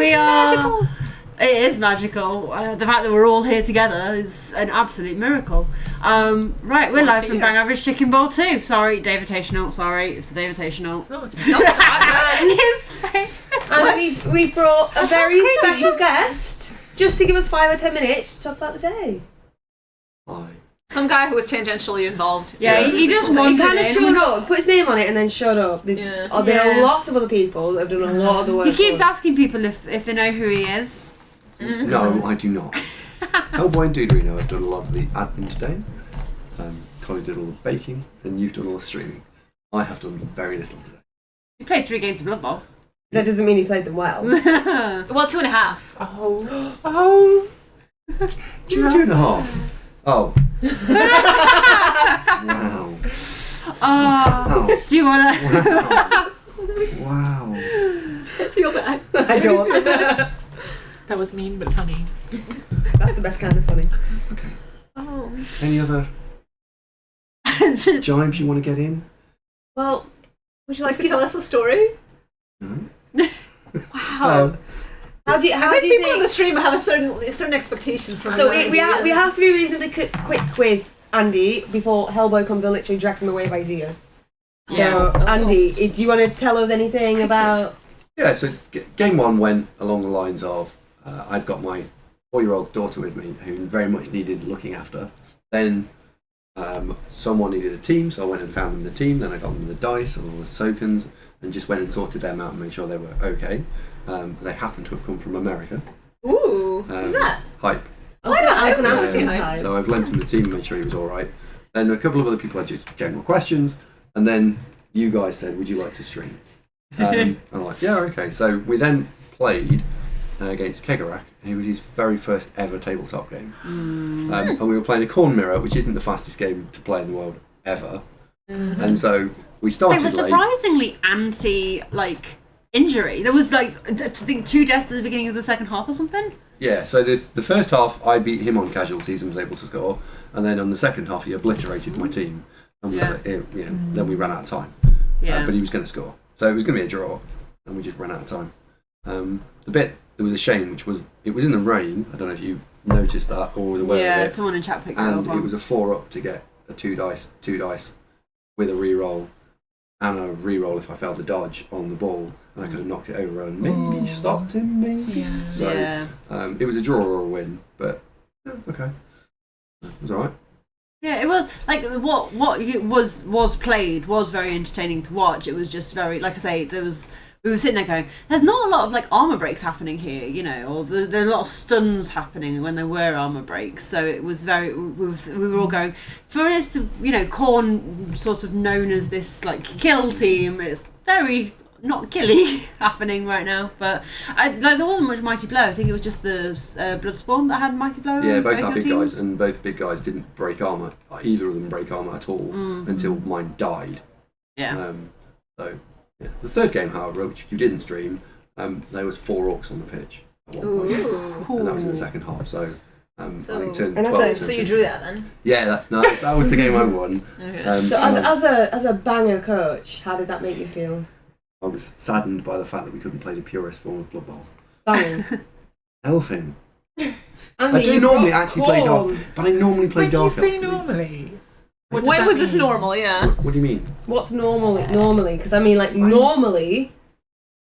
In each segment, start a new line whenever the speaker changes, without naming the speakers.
We are. It is magical. The fact that we're all here together is an absolute miracle. Right, we're live from Bang Average Chicken Bowl 2. Sorry, Davotational. Sorry, it's the Davotational. His face.
And we brought a very special guest just to give us 5 or 10 minutes to talk about the day.
Hi.
Some guy who was tangentially involved.
Yeah, he just wanted
He kind of showed up, put his name on it, and then showed up. There's been a lot of other people that have done a lot of the work.
He keeps asking people if they know who he is.
Mm-hmm. No, I do not. Hellboy and Dudrino have done a lot of the admin today. Colin did all the baking, and you've done all the streaming. I have done very little today.
You played 3 games of Blood Bowl.
That doesn't mean he played them well.
Well, 2.5.
Oh. 2.5. Oh. Wow.
Oh. Do you want to...
Wow.
I feel bad.
I don't.
That was mean but funny.
That's the best kind of funny.
Okay.
Oh.
Any other jibes you want to get in?
Well, would you like to tell us a story?
No.
Wow.
How do you
people
think...
on the stream have a certain expectations from
So we have to be reasonably quick with Andy before Hellboy comes and literally drags him away by his ear. So, Andy, do you want to tell us anything about...
Yeah, so game 1 went along the lines of I'd got my 4-year-old daughter with me who very much needed looking after. Then someone needed a team, so I went and found them the team. Then I got them the dice and all the tokens and just went and sorted them out and made sure they were okay. They happened to have come from America.
Ooh, who's that?
Hype.
I was going to ask you Hype.
So I've lent him the team and made sure he was alright. Then a couple of other people had just general questions, and then you guys said, would you like to stream? And I'm like, yeah, okay. So we then played against Kegarak, and it was his very first ever tabletop game. And we were playing a corn mirror, which isn't the fastest game to play in the world ever. And so we started.
It was surprisingly injury. There was I think 2 deaths at the beginning of the second half or something.
Yeah. So the first half, I beat him on casualties and was able to score, and then on the second half, he obliterated my team, and then we ran out of time.
Yeah.
But he was going to score. So it was going to be a draw, and we just ran out of time. The bit that was a shame, it was in the rain. I don't know if you noticed that or were aware of it.
Yeah, someone in chat picked it up.
And it was a 4-up to get a 2 dice with a reroll, and a reroll if I failed the dodge on the ball, and I could have knocked it over and maybe stopped him, maybe.
Yeah.
So it was a draw or a win, but okay, it was alright.
Yeah, it was what was played was very entertaining to watch. It was just very, like I say, we were sitting there going, there's not a lot of armor breaks happening here, or there are a lot of stuns happening when there were armor breaks. So it was very, we were all going, for us to, Korn sort of known as this kill team, it's very not killy happening right now. But there wasn't much Mighty Blow. I think it was just the Bloodspawn that had Mighty Blow.
Yeah, both our big guys, and both big guys didn't break armor. Either of them break armor at all until mine died.
Yeah.
So yeah. The third game, however, which you didn't stream, there was 4 orcs on the pitch at one point, and that was in the second half. So I think turned 12.
So you drew that then?
Yeah, that was the game I won.
Okay.
So as a banger coach, how did that make you feel?
I was saddened by the fact that we couldn't play the purest form of Blood Bowl.
Banging.
Elfin.
I
do normally actually play Dark, but I normally play Dark Elves.
When you say normally?
When was this normal, yeah?
What do you mean?
What's normally? Because normally,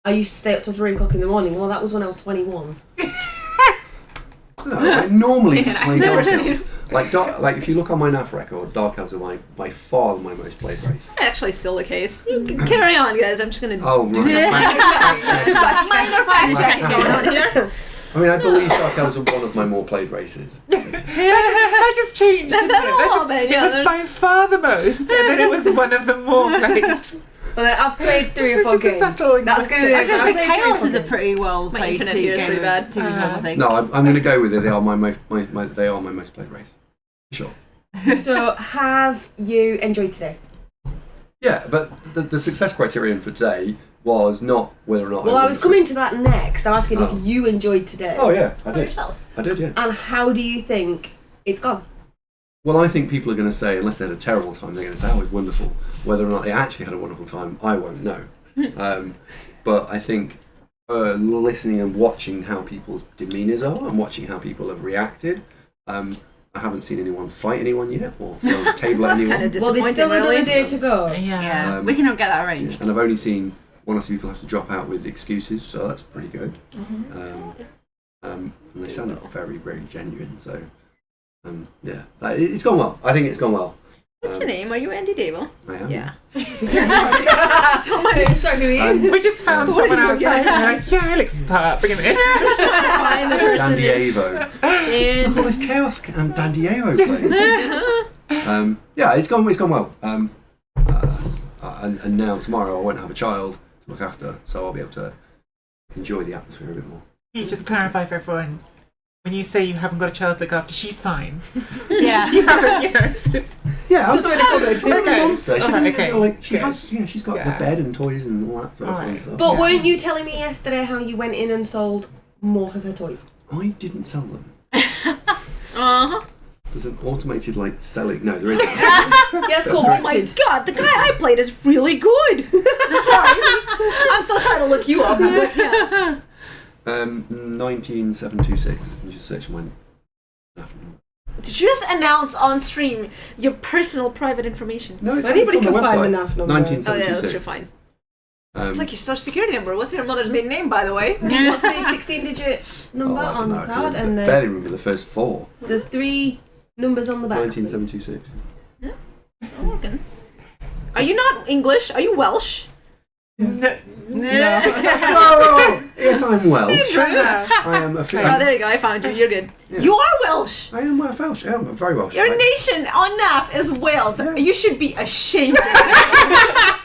I used to stay up till 3 o'clock in the morning. Well, that was when I was 21.
No, I normally play Dark Elves. If you look on my NAF record, Dark Elves are by far my most played race.
That's actually still the case. You can carry on, guys. I'm just going to do
right.
some minor fact checking going on here.
I mean, I believe Dark Elves are one of my more played races.
That just changed, didn't it? It was by far the most, and then it was one of the more played.
Well, I've played 3 or 4 games. That's going to be
I guess Chaos is a pretty well played
internet
team
here is
game.
pretty bad.
TV I think.
No, I'm going to go with it. They are my most played race. Sure.
So, have you enjoyed today?
Yeah, but the success criterion for today was not whether or not.
Well, I was coming to that next. I'm asking if you enjoyed today.
Oh yeah, I did.
Yourself.
I did, yeah.
And how do you think it's gone?
Well, I think people are going to say, unless they had a terrible time, they're going to say, "Oh, it was wonderful." Whether or not they actually had a wonderful time, I won't know. But I think listening and watching how people's demeanours are and watching how people have reacted. I haven't seen anyone fight anyone yet or throw a table at
That's
anyone.
kind of
Well,
disappointing.
there's still
really.
another day to go.
Yeah, we can get that arranged.
And I've only seen one or two people have to drop out with excuses, so that's pretty good. And they sounded very, very genuine. So, yeah, it's gone well. I think it's gone well.
What's your name? Are you Andy Davo?
I am.
Yeah. Don't mind me. Sorry, who are you?
We just found
What
someone
are you
outside.
getting
And we're like, yeah, Alex is part. Bring him in.
Find the person.
Dandy Avo. Look all this chaos and Dandy Avo plays. Yeah, it's gone well. And now tomorrow I won't have a child to look after, so I'll be able to enjoy the atmosphere a bit more.
You just clarify for everyone. When you say you haven't got a child to look after, she's fine.
Yeah.
You haven't, you know.
Yeah, I'm
Just really covered.
she's not
Okay.
a monster. She,
Alright, okay.
like, she
Good.
has, she's got the
Yeah.
bed and toys and all that sort of fun
Alright.
stuff.
But
Yeah.
weren't you telling me yesterday how you went in and sold more of her toys?
I didn't sell them.
Uh-huh.
There's an automated selling. No, there isn't.
Yeah, it's called
Oh my
Vinted.
god, the guy I played is really good. Sorry, I'm still trying to look you up. But yeah.
19726. You just search mine.
Did you just announce on stream your personal private information?
No, it's
Anybody
on the
can find
website.
the NAF number.
Oh yeah, that's
19726.
true, fine.
Um,
It's like your social security number. What's your mother's maiden name, by the way?
What's the 16-digit number
I don't
on
know,
the
I
card
can
and
barely remember the first four.
the 3 numbers on the back?
19726.
Okay. Are you not English? Are you Welsh?
No.
Oh, yes, I'm Welsh. I am a
Oh,
fan.
there you go. I found you. You're good.
Yeah.
You are Welsh.
I am Welsh. I am very Welsh.
Your
I-
nation on NAF is Wales.
Yeah.
You should be ashamed of it.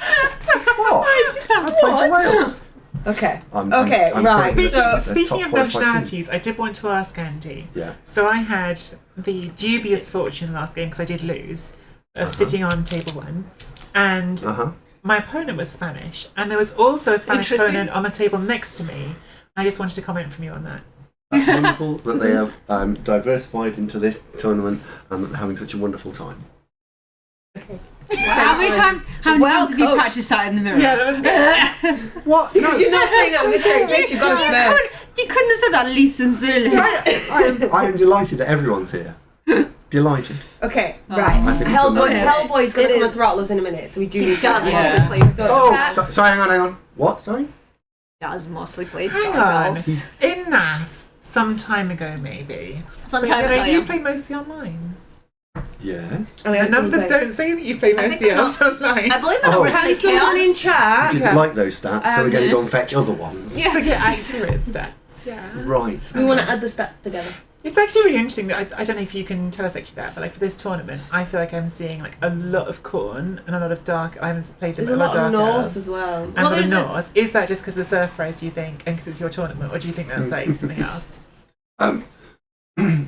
What? I play for Wales.
Okay.
I'm
Okay, right.
currently
So-
the
Speaking
top
of
qualified team.
nationalities, I did want to ask Andy.
Yeah.
So I had the dubious fortune last game, because I did lose, of sitting on table 1. And my opponent was Spanish. And there was also a Spanish
Interesting.
opponent on the table next to me. I just wanted to comment from you on that.
That's wonderful that they have diversified into this tournament and that they're having such a wonderful time.
Okay.
How many times have you
coached.
practiced that in the mirror?
Yeah, that was good.
What?
Because you're not saying that with a straight face, you've got to smirk.
You couldn't have said that least sincerely.
I am delighted that everyone's here. Delighted.
Okay,
I
right.
think
Hellboy,
Okay.
Hellboy's going
It
to come
is.
and throttle us in a minute, so we do need to...
Does
Yeah.
mostly play.
So,
Oh,
chat.
sorry, hang on. What? Sorry?
Does mostly play
Hang on.
doorbells.
In NAF, some time ago maybe.
Sometime
But,
ago,
you
yeah.
play mostly online.
Yes.
And I
The
don't
numbers
think we play.
don't say that you play
I
mostly
think
else online.
I believe the
Oh.
numbers
Can
say
someone in
chaos.
chat...
Didn't like those stats, so we're going to go and fetch other ones.
Yeah.
To get accurate stats, yeah.
Right.
We want to add the stats together.
It's actually really interesting that I don't know if you can tell us actually that, but for this tournament, I feel like I'm seeing a lot of corn and a lot of dark. I haven't played them.
There's a lot of
dark
Norse
elves
as well.
and
Well,
a lot of
there's a-
Norse. Is that just because of the surf price, do you think, and because it's your tournament, or do you think that's something else?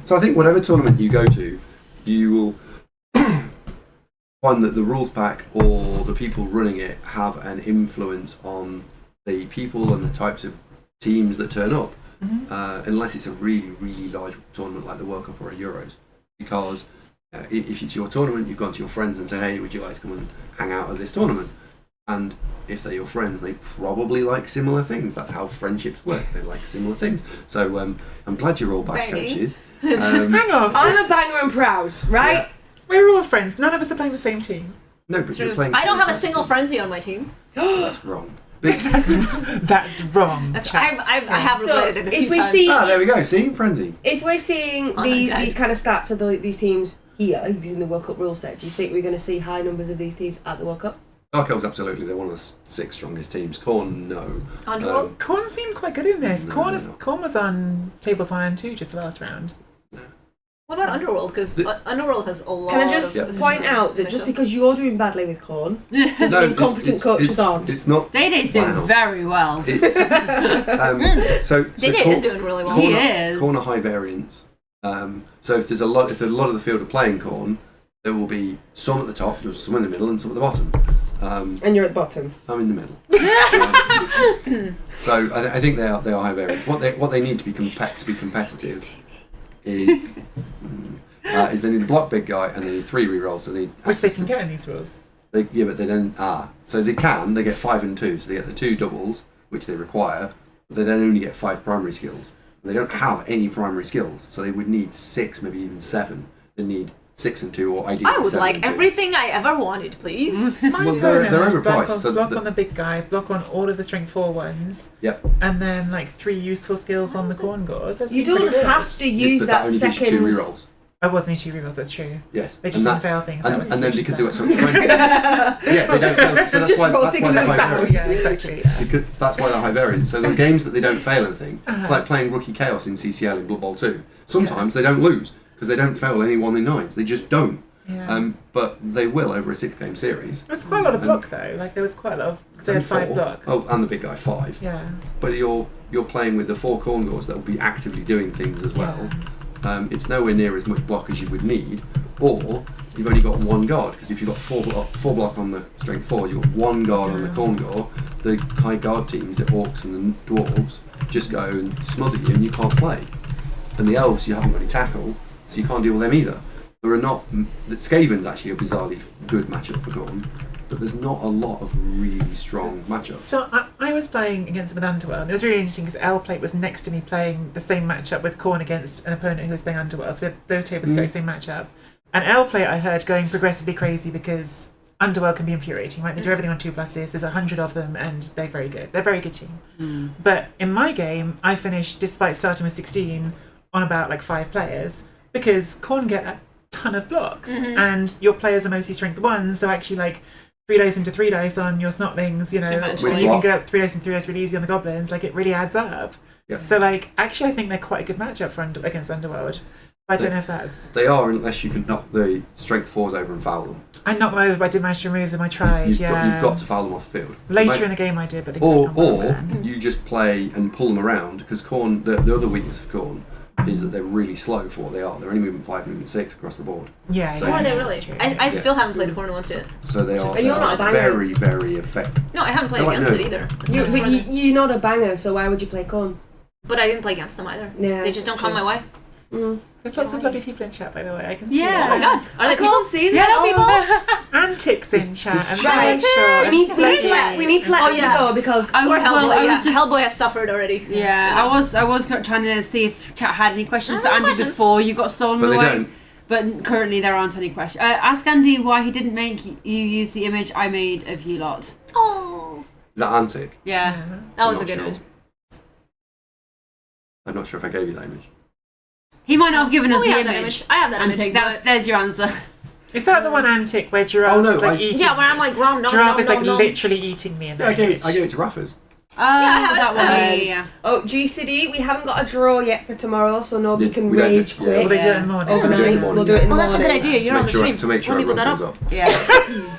So I think whatever tournament you go to, you will find that the rules pack or the people running it have an influence on the people and the types of teams that turn up, unless it's a really, really large tournament like the World Cup or a Euros. Because if it's your tournament, you've gone to your friends and said, hey, would you like to come and hang out at this tournament? And if they're your friends, they probably like similar things. That's how friendships work. They like similar things. So I'm glad you're all bash
Banging.
coaches.
Hang on.
I'm a banger and proud, right?
We're all friends. None of us are playing the same team.
No, but you're
True.
playing.
I don't have a
simultaneously.
single frenzy on my team.
That's wrong.
That's wrong.
That's
chaps.
I have
So,
regretted it a
if
few
we
times.
see-
Ah, there we go. See, frenzy.
If we're seeing
On
these
a day.
these kind of stats of these teams here, using the World Cup rule set, do you think we're going to see high numbers of these teams at the World Cup?
Dark Elves, absolutely. They're one of the 6 strongest teams. Corn, no.
Underworld?
Corn seemed quite good in this.
No,
Corn,
no.
Corn was on tables 1 and 2 just last round.
What about Underworld? Because
The-
Underworld has a lot
Can I just
Yeah.
point out that just because you're doing badly with Corn, there's
No,
incompetent coaches on.
It's not.
Day-Day's doing
Wow.
very well.
It's, so
Day-Day
Corn-
is doing really well.
He
Corn are-
is.
Corn are high variance. So if a lot of the field are playing Corn, there will be some at the top, there's some in the middle, and some at the bottom.
And you're at the bottom.
I'm in the middle. So I think they are high variance. What they need to be competitive is they need a block big guy and they need 3 rerolls. So they need
Which they
access
can
to-
get in these rules.
But they don't. So they get 5 and 2. So they get the 2 doubles, which they require, but they then only get 5 primary skills. They don't have any primary skills, so they would need 6, maybe even 7. They need 6 and 2, or ideally 7
I would like
and 2.
everything I ever wanted, please.
My
Well, they're
opponent was
overpriced,
block on the big guy, block on all of the strength 4 ones,
Yep.
and then like 3 useful skills on the corn gores. That
You
seemed pretty
don't
good.
have to
Yes,
use
but
that
only gives you 2
second.
rerolls.
I was only 2 rerolls, that's true.
Yes.
They just didn't fail things. That was
And then
huge
because they got
fail.
some friends. Yeah, they don't fail. So that's
Just
why,
roll
that's
6
why
of
they're
them
high
fails.
variance.
Yeah, exactly. Yeah.
Because that's why they're high variance. So the games that they don't fail anything,
Uh-huh.
it's like playing Rookie Chaos in CCL in Blood Bowl 2. Sometimes they don't lose because they don't fail any 1 in 9s. They just don't.
Yeah.
But they will over a 6-game series.
It was quite a lot of block though. Like there was quite a lot of because they had 5
4.
block.
Oh, and the big guy 5.
Yeah.
But you're playing with the 4 corn gores that will be actively doing things as well. It's nowhere near as much block as you would need, or you've only got 1 guard, because if you've got 4 block on the strength 4, you've got 1 guard on the corn gore. The high guard teams, the orcs and the dwarves, just go and smother you and you can't play. And the elves, you haven't got any tackle, so you can't deal with them either. There are not. Skaven's actually a bizarrely good matchup for Gorn, but there's not a lot of really strong matchups.
So I was playing against with Underworld. And it was really interesting because L-Plate was next to me playing the same matchup with Korn against an opponent who was playing Underworld. So we had those tables the same matchup. And L-Plate I heard going progressively crazy because Underworld can be infuriating, right? They do everything on 2+. There's 100 of them and they're very good. They're a very good team. But in my game, I finished, despite starting with 16, on about like 5 players because Korn get a ton of blocks and your players are mostly strength 1s, so actually like 3 dice into 3 dice on your snotlings, you know,
Eventually.
or you can get up 3 dice into 3 dice really easy on the goblins, like it really adds up.
Yeah.
So like actually I think they're quite a good matchup for against Underworld. But I don't know if that's...
They are, unless you can knock the strength 4s over and foul them.
I knocked them over but I did manage to remove them, I tried,
You've got to foul them off the field.
Later in the game I did, but they
Or you just play and pull them around, because Korn, the other weakness of Korn is that they're really slow for what they are. They're only movement 5, movement 6 across the board.
Yeah,
So-
Oh, are they
yeah,
really?
that's true.
I still haven't played Horn once yet.
So they are,
And you're not a banger.
very, very effective.
No, I haven't played
They're like,
against
no.
it either. That's
You,
not
but
surprising.
you're not a banger, so why would you play Con?
But I didn't play against them either.
Yeah,
They just don't
that's
come
true.
my way.
There's lots of lovely people in chat, by the way. I can see
Yeah.
Oh my god. Are they people?
see
Yeah,
that.
people.
antics in chat. And
Right.
sure.
We need to let
Oh,
Andy
yeah.
go because
I
Or
well,
Hellboy.
I
Yeah.
was just
Hellboy has suffered already.
I was trying to see if chat had any questions
No
for Andy
questions.
before you got stolen
But they
away.
don't.
But currently there aren't any questions. Ask Andy why he didn't make you use the image I made of you lot.
Oh.
Is that antic?
Yeah.
That was
I'm
a
not
good
sure.
one.
I'm not sure if I gave you that image.
He might not have given us
we
the
have that
image.
I have that
Antic,
image.
that's
but-
there's your answer.
Is that the one antic where Giraffe
Oh, no,
is like
I-
eating?
Yeah, where I'm like, Rom, no,
Giraffe
no,
is like
no, no.
literally eating me in
Yeah,
that
I gave
image.
it to Raffers.
Oh,
have
that
it.
one. Yeah.
Oh, GCD, we haven't got a draw yet for tomorrow, so nobody
Yeah,
can
we don't do-
rage
yeah,
quit.
We'll do it
Yeah.
in the morning.
We'll do it in the
Overnight,
morning.
we'll do it in the
Oh, that's a good
morning.
idea. You're on the stream.
To make sure
Let me put
everyone
that
turns
up.
up.
Yeah.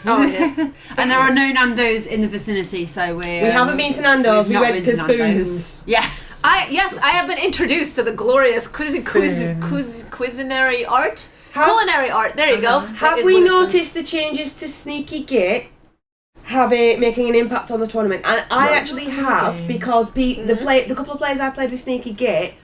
Oh, yeah.
And there are no Nando's in the vicinity, so
We haven't been to Nando's, we
not
went
been
to
Nando's.
Spoons.
Yeah.
Yes, I have been introduced to the glorious cuisinary art. Culinary art. There you go. That
Have
is
we
what it's been.
noticed the changes to Sneaky Gate making an impact on the tournament? And I
No.
actually have, because the couple of players I played with Sneaky Gate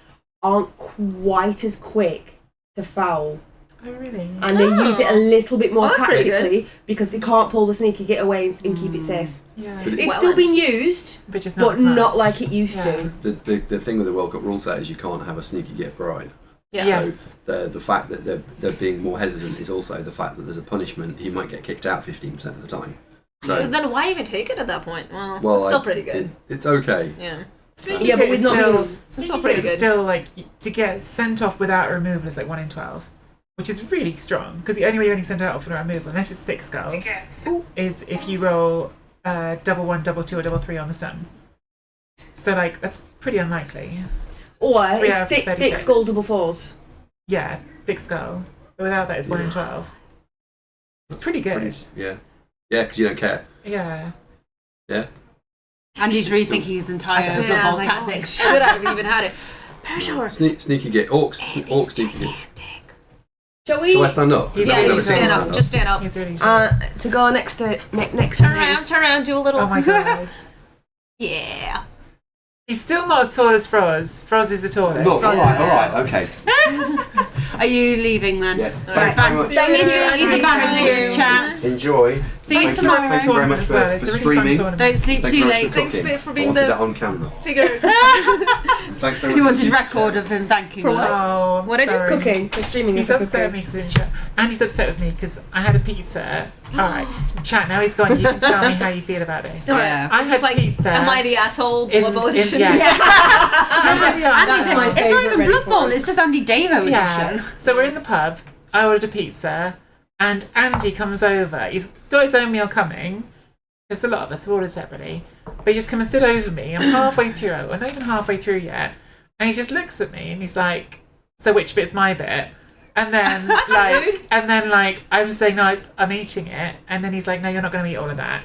aren't quite as quick to foul.
Oh, really?
And they use it a little bit more
Oh, that's pretty
tactically because they can't pull the Sneaky Gate away and keep it safe.
Yeah.
But
It's
Well
still
then.
being used,
But just not
but
as much.
not like it used
Yeah.
to.
The thing with the World Cup rule set is you can't have a sneaky get bribe.
Yeah.
Yes.
So the fact that they're being more hesitant is also the fact that there's a punishment. He might get kicked out 15% of the time.
So then why even take it at that point? Well,
well,
it's still pretty good.
It's okay.
Yeah.
Sneaky
Yeah, but
Gate
with
is
not
still,
being-
Still
Sneaky
pretty
Gate is
good.
still like to get sent off without a removal is like 1 in 12, which is really strong because the only way you're getting sent out without a removal, unless it's thick skull, is if you roll double 1, double 2, or double 3 on the sun. So like that's pretty unlikely.
Or
We have
thick
36.
skull double fours.
Yeah, thick skull. But without that, it's 1 in 12. It's pretty good.
Yeah. Yeah, because you don't care.
Yeah.
Yeah.
Andy's rethinking his entire
Yeah,
Blood
I
Bowl
was like,
tactics.
Should I have even had it? Sure.
Sneaky get. Orcs sneaky get.
Shall we?
Shall I stand up?
Yeah,
Yeah,
you
you
should
just stand up. Just stand up.
It's really
To go next to next
Turn
to me.
around, do a little.
Oh my god.
Yeah.
He's still not as tall as Froz. Froz is the tallest.
Look, alright, okay.
Are you leaving then?
Yes.
Right.
Thank you very much.
Easy banter, chat.
Enjoy.
See you
Thank
tomorrow.
Thank you very much
As well.
for
It's a really
streaming.
fun tournament.
Don't sleep
Thank
too
you very much
late.
for
Thanks a
cooking.
bit for
I
being
wanted
the
that on camera.
figure.
Thanks very
He
much.
wanted record of him thanking us.
Oh, I'm
What I do?
sorry.
Cooking. For streaming
He's
is
upset
cooking.
with me because Andy's upset with me because I had a pizza. Alright, chat, now he's gone. You can tell me how you feel about this.
Yeah.
I
It's
had
just like,
pizza.
am I the asshole? Blood edition.
Yeah.
Andy's
my
it's not
favourite
even
ready
Blood
for
Bowl,
it.
it's just Andy Davo
Yeah.
edition.
So we're in the pub. I ordered a pizza, and Andy comes over. He's got his own meal coming. There's a lot of us who ordered separately, but he just come and stood over me. I'm halfway through, or not even halfway through yet, and he just looks at me and he's like, "So which bit's my bit?" And then I'm saying, "No, I'm eating it," and then he's like, "No, you're not going to eat all of that."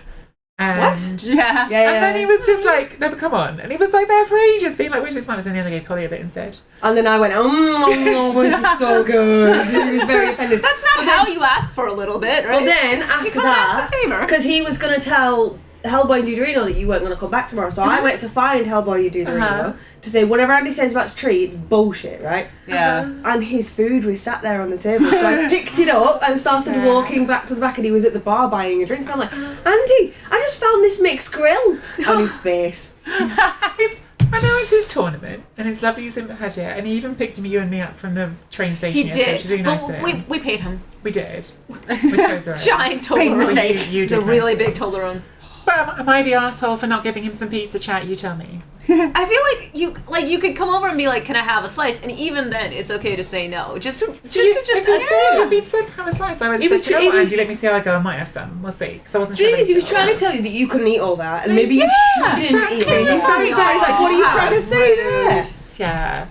And
Yeah.
And then he was just like, "No, but come on," and he was like there for ages, being like, "Which bit's mine?" And then I gave Polly a bit instead.
And then I went, oh, this is so good. He was very offended.
That's not how you ask for a little bit, right?
But then after
you can't ask
that,
for a favour.
because he was going to tell Hellboy and Dudorino that you weren't going to come back tomorrow, so I went to find Hellboy and Dudorino to say whatever Andy says about the tree, it's bullshit, right?
Yeah.
And his food was sat there on the table, so I picked it up and started walking back to the back, and he was at the bar buying a drink. And I'm like, Andy, I just found this mixed grill on his face.
I know it's his tournament, and it's lovely he's had it, and he even picked you and me up from the train station
He
yesterday,
did,
which was really nice
but
of him.
we paid him.
We did. With Toblerone.
Giant
Big
Toblerone.
mistake.
You
It's a
did
really
nicely.
big Toblerone.
But am I the asshole for not giving him some pizza, chat? You tell me.
I feel like you could come over and be like, "Can I have a slice?" And even then, it's okay to say no. Just
If
assume.
he'd said have a slice, I would
It
have
was
said,
tr-
"You know
it
what,
was-
Andy, let me see how I go. I might have some. We'll see." Because I wasn't
The
sure.
thing is, he was
about
trying to
it.
tell you that you couldn't eat all that, and maybe you shouldn't eat
exactly.
all that.
Yeah.
I was like, what are you trying to say there?
Yeah.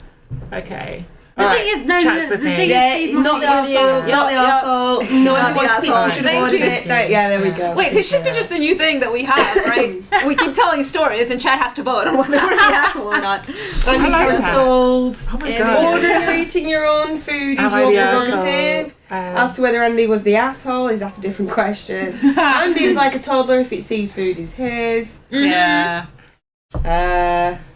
Okay.
The
All
thing
right,
is, no,
chats
the
with
thing
me.
is-
Yeah, it's not the arsehole,
Yeah.
not the arsehole. No,
Not
if you
the
want pizza,
arsehole.
you should have
Thank
ordered
you.
it. Yeah, there we go.
Wait, this should be just a new thing that we have, right? We keep telling stories, and Chad has to vote on whether we're the asshole or not.
And
I
you
like that.
cancelled.
Oh my
Yeah,
god.
Ordering, eating your own food is
Am I
your
the
prerogative.
asshole?
As to whether Andy was the asshole, is that a different question? Andy's like a toddler. If it sees food, is his.
Yeah.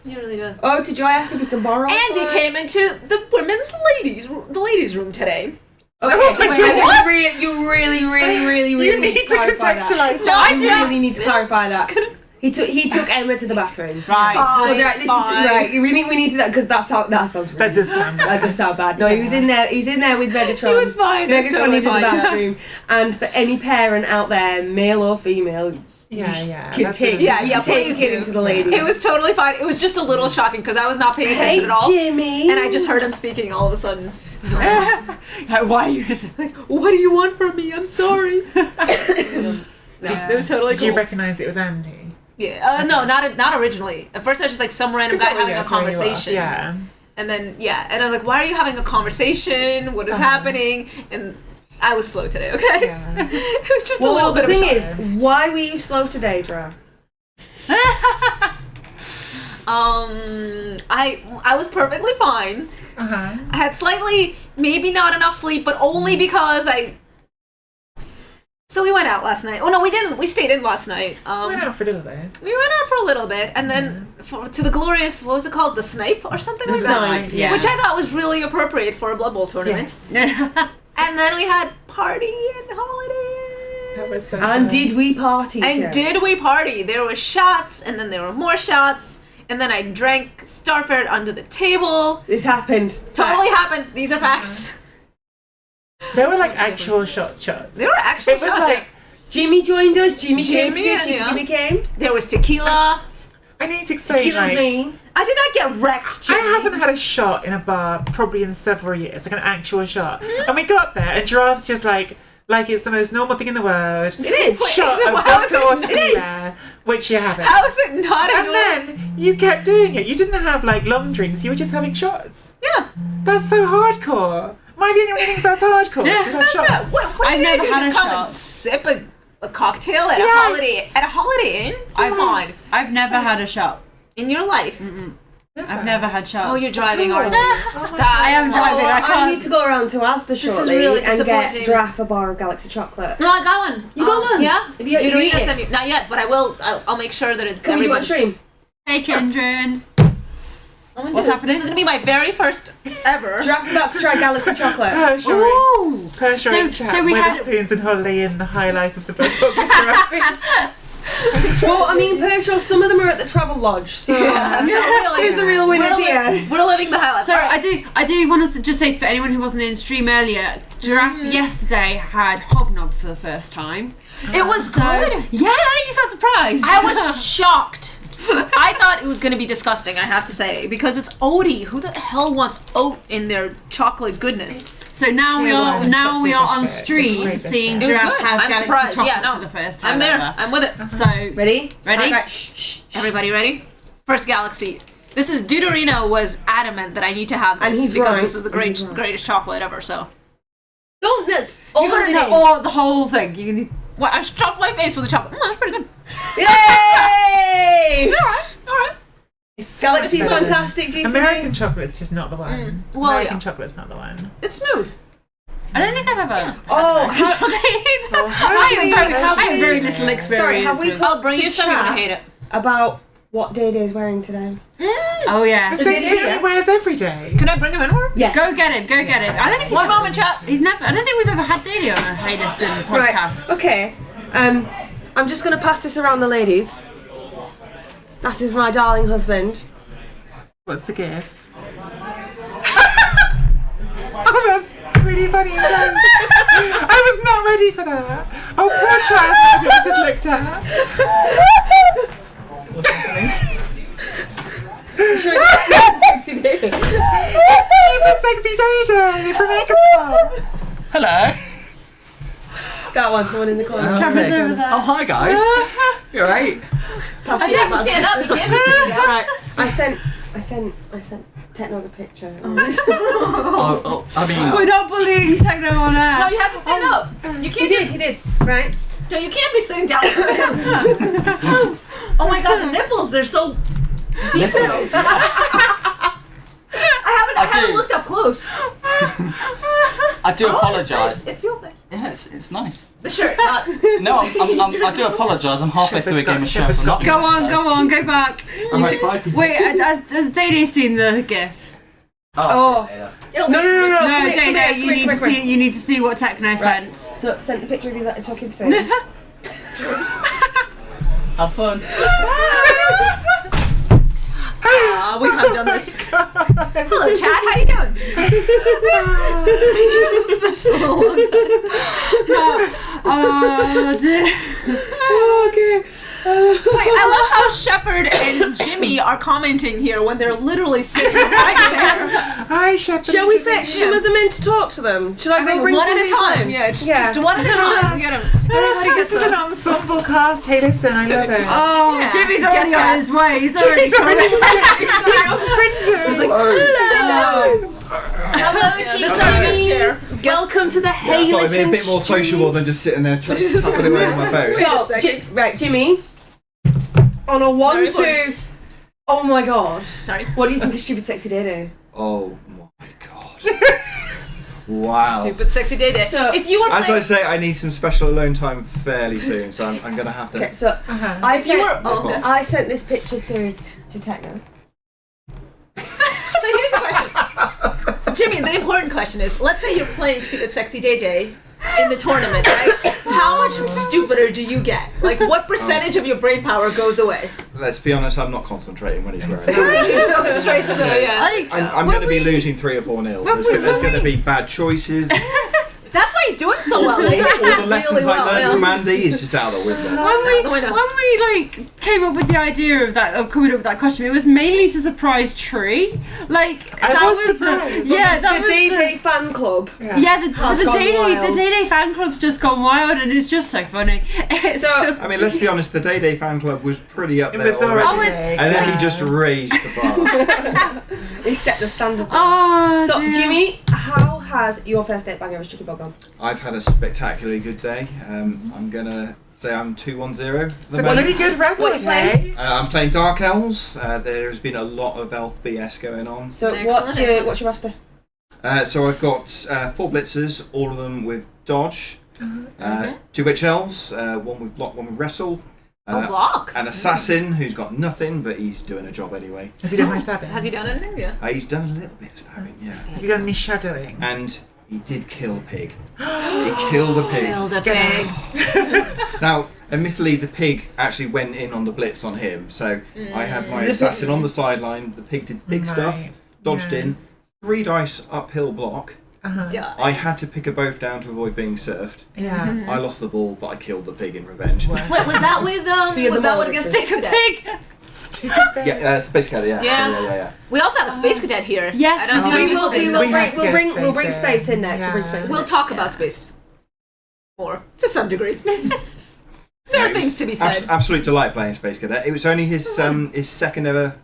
He really does.
Oh, to Joy asked if we can borrow.
Andy
slides.
came into the ladies' room today.
Okay, wait, you really
You need to
clarify
contextualise
that.
that.
You really need to clarify that. He took Emma to the bathroom.
Right.
So this is right. We need to because that sounds really
That does sound
that does sound bad. No, he was in there. He's in there with Megatron.
He was fine. He was
Megatron
totally
into the
fine.
bathroom. And for any parent out there, male or female,
yeah.
can
that's
take
what it is.
Yeah,
take
please
it
do.
into the ladies.
It was totally fine. It was just a little shocking because I was not paying attention
Hey
at all.
Jimmy.
And I just heard him speaking all of a sudden.
Why are you?
What do you want from me? I'm sorry. It was totally
Did
cool.
you recognise it was Andy?
Yeah, no, not originally. At first, I was just like some random guy having a conversation.
Yeah.
And then, and I was like, why are you having a conversation? What is happening? And I was slow today, okay?
Yeah.
It was just a
Well,
little
the
bit
thing
of a
is,
shock.
why were you slow today, Dra?
I was perfectly fine.
Uh-huh.
I had slightly, maybe not enough sleep, but only because So we went out last night. Oh no, we didn't. We stayed in last night.
Went out for a little bit.
We went out for a little bit, and then to the glorious, what was it called? The Snipe or something like
Snipe,
that?
yeah.
Which I thought was really appropriate for a Blood Bowl tournament. And then we had party and holiday.
That was so
And
fun.
did we party?
And
Jen?
did we party? There were shots, and then there were more shots, and then I drank Starfare under the table.
This happened?
Totally
Facts.
happened. These are facts.
There were like actual shots.
There were actual
It was
shots.
like,
Jimmy joined us. Jimmy came.
yeah.
Jimmy came.
There was tequila.
I need to explain,
Tequila's
like,
me.
I did not get wrecked,
I
Jimmy.
haven't had a shot in a bar probably in several years, like an actual shot. And we got there, and Giraffe's just like it's the most normal thing in the world.
It is.
Shot
Is it-
of
how is
vodka or
it- it
tequila, which you haven't.
How is it not a
And then you kept doing it. You didn't have like long drinks. You were just having shots.
Yeah.
That's so hardcore. Am I the only one who thinks that's hardcore? Just have shots.
What
I've
are you
never
gonna do?
had
Just
a
come
shot.
and sip a cocktail at
Yes.
a Holiday Inn? Come on.
I've never had a shot.
In your life.
I've never had shots.
Oh, you're driving, aren't you?
I am driving. I
I
can't.
need to go around to Asda
is
shortly
really
and get
disappointing.
Giraffe a bar of Galaxy chocolate.
No, I got one.
You got one?
Yeah.
Have you
Deuterino
eaten it?
sent me- Not yet, but I will. I'll make sure that it.
Can we do it on stream?
Hey, children. What's happening?
This is gonna be my very first ever.
Giraffe's about to try Galaxy chocolate.
Ooh!
So
we had
spoons and Holly in the high life of the book.
Well, I mean, Pershaw, some of them are at the Travel Lodge, so who's the real winners here?
We're living the highlights.
So I do want to just say for anyone who wasn't in stream earlier, Giraffe yesterday had Hobnob for the first time.
It was good.
Yeah, you sound surprised.
I was shocked. I thought it was going to be disgusting, I have to say, because it's oaty. Who the hell wants oat in their chocolate goodness?
So now we are on stream seeing
It was
Giraffe
good.
have
I'm
Galaxy
surprised.
chocolate
Yeah, no.
for the first time
I'm there.
ever.
I'm with it.
So
Ready?
Ready?
Shh.
Everybody ready? First Galaxy. This is Deuterino was adamant that I need to have this
And he's
because
right.
this is the
And he's right.
greatest chocolate ever. So,
Don't
you gotta know all the whole thing. You need.
well, I stuffed my face with the chocolate. That's pretty good.
Yay!
All right.
Galaxy's fantastic, GCD.
American chocolate's just not the one.
Well,
American
yeah.
chocolate's not the one.
It's smooth.
I don't think I've ever.
Oh,
I have very little experience.
Sorry, have we
I'll
talked
bring
to
you some. You're gonna
chat
hate it.
about what Day's wearing today?
Oh yeah.
The same thing he wears every day.
Can I bring him in?
Yes.
Go get him. I don't think he's
One
ever-
moment, chat.
He's never. I don't think we've ever had Daily on a Hey Listen podcast.
Right. Okay. I'm just gonna pass this around the ladies. That is my darling husband.
What's the gift? Oh, that's really funny. I was not ready for that. Oh, poor child. I just looked at her.
What's happening?
Sexy David.
Super sexy JJ from Expo.
Hello.
That one, the one in the corner.
Camera's over there.
Oh, hi guys. You alright?
Pass
I
me
have to
that
stand
one.
up. You can't be sitting down.
Right. I sent Techno the picture.
I mean,
We're not bullying Techno on air.
No, you have to stand up. You can't.
He did. Right.
So you can't be sitting down. Oh my god, the nipples, they're so detailed. I haven't looked up close.
I do
Oh,
apologise.
it's nice. It feels nice.
Yeah, it's nice.
The shirt, not.
No, I do apologise. I'm halfway through a game of chef. I'm not
Go on, go back.
Alright, bye.
Wait, has Day seen the GIF?
Oh.
It'll
No.
No,
Come here,
Day, you need to
come here.
see. You need to see what Techno sent.
So sent the picture of you talking to me.
Have fun.
we have done this. Hello, Chad. How you doing? It's special. A long time.
Oh dear.
Okay.
Wait, I love how Shepard and Jimmy are commenting here when they're literally sitting right there.
Hi, Shepard.
Shall we fetch some of them in to talk to them? Should I go bring
one
some
at a
people
time.
in?
Yeah, just one at a time. Get 'em. Everybody
This
gets
is an
them.
ensemble cast. Hey, listen, I love it.
Oh,
Yeah.
Jimmy's already
Guess
on
what?
his way. He's already coming.
Hello, Jimmy. Welcome to the Hey
I thought I'd be
Listen
a bit more sociable than just sitting there tucking away on my phone.
So, right, Jimmy. On a 1,
Sorry.
2. Oh my god.
Sorry.
What do you think of Stupid Sexy Day?
Oh my god. Wow.
Stupid sexy day day.
So-
if you were
As
playing,
I say, I need some special alone time fairly soon, so I'm going to have to.
Okay, so
Uh-huh.
if you were, okay.
I sent this picture to Techno.
So here's the question, Jimmy. The important question is: let's say you're playing Stupid Sexy Day Day in the tournament, right? How much stupider do you get? Like, what percentage of your brain power goes away?
Let's be honest, I'm not concentrating when he's wearing it.
Straight to the yeah.
I'm going to be losing 3 or 4-0. There's going to be bad choices.
That's why he's doing so well. Dave's
All
doing
the lessons
really
I learned
well.
from Andy is just out of the window.
When we came up with the idea of coming up with that costume, it was mainly to surprise Tree. Like
I
that
was
was
surprised.
The Day fan club.
the
Has gone wild.
Day fan club's just gone wild, and it's just so funny. It's
So-
just,
I mean, let's be honest, the Day fan Club was pretty up
It
there
was
already.
already.
And then he just raised the bar.
He set the standard.
oh,
So,
dear.
Jimmy, how has your first date bang ever chicken ball gone?
I've had a spectacularly good day. I'm going to say I'm 2-1-0. at the
It's a
moment.
really good record,
What you playing?
hey?
I'm playing Dark Elves. There's been a lot of elf BS going on.
So,
Excellent,
what's your roster?
So I've got 4 blitzers, all of them with dodge. 2 witch elves, one with block, one with wrestle.
block.
An assassin who's got nothing, but he's doing a job anyway.
Has he done my stabbing?
Has he done anything? Yeah.
He's done a little bit of stabbing, yeah.
Has he done any shadowing?
And he did kill a pig. He killed a pig.
Killed a pig.
Now, admittedly, the pig actually went in on the blitz on him. So I had my assassin on the sideline. The pig did pig stuff, dodged in, 3 dice uphill block.
Yeah.
I had to pick a both down to avoid being surfed.
Yeah.
I lost the ball, but I killed the pig in revenge.
Wait, was that with
you're
was
the
that one
mollusk.
against Space Cadet?
Yeah, Space Cadet. Yeah.
Yeah. We also have a Space Cadet here.
Yes,
I don't know.
We'll bring space in next.
Yeah.
We'll bring space.
We'll talk about space more to some degree. There are things to be said.
Absolute delight playing Space Cadet. It was only his second ever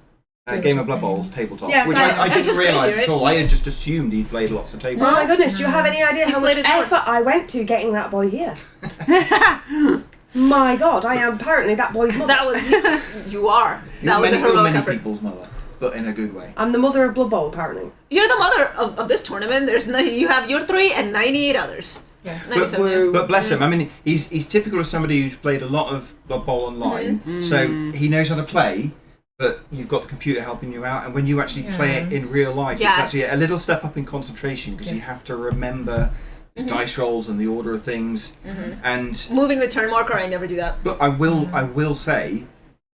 game of Blood Bowl tabletop,
Yeah,
which
so-
I didn't
just
realise
crazy,
at all. I had just assumed he'd played lots of
Oh
tabletop.
my goodness, do you have any idea
He's
how much
played his horse.
effort I went to getting that boy here? My God, I am apparently that boy's mother.
That was you are. That was a
You're
heroic
many
effort.
people's mother, but in a good way.
I'm the mother of Blood Bowl, apparently.
You're the mother of this tournament. You have your 3 and 98 others.
Yes.
97. Yeah.
But bless him. I mean, he's typical of somebody who's played a lot of Blood Bowl online, so he knows how to play. But you've got the computer helping you out, and when you actually play it in real life,
Yes.
it's actually a little step up in concentration because you have to remember the dice rolls and the order of things. And
Moving the turn marker, I never do that.
but I will say,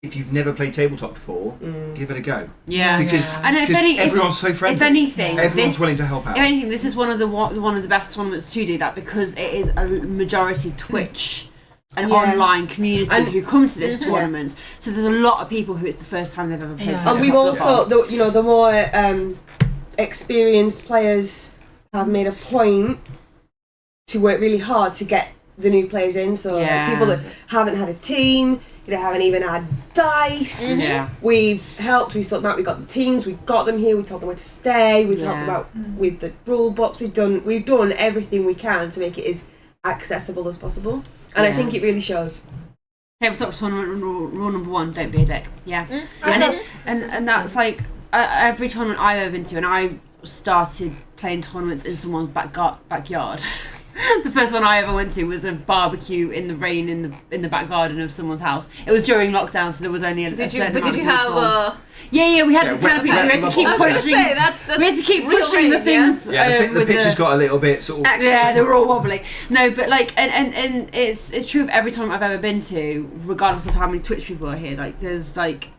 if you've never played tabletop before, give it a go.
Yeah.
Because,
And if
because
any,
everyone's so friendly.
If anything,
Everyone's
this,
willing to help out.
If anything, this is one of the best tournaments to do that because it is a majority Twitch and online community who come to this tournament. So there's a lot of people who it's the first time they've ever played.
Yeah.
And we've also, the more experienced players have made a point to work really hard to get the new players in. So people that haven't had a team, they haven't even had dice.
Yeah.
We've helped, we sorted them out, we got the teams, we got them here, we told them where to stay, we've helped them out with the rule books, we've done everything we can to make it as accessible as possible. And I think it really shows.
Tabletop tournament rule number 1: don't be a dick. Yeah, and that's like every tournament I've ever been to, and I started playing tournaments in someone's backyard. The first one I ever went to was a barbecue in the rain in the back garden of someone's house. It was during lockdown, so there was only a certain amount
Did you
of
have
people. Yeah, we had this canopy. We had to keep
I was going to
pushing.
say that's
We had to keep
real
pushing the
rain, yeah?
things.
Yeah, the
with
pictures got a little bit sort of.
Yeah, they were all wobbly. No, but like, and it's true of every time I've ever been to, regardless of how many Twitch people are here. Like, there's like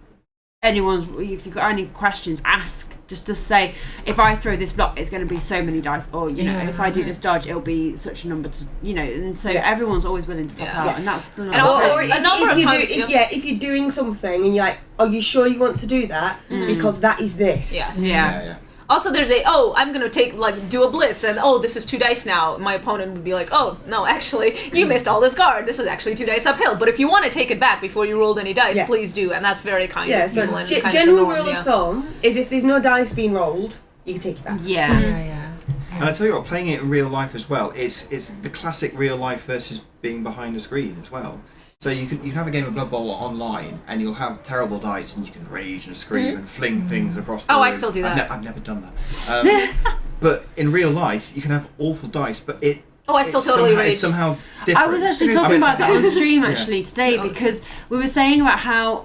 if you've got any questions, ask. Just say, if I throw this block, it's going to be so many dice, or if I do this dodge, it'll be such a number to and so everyone's always willing to pop out, and that's
And also,
a
number of times,
if you're doing something and you're like, are you sure you want to do that? Because that is this.
Yes.
Yeah.
Also, there's I'm gonna do a blitz, and this is 2 dice now. My opponent would be like, oh no, actually, you missed all this guard. This is actually 2 dice uphill. But if you want to take it back before you rolled any dice, please do, and that's very kind of
so
people and kind of
general
the norm,
rule of thumb is if there's no dice being rolled, you can take it back.
Yeah.
And I tell you what, playing it in real life as well, it's the classic real life versus being behind a screen as well. So you can have a game of Blood Bowl online, and you'll have terrible dice, and you can rage and scream and fling things across the room.
I still do that.
I've never done that. But in real life, you can have awful dice, but
I still totally rage.
It's somehow different.
I was actually talking about that on stream today because we were saying about how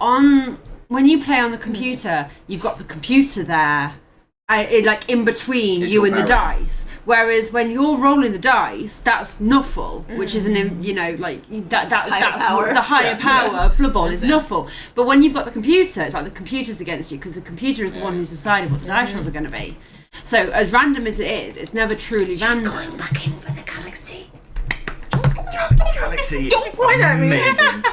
when you play on the computer, you've got the computer there. In between
It's
you
your
and the
power.
dice, whereas when you're rolling the dice, that's nuffle, which is that's
power.
the higher power of Blood Bowl is nuffle. But when you've got the computer, it's like the computer's against you because the computer is the one who's decided what the dice rolls are going to be. So as random as it is, it's never truly random.
Going back in for the galaxy.
Galaxy
Don't
is
point at me.
amazing.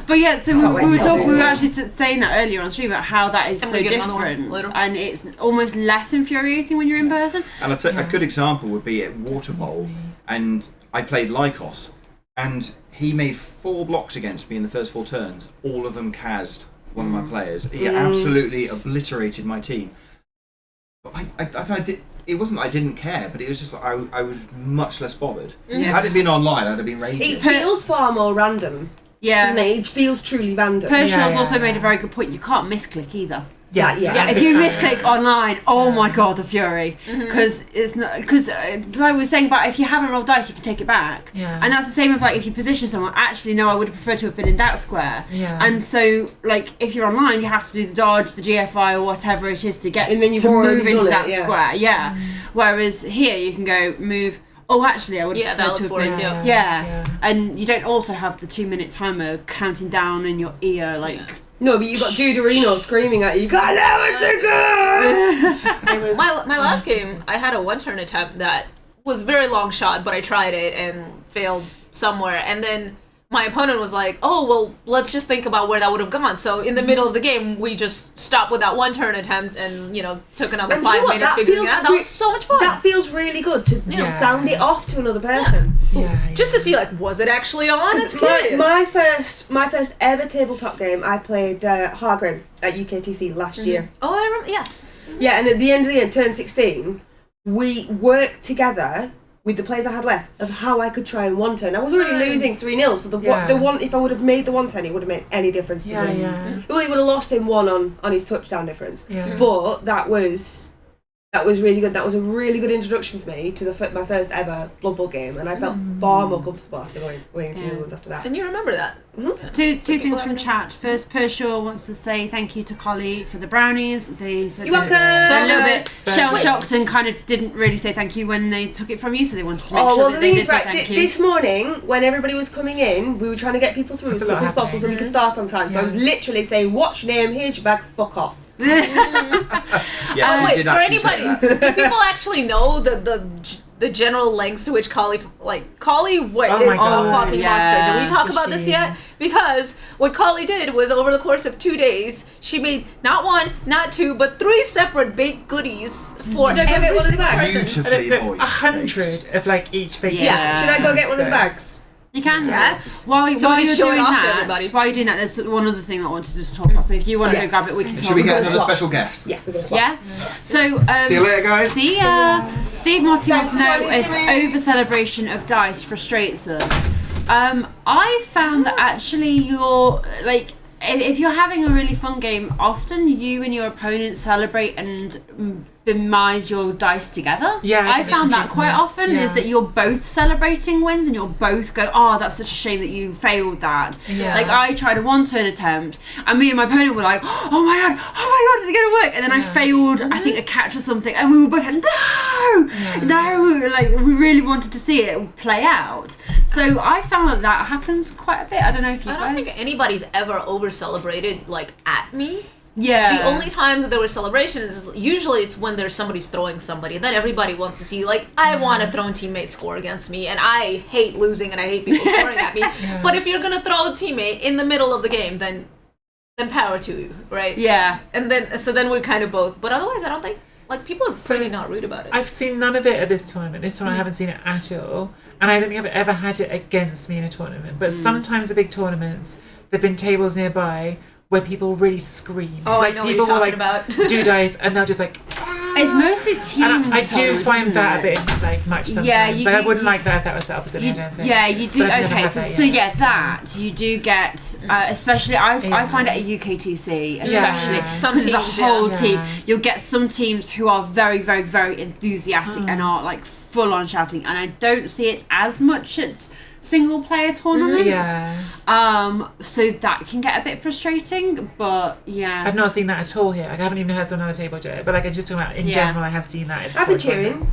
But yeah, so we were actually saying that earlier on stream about how that is
And
so
we get another one
different,
later.
and it's almost less infuriating when you're in person.
And I'll tell you, a good example would be at Water Bowl, and I played Lycos, and he made 4 blocks against me in the first 4 turns. All of them cased one of my players. He absolutely obliterated my team. But I did. It wasn't I didn't care, but it was just I was much less bothered. Had it been online, I'd have been raging.
It feels far more random.
Yeah.
Doesn't it? It feels truly random.
Pershaw's also made a very good point. You can't misclick either.
Yes.
Yeah.
If you misclick online, oh my god, the fury! Because it's not like we were saying about if you haven't rolled dice, you can take it back.
Yeah.
And that's the same with like if you position someone. Actually, no, I would have preferred to have been in that square.
Yeah.
And so like if you're online, you have to do the dodge, the GFI, or whatever it is to get
And then you've
to
already
move into
done
that
it, yeah.
square. Yeah. Whereas here you can go move. Oh, actually, I would
Yeah,
prefer
that
to have
looks
been.
worse,
Yeah. And you don't also have the 2-minute timer counting down in your ear, like.
No, but you've got Duderino screaming at you. You got never to go.
My last game, I had a 1-turn attempt that was very long shot, but I tried it and failed somewhere. And then my opponent was like, "Oh, well, let's just think about where that would have gone." So in the middle of the game, we just stopped with that 1-turn attempt and took another
And
5
you know what?
minutes
That
figuring it
feels
out. That was so much fun.
That feels really good to
Yeah.
sound it off to another person.
Just to see, like, was it actually on? It's curious.
My first ever tabletop game, I played Hargrim at UKTC last year.
Oh, I remember. Yes.
Yeah, and at the end of the game, turn 16, we worked together with the players I had left of how I could try and 1-turn. I was already losing 3-0, so the one if I would have made the 1-turn, it would have made any difference to me.
Yeah.
Well, he would have lost him 1 on his touchdown difference.
Yeah.
But that was really good. That was a really good introduction for me to my first ever Blood Bowl game, and I felt far more comfortable after going into the other ones after that.
And you remember that.
Two things from chat. First, Pershaw wants to say thank you to Collie for the brownies. They said
You're welcome.
a little bit
So
shell-shocked and kind of didn't really say thank you when they took it from you, so they wanted to make
Oh,
sure
well,
that
the
they
thing
did
is,
say
right,
thank you.
this morning, when everybody was coming in, we were trying to get people through as
There's a lot
quickly as possible so we
happening.
could start on time. So I was literally saying, what's your name? Here's your bag, fuck off.
Yes, you
Wait,
did
for
actually say
anybody,
that.
do people actually know the general lengths to which Collie is
Oh my
a
God,
fucking
yeah.
monster? Did we talk about this yet? Because what Collie did was over the course of 2 days, she made not 1, not 2, but 3 separate baked goodies for
Should I go get
every
one of the
single
bags?
person.
Beautifully moist.
100 of like each big
Yeah.
Should I go get one of the bags?
You can.
Yes.
While
So we
you're
can show it
doing
off to
that,
everybody.
while you're doing that, there's one other thing that I wanted to just talk about. So if you want to go grab it, we can talk.
Should we get
about
another special guest?
Yeah, we're going to swap.
Yeah. So
See you later, guys.
See ya. Steve Motti wants to know
Thanks,
if
Tony.
over celebration of dice frustrates us. I found that actually you're like if you're having a really fun game, often you and your opponent celebrate and demise your dice together.
Yeah,
I found that quite often is
Yeah.
that you're both celebrating wins and you'll both go, oh, that's such a shame that you failed that.
Yeah.
Like I tried a 1-turn attempt and me and my opponent were like, oh my god, is it gonna work? And then I failed, I think a catch or something, and we were both like, no, we were like, we really wanted to see it play out. So I found that happens quite a bit. I don't know if you
I
guys.
don't think anybody's ever over celebrated like at me.
Yeah.
The only time that there was celebrations is usually it's when there's somebody's throwing somebody. Then everybody wants to see, like, I want a thrown teammate score against me, and I hate losing and I hate people scoring at me. But if you're gonna throw a teammate in the middle of the game, then power to you, right?
Yeah.
And then we're kind of both. But otherwise, I don't think like people are pretty not rude about it.
I've seen none of it at this tournament. This time I haven't seen it at all. And I don't think I've ever had it against me in a tournament. But sometimes the big tournaments, there've been tables nearby where people really scream.
Oh,
like
I know what
people
you're
will
talking
like
about.
do dice and they'll just like
It's mostly team.
and I do
tournaments,
find
isn't
that
it?
a bit like much sometimes.
Yeah,
Like, I wouldn't like that if that was the opposite. I
You,
don't think.
yeah, you do.
But I've never
Okay,
had
so,
that
so
yet.
yeah, that you do get, especially I find it at UKTC, especially
Yeah.
Some
because the
teams,
whole
yeah.
team.
Yeah.
You'll get some teams who are very, very, very enthusiastic and are like full on shouting, and I don't see it as much at single player tournaments.
Yeah.
So that can get a bit frustrating, but yeah.
I've not seen that at all here. Like, I haven't even heard someone on the table do it. But like I'm just talking about in
Yeah.
general, I have seen that.
I've been cheering.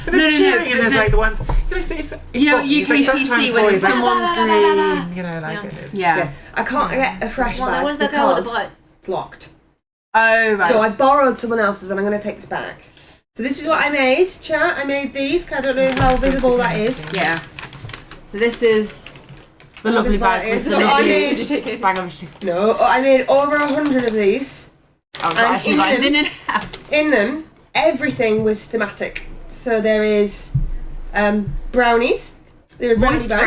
But there's
No,
cheering and
but
there's like the ones you know, it's
You know,
boys, like,
UKCC
sometimes
when
boys, like,
someone's
scream, you know, like
Yeah.
it's,
yeah.
I can't get a fresh
Well,
bag
where's that guy with the
because
butt?
it's locked.
Oh right.
So I borrowed someone else's and I'm going to take this back. So this is what I made, chat. I made these. I don't know how visible that is.
yeah. So this is the lovely
This one
bag with
is-
the
so I
lovely
made-
Did you take it?
bag of
No, I made over 100 of these.
I was
And
actually
in
like,
them-
didn't
In them, everything was thematic. So there is brownies. There are brownie
moist
bags.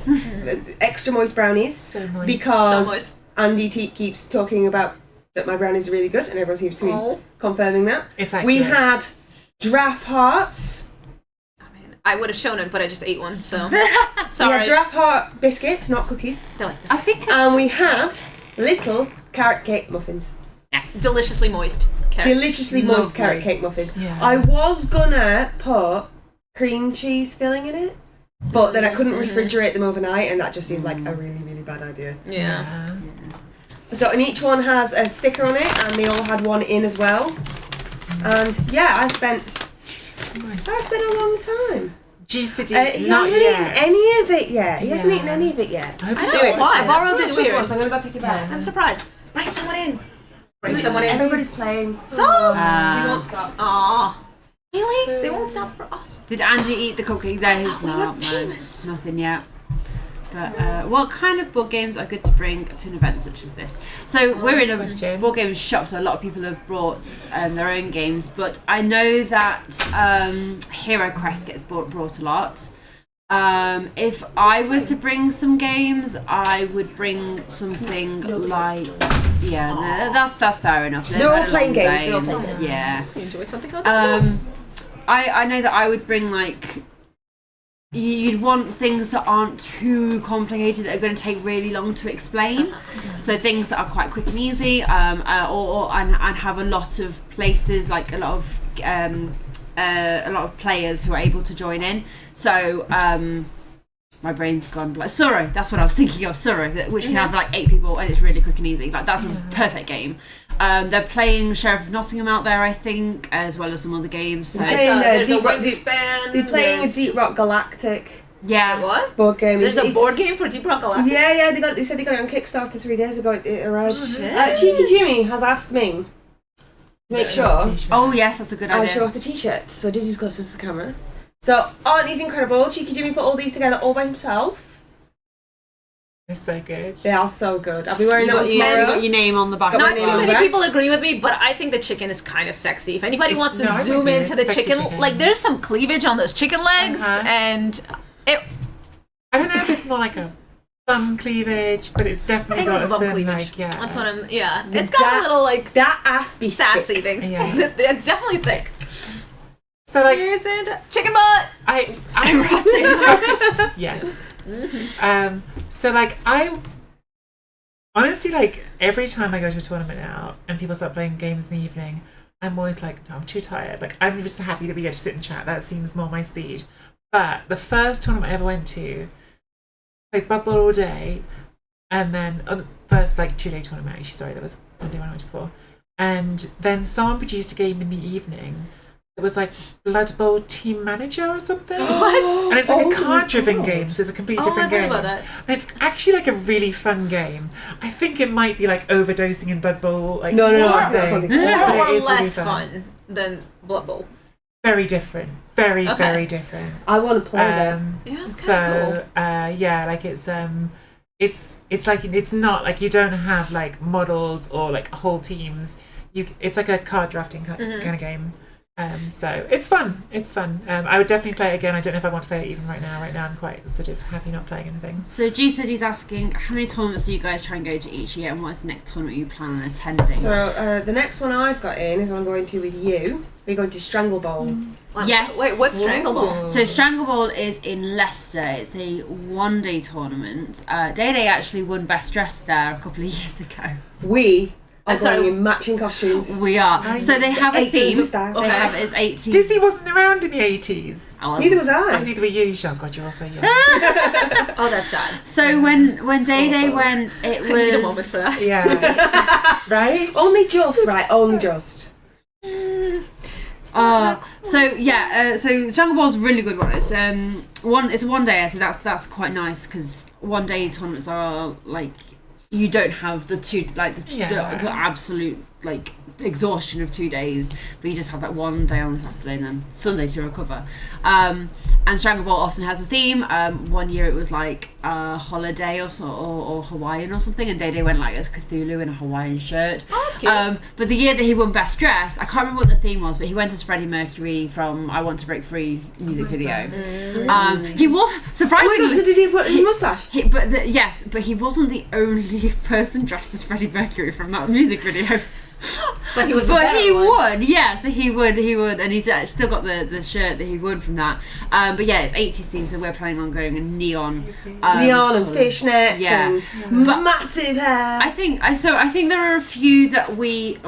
brownies.
Extra moist brownies.
so moist.
Because
So moist.
Andy keeps talking about that my brownies are really good, and everyone seems to be
Oh.
confirming that.
It's like
We
good.
had giraffe hearts.
I mean, I would have shown it, but I just ate one, so
We
sorry.
had giraffe heart biscuits, not cookies.
They're like this.
I think
And we had little carrot cake muffins.
Yes.
Deliciously moist.
Deliciously moist
Lovely.
carrot cake muffin.
Yeah.
I was gonna put cream cheese filling in it, but then I couldn't refrigerate them overnight, and that just seemed like a really, really bad idea.
Yeah.
So, and each one has a sticker on it, and they all had one in as well. And yeah, I spent a long time.
Juicy.
He
Not
hasn't
yet.
eaten any of it yet. He hasn't
Yeah.
eaten any of it yet.
I hope
I
it's
know,
not
why?
watching.
I borrowed
That's
this
really
one,
weird.
so I'm gonna go take it back.
I'm surprised. Bring someone in. Bring someone in.
Everybody's playing.
So.
He won't stop.
Aw. Really? They won't stop for us.
Did Andy eat the cupcake? There is
We were
not. No,
famous.
nothing yet. But what kind of board games are good to bring to an event such as this? So we're in a
question.
board game shop, so a lot of people have brought their own games. But I know that Hero Quest gets brought a lot. If I were to bring some games, I would bring something like that's fair enough.
They're all
had a
playing
long
games,
day
they're all
and-
playing games.
Yeah.
Enjoy something other than this.
I know that I would bring like you'd want things that aren't too complicated that are going to take really long to explain. So things that are quite quick and easy, and have a lot of places, like a lot of players who are able to join in. So my brain's gone blank. Sorry, that's what I was thinking of. Sorry, which can have like 8 people and it's really quick and easy. Like that's a perfect game. They're playing Sheriff of Nottingham out there, I think, as well as some other games. So
There's a
Deep Rock-
Wingspan.
They're playing a
there's-
Deep Rock Galactic
yeah,
What?
board game.
There's a
It's-
board game for Deep Rock Galactic?
Yeah, they said they got it on Kickstarter 3 days ago. It arrived.
shit.
Cheeky Jimmy has asked me to make sure
Oh yes, that's a good
I
idea.
show off the t-shirts. So Dizzy's closest to the camera. So aren't these incredible? Cheeky Jimmy put all these together all by himself.
They're so good.
They are so good. I'll be wearing
You
them
got,
tomorrow.
your name on the back.
Got my
Not
name
too
on
many
the
people agree with me, but I think the chicken is kind of sexy. If anybody wants to
no, I
zoom
agree.
into the
Sexy
chicken,
chicken.
like there's some cleavage on those chicken legs, and it.
I don't know if it's more like a bum cleavage, but it's
I
definitely
think
got
it's
a
bum
certain,
cleavage.
like, yeah.
That's what I'm. Yeah,
The
it's got a
da-
little like
That ass be
sassy
thick.
things.
Yeah.
It's definitely thick.
So like
Isn't chicken butt?
I yes. So like I honestly like every time I go to a tournament now and people start playing games in the evening, I'm always like, no, I'm too tired. Like I'm just happy that we get to sit and chat. That seems more my speed. But the first tournament I ever went to, played Bubble all day, and then the first like 2-day tournament actually, sorry, that was one day when I went before. And then someone produced a game in the evening. It was like Blood Bowl Team Manager or something.
What?
And it's like
Oh
a
my
card-driven
God.
game, so it's a completely
Oh,
different
I've heard
game.
about that.
And it's actually like a really fun game. I think it might be like overdosing in Blood Bowl. Like
No,
sort of
that
thing.
sounds
But it
More or
is really
less fun than Blood Bowl.
Very different. Very,
Okay.
very different.
I want to play that.
Yeah, it's kind
So
of cool.
yeah, like it's like it's not like you don't have like models or like whole teams. It's like a card drafting kind of game. So it's fun. It's fun. I would definitely play it again. I don't know if I want to play it even right now. Right now I'm quite sort of happy not playing anything.
So G said he's asking, how many tournaments do you guys try and go to each year, and what is the next tournament you plan on attending?
So the next one I've got in is one I'm going to with you. We're going to Strangle Bowl.
Wow.
Yes.
Wait, what's Strangle Ball?
So Strangle Ball is in Leicester. It's a one-day tournament. Day actually won Best Dressed there a couple of years ago.
We are
I'm sorry.
going in matching costumes.
We are. So they have a
80s
theme.
style.
They
Okay.
have it's 18.
Dizzy wasn't around in the 80s.
Neither was
Oh,
I.
neither were you. Oh God, you're also young.
Oh, that's sad.
So when Day went, it was.
I need a moment for that.
Yeah. Right?
Only just, right? Only just.
So Jungle Ball's a really good one. It's it's a one day, so that's quite nice because one day tournaments are like you don't have the the absolute like exhaustion of 2 days, but you just have that one day on Saturday and then Sunday to recover. And Strangle Ball often has a theme. One year it was like a holiday or Hawaiian or something, and Day went like as Cthulhu in a Hawaiian shirt.
Oh, that's cute.
But the year that he won Best Dress, I can't remember what the theme was, but he went as Freddie Mercury from I Want to Break Free music video. He was surprisingly.
Oh my God, so did he put a moustache?
But he wasn't the only person dressed as Freddie Mercury from that music video.
But he was the
But
better
he
one.
won, yeah. So he would, and he's actually still got the shirt that he won from that. But yeah, it's 80s theme, so we're planning on going in neon,
Neon and fishnets
yeah.
and massive hair.
I think there are a few that we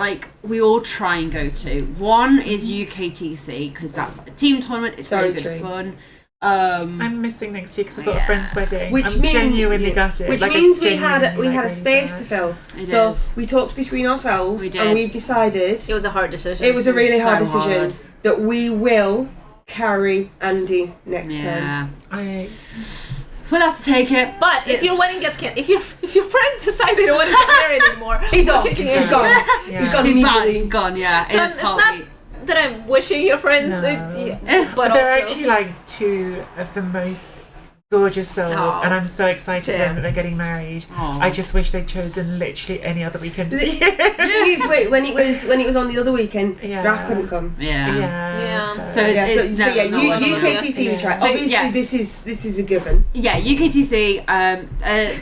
all try and go to. One is UKTC because that's a team tournament. It's very good fun.
I'm missing next year because I've got a friend's wedding.
Which
I'm genuinely gutted.
Which
Like,
means
it's
we had
genuinely,
a space to fill.
It
So
is.
we talked between ourselves
We did.
and we've decided
It was a hard decision.
it was a really hard
so
decision
hard.
that we will carry Andy next time.
Yeah,
I
we'll have to take it.
But if your wedding gets canceled, if your friends decide they don't want to get married anymore,
He's off.
okay,
He's gone.
Yeah.
He's gone
He's
immediately.
gone. Yeah,
So
in his
it's not
heartbeat.
that I'm wishing your friends,
No.
but
they're
also
actually like two of the most gorgeous souls,
Aw.
and I'm so excited for
Yeah.
them that they're getting married.
Aw.
I just wish they'd chosen literally any other weekend.
The thing is, wait, when it was on the other weekend,
Yeah.
Draft couldn't come.
Yeah.
Yeah.
So
Yeah, so,
it's
so yeah,
not one of those.
UKTC we tried.
So,
Obviously,
yeah.
this is a given.
Yeah, UKTC,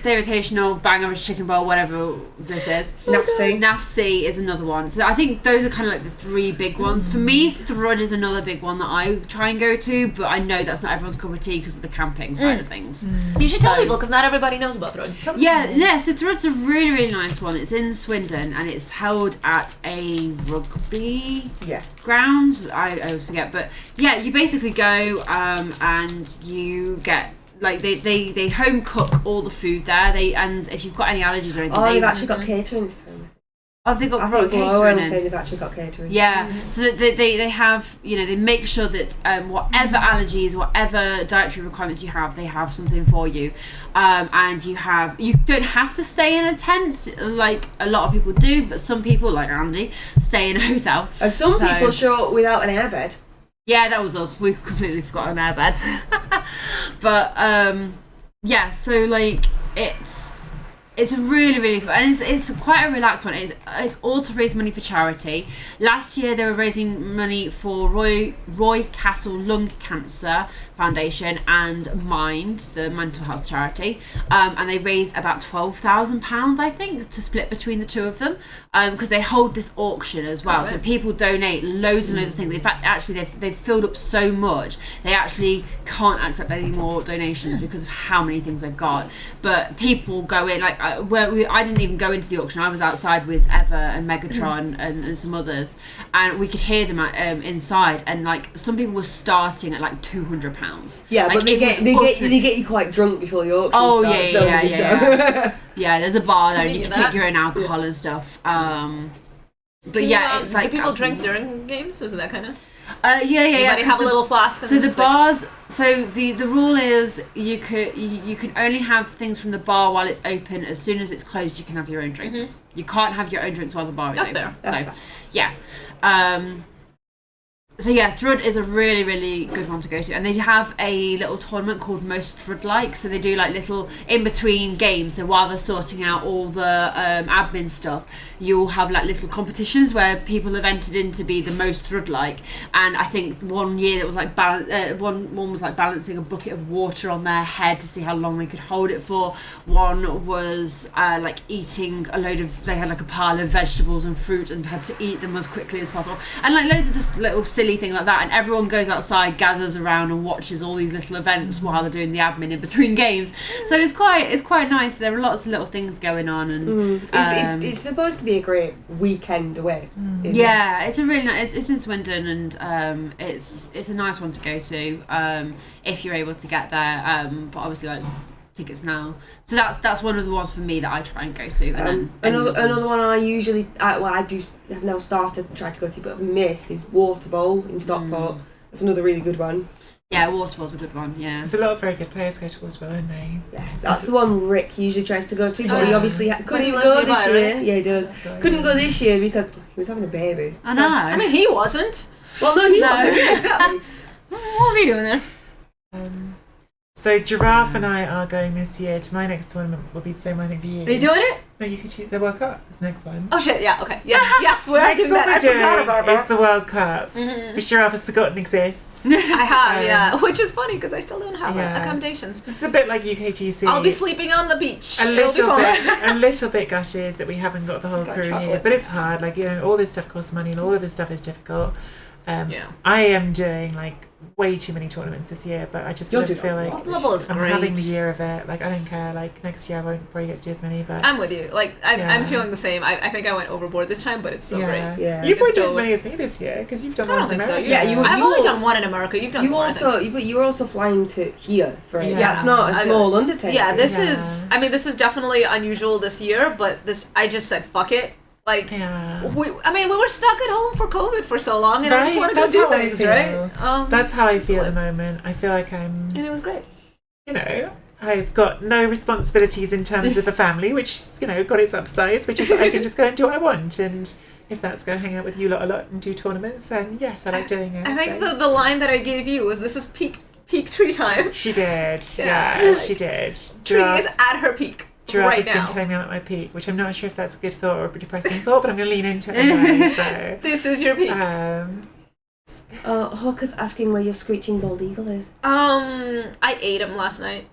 Davotational, Bang Average Chicken Bowl, whatever this is.
NAFC.
NAFC is another one. So I think those are kind of like the three big ones. For me, Thrud is another big one that I try and go to, but I know that's not everyone's cup of tea because of the camping side of things.
you should tell
So-
people because not everybody knows about Thrud.
Yeah, so Thrud's a really, really nice one. It's in Swindon and it's held at a rugby
Yeah.
ground. I always forget, but yeah, you basically go and you get like they home cook all the food there. And if you've got any allergies or anything,
Oh,
they
they've actually got catering this time.
they've got
I
brought
think Glow
catering
was
in.
saying they've actually got catering.
Yeah, so that they have, they make sure that whatever allergies, whatever dietary requirements you have, they have something for you. And you don't have to stay in a tent like a lot of people do, but some people, like Andy, stay in a hotel.
And some
So-
people show up without an airbed.
Yeah, that was us. We completely forgot an airbed. But yeah, so like it's a really, really fun, and it's quite a relaxed one. It's all to raise money for charity. Last year they were raising money for Roy Castle Lung Cancer Foundation and Mind, the mental health charity, and they raised about £12,000, I think, to split between the two of them, because they hold this auction as well. So people donate loads and loads of things. In fact, actually, they've filled up so much they actually can't accept any more donations because of how many things they've got. But people go in like. I didn't even go into the auction. I was outside with Eva and Megatron and some others, and we could hear them inside. And like some people were starting at like £200.
Yeah,
like,
but they get you quite drunk before the auction
Oh,
starts.
yeah,
don't
yeah,
they?
yeah.
So-
Yeah, there's a bar there, and
We
you
knew
can take
that.
your own alcohol and stuff. But
Can
yeah,
you,
it's like
do people
absolutely-
drink during games? Is it that kind of?
Yeah.
Everybody have a little flask. And
So
then
the
just like-
bars. So the rule is you can only have things from the bar while it's open. As soon as it's closed, you can have your own drinks. You can't have your own drinks while the bar is
That's
open.
fair.
That's
So
fair.
yeah. So yeah, Thrud is a really, really good one to go to, and they have a little tournament called Most Thrud-like. So they do like little in between games. So while they're sorting out all the admin stuff, you'll have like little competitions where people have entered in to be the most Thrud-like. And I think one year it was like one was like balancing a bucket of water on their head to see how long they could hold it for. One was like eating a load of. They had like a pile of vegetables and fruit and had to eat them as quickly as possible, and like loads of just little silly things like that. And everyone goes outside, gathers around, and watches all these little events while they're doing the admin in between games. So it's quite nice. There are lots of little things going on, and
It's supposed to be a great weekend away. isn't it?
yeah, it's a really nice. It's in Swindon, and it's a nice one to go to if you're able to get there. But obviously, like tickets now. So that's one of the ones for me that I try and go to. And then
Another one I usually I do have now started trying to go to but I've missed is Water Bowl in Stockport. That's another really good one.
Yeah, Waterball's a good one. Yeah.
There's a lot of very good players go towards well, aren't they?
Yeah, that's the one Rick usually tries to go to, but he
Yeah.
obviously
But
couldn't
he lives
go this
nearby,
year.
right?
Yeah, he does. Couldn't go this year because he was having a baby.
I know.
I mean, he wasn't.
Well, no, he
No.
wasn't. Yeah, exactly.
What was he doing there?
So Giraffe and I are going this year to my next tournament. Will be the same, I think, for you.
Are you doing it?
No, you could choose the World Cup. Is the next one.
Oh shit! Yeah. Okay. Yes. We're
Next
doing
one
that. I
we're doing
forgot about
is
that.
the World Cup, which Giraffe has forgotten exists.
I have, yeah.
Um,
Which is funny because I still don't have
yeah.
accommodations.
It's a bit like UKGC.
I'll be sleeping on the beach.
a
It'll be fun.
little bit gutted that we haven't got the whole
Got
crew here,
chocolate.
but it's hard. Like, you know, all this stuff costs money, and all of this stuff is difficult.
Yeah.
I am doing like way too many tournaments this year, but I just
You're
sort of feel
doing
like
Level is
I'm
great.
having the year of it. Like, I don't care. Like, next year I won't probably get to do as many, but
I'm with you. Like I'm
Yeah.
feeling the same. I think I went overboard this time, but it's so great.
Yeah.
You probably
It's
did as
still-
many as me this year because you've done
I don't
one in
think so.
America.
Yeah,
I've
you
only
all-
done one in America. You've done
You
more. I
also,
think.
but you're also flying to here for it.
Yeah.
Yeah, it's not a
I-
small undertaking.
Yeah, this
Yeah.
is. I mean, this is definitely unusual this year, but this I just said fuck it. Like,
Yeah.
we were stuck at home for COVID for so long, and I just
Right,
want to go
that's
do
how I
things,
feel.
right?
That's how I feel
like-
at the moment. I feel like I'm,
And it was great.
you know, I've got no responsibilities in terms of the family, which, you know, got its upsides, which is that I can just go and do what I want. And if that's go hang out with you lot a lot and do tournaments, then yes, I like doing it.
I think
so.
the line that I gave you was, "This is peak tree time."
She did.
Yeah.
Yeah, she did.
Tree
Giraffe-
is at her peak
Giraffe
right
has
now.
been telling me I'm at my peak, which I'm not sure if that's a good thought or a depressing thought, but I'm going to lean into it anyway. So,
This is your peak.
Hawker's asking where your screeching bald eagle is.
I ate him last night.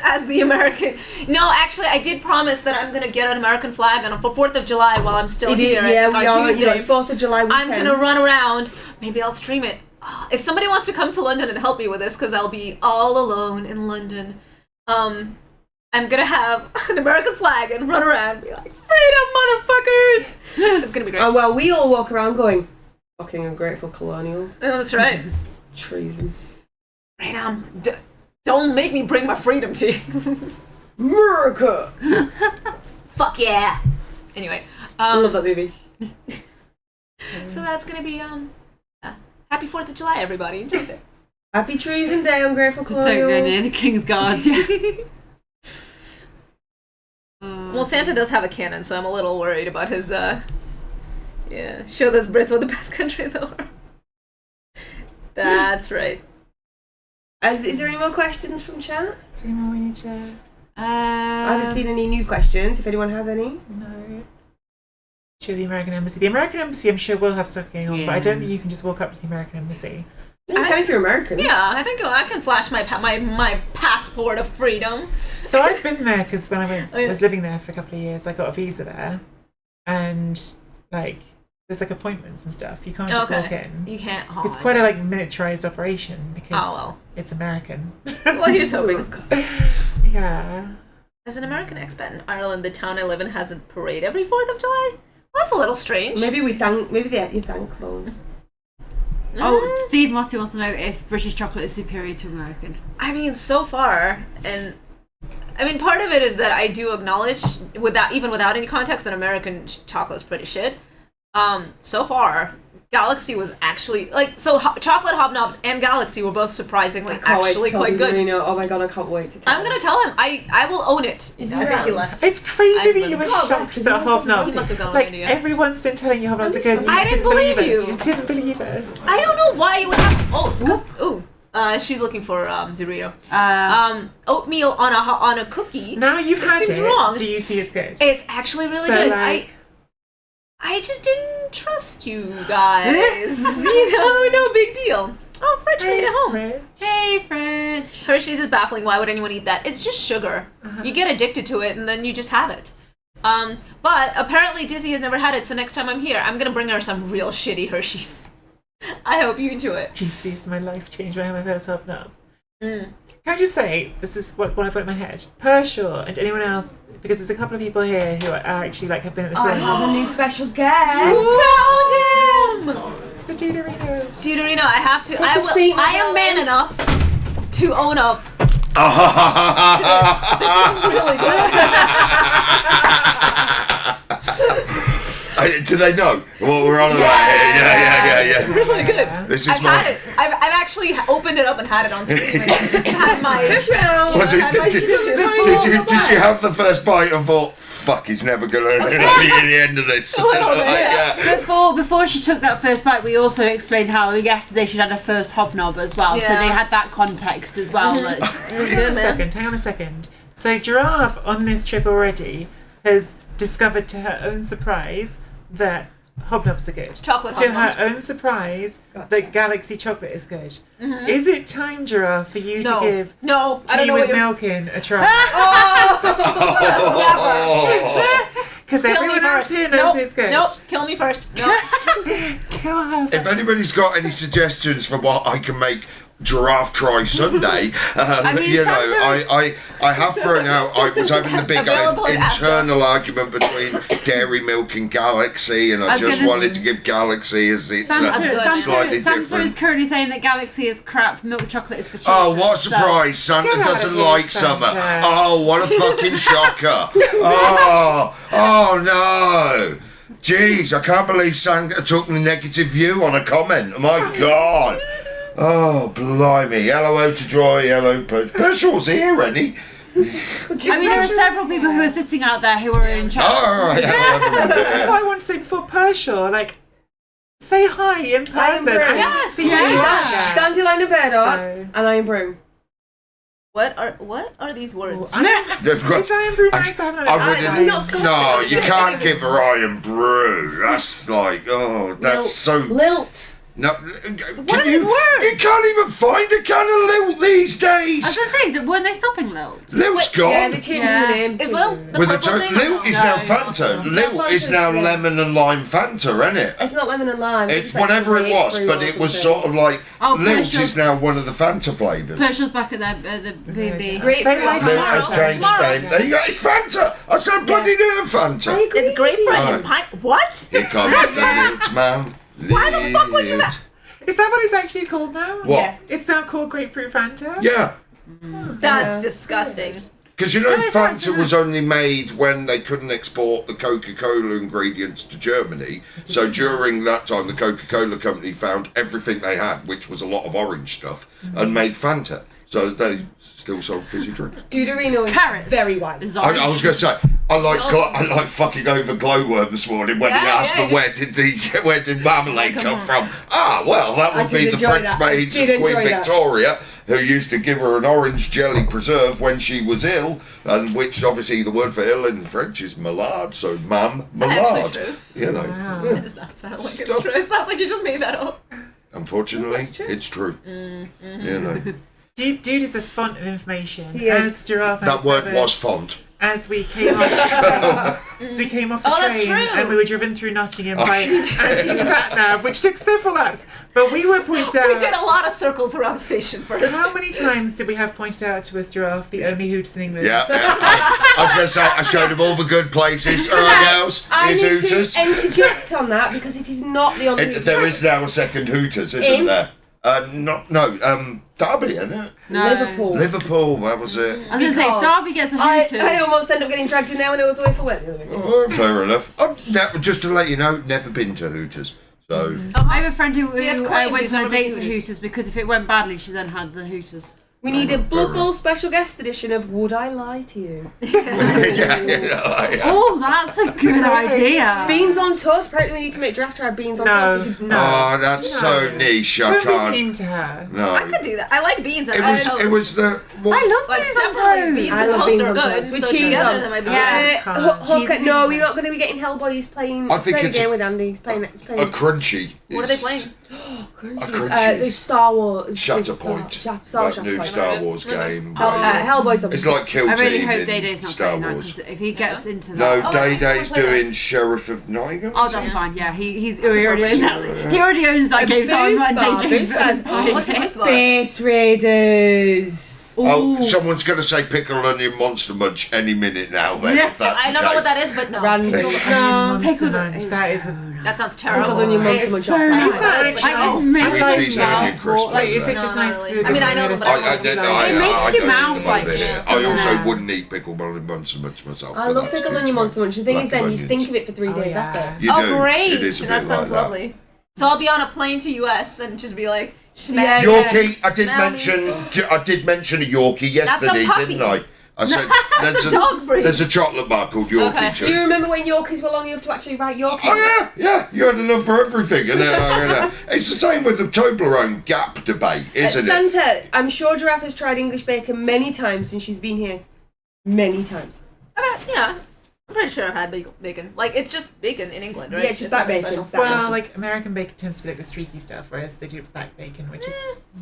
as the American. No, actually, I did promise that I'm gonna get an American flag on for 4th of July while I'm still here.
Yeah,
on
we are. You know,
Tuesday.
it's 4th of July weekend.
I'm gonna run around. Maybe I'll stream it. If somebody wants to come to London and help me with this, because I'll be all alone in London, I'm gonna have an American flag and run around and be like, "Freedom, motherfuckers!" It's gonna be great.
Oh, well, we all walk around going, fucking ungrateful colonials.
Oh, that's right.
Treason.
Freedom. Don't make me bring my freedom to you.
America!
Fuck yeah. Anyway,
I love that movie.
so that's gonna be happy 4th of July, everybody. Enjoy it.
Happy Treason Day, ungrateful
Just don't go
colonials.
near the King's Guards. Yeah.
Well, Santa does have a cannon, so I'm a little worried about his. Yeah, show those Brits what the best country in the world. That's right.
Is there any more questions from chat?
Is there any more we need to...
I haven't seen any new questions, if anyone has any.
No. Sure, the American Embassy. The American Embassy, I'm sure, will have stuff going on, but I don't think you can just walk up to the American Embassy.
You can if you're American.
Yeah, I think I can flash my my passport of freedom.
So I've been there because when I
Oh, yeah.
was living there for a couple of years, I got a visa there, and like there's like appointments and stuff. You can't just walk in.
You can't. Oh,
It's quite a like militarized operation because
Oh, well.
it's American.
Well, here's hoping.
Yeah.
As an American expat in Ireland, the town I live in has a parade every 4th of July. Well, that's a little strange.
Maybe you're thankful.
Oh, Steve Motti wants to know if British chocolate is superior to American.
I mean, so far, and I mean, part of it is that I do acknowledge, even without any context, that American chocolate is pretty shit. So far, Galaxy was actually chocolate hobnobs and Galaxy were both surprisingly
I can't wait
actually
to tell
quite good.
Dorino. Oh my god, I can't wait to tell
I'm gonna tell him. I will own it. I think he left.
It's crazy that
Iceland.
you were
Oh,
shocked
right,
that
he
hobnobs.
must have gone to
Like
India.
everyone's been telling you hobnobs are good. And you
I
just
didn't
didn't believe
believe
us.
you.
You just didn't believe us.
I don't know why you would have. She's looking for Dorito. Oatmeal on a cookie.
Now you've
It
had
seems
it.
wrong.
Do you see it's good?
It's actually really
So,
good.
like-
I just didn't trust you guys. No big deal. Oh, French made it home.
Fridge.
Hey, French.
Hershey's is baffling. Why would anyone eat that? It's just sugar. You get addicted to it, and then you just have it. But apparently Dizzy has never had it, so next time I'm here, I'm gonna bring her some real shitty Hershey's. I hope you enjoy it.
Jesus, my life changed when I had my first hobnob. Can I just say, this is what I've got in my head. Pershaw and anyone else, because there's a couple of people here who are actually like have been at the
I
tournament.
have a new special guest.
Found him!
The Deuterino.
Deuterino, I have to. I
a seat,
will. I am man enough to own up.
Do they know what we're on about? Yeah.
Really good.
This is
I've
my.
had it. I've actually opened it up and had it on screen. And had my.
Was it, did you have the first bite and thought, fuck, he's never gonna be at the end of this?
Before she took that first bite, we also explained how yesterday she had her first hobnob as well, so
Yeah.
they had that context as well.
Hang on a second. So Giraffe on this trip already has discovered to her own surprise that hobnobs are good.
Chocolate
To
hobnobs.
her own surprise, that Galaxy chocolate is good. Is it time, Giraffe, for you to give
No, I
tea
don't know
with
what you're...
milk in a try? Because
Kill me
everyone else
first.
here knows it's good.
Nope, kill me first. Nope.
Kill her.
If anybody's got any suggestions for what I can make Giraffe try Sunday,
mean,
you know,
Santa's-
I have thrown out. I was having the big
Available in
internal argument between Dairy Milk and Galaxy, and I
I was
just
gonna
wanted to give Galaxy as its slightly
Santa
different.
is currently saying that Galaxy is crap, milk chocolate is for children.
Oh, what a
so-
surprise! Santa
Get out
doesn't
of here,
like
Santa.
summer. Oh, what a fucking shocker! Oh no! Jeez, I can't believe Santa took a negative view on a comment. My God! Oh, blimey. Hello to Joy, hello Pershaw's here, any?
I mean, there are several people who are sitting out there who are in charge.
Oh, all right. Hello,
This is what I want to say before Pershaw. Like, say hi in person.
Broom.
Yes,
See
yeah.
you.
Yeah.
Dandelion and Burdock,
So-
and I am Broom.
What are these words?
They've got-
Is Iron Brew nice? I haven't
I
had
wouldn't-
I'm not Scottish.
No, you can't give her iron brew. That's like, oh, that's
Lilt.
so.
Lilt.
No,
What are these words?
You can't even find a can of Lilt these
I was
days.
going to say, weren't they stopping Lilt?
Lilt's gone.
Yeah, they changed
Yeah.
the name.
Is Lil the
With the
purple thing?
Lilt is
No,
now
it's
Fanta.
not.
Lilt is now
Yeah.
lemon and lime Fanta, isn't it?
It's not lemon and lime.
It's
like
whatever it was,
grapefruit
but
or
it was
something.
sort of like
Oh,
Lilt
Pershaw's-
is now one of the Fanta flavours.
Pershaw's back at the B&B.
Grapefruit.
Say hi to
Lilt
Tomorrow.
has changed
Tomorrow.
name. There you go. It's Fanta. I said bloody new Fanta.
I agree.
It's grapefruit
Right.
and pine. What?
Here comes the Lilt man.
Why the fuck would you?
Lilt.
Is that what it's actually called now?
What?
Yeah.
It's now called Grapefruit Fanta?
Yeah.
That's disgusting.
Because you know,
No, it's not,
Fanta was only made when they couldn't export the Coca-Cola ingredients to Germany. So during that time, the Coca-Cola company found everything they had, which was a lot of orange stuff, and made Fanta. So they still sold fizzy drinks.
Dudorino is
Carrots.
very wise.
Is
I
orange.
was going to say, I liked fucking over Glowworm this morning when he
Yeah,
asked
yeah,
for where did marmalade come from? Ah, well, that
I
would be
did
the
enjoy
French
that. I
maids of
did
Queen
enjoy that.
Victoria, who used to give her an orange jelly preserve when she was ill, and which obviously the word for ill in French is malade, so mam,
actually
malade.
true?
You know,
Wow.
yeah.
It does not sound like it's
Stuff.
true. It sounds like you just made that up.
Unfortunately, it's true. You know,
Dude is a font of information.
He is.
As Giraffe
that
has
word
discovered
was font.
As we came off the train, as we came off the
Oh, that's
train
true.
and we were driven through Nottingham by Andy's sat nav, which took several laps. But we were pointed out.
We did a lot of circles around the station first.
How many times did we have pointed out to us, Giraffe, the only hoots in England?
Yeah, I was going to say, I showed him all the good places. All right, girls,
I
here's
need
Hooters.
to interject on that because it is not the only.
There is now a second Hooters, isn't
In?
there? Derby, isn't it?
No.
Liverpool.
Liverpool, that was it.
I was going to say, if
Because
Derby gets a Hooters...
I almost ended up getting dragged in there when I was away for work the other week.
Oh, fair enough. Just to let you know, never been to Hooters. So,
I have a friend who
He has claimed
went
he's
on a
never been
date
to
to
Hooters.
Hooters because if it went badly, she then had the Hooters.
We need a Blood Bowl special guest edition of Would I Lie to You?
yeah.
Oh, that's a good idea.
Beans on toast. Apparently, we need to make draft try beans on toast. We could-
No.
Oh, that's so
No.
niche. I
Don't be
can't.
mean to her.
No.
I could do that. I like beans and
It was the. What,
I love
like
beans on
separately,
toast.
beans
I
and
love
toast
beans
are
on
good.
toast. With
so
cheese
together
on.
they might be
Yeah.
good.
Cheese and
no,
beans.
we're not going to be getting Hellboy. He's playing.
I think
playing
it's
a game
a-
with Andy. He's playing. He's
a
playing.
crunchy.
What are they
is-
playing?
A crunchy.
There's Star Wars.
Shatterpoint.
Star
That new
Shatterpoint.
Star Wars game.
Hellboy's
It's
obviously.
like Kill
I really
Team
hope
in
Day Day's not
Star
playing that
Wars.
because if he gets into
No,
that,
Day
I just wanna
Day's
play that.
doing Sheriff of Nottingham.
oh, that's fine. Yeah, he's already in that. He already owns that game, so I'm not daydreaming.
What's this one?
Space Raiders.
Oh, someone's going to say Pickle Onion Monster Munch any minute now, then,
Yeah.
if that's
I
the
don't know what
case.
that is, but no.
Random.
No,
Monster
pickled
Munch, that is a...
That sounds
Pickled
terrible.
onion monster
It's
munch.
so
I'll
nice.
try
that
that.
actually-
Like, it's
Sweet
made
cheese
my
and onion
mouth
crisp.
water.
Wait, is it
No,
just
not
nice
really.
to...
I mean, I know, but
I didn't know.
It makes your mouth like
I
doesn't
also
it?
wouldn't eat Pickle Onion Monster Munch myself.
I
but
love
that's
pickled
too
onion monster munch. The thing
Black
is, then you
onions.
stink of it for 3
Oh,
days
yeah.
after.
You
Oh,
do.
great!
It is a
That
bit
sounds
like
lovely. So I'll be on a plane to US and just be like,
Yeah,
smell.
Yorkie, I did mention a Yorkie yesterday,
puppy.
didn't I? I said
That's a dog breed.
there's a chocolate bar called Yorkie
Okay.
too.
Do you remember when Yorkies were long enough to actually write Yorkie?
Oh yeah, you had enough for everything, and then it's the same with the Toblerone Gap debate, isn't it?
Santa, I'm sure Giraffe has tried English bacon many times since she's been here. Many times.
Yeah. I'm pretty sure I've had bacon. Like, it's just bacon in England, right?
Yeah, it's just that
nothing
bacon.
special.
That
Well,
bacon.
like American bacon tends to be like the streaky stuff, whereas they do black bacon, which is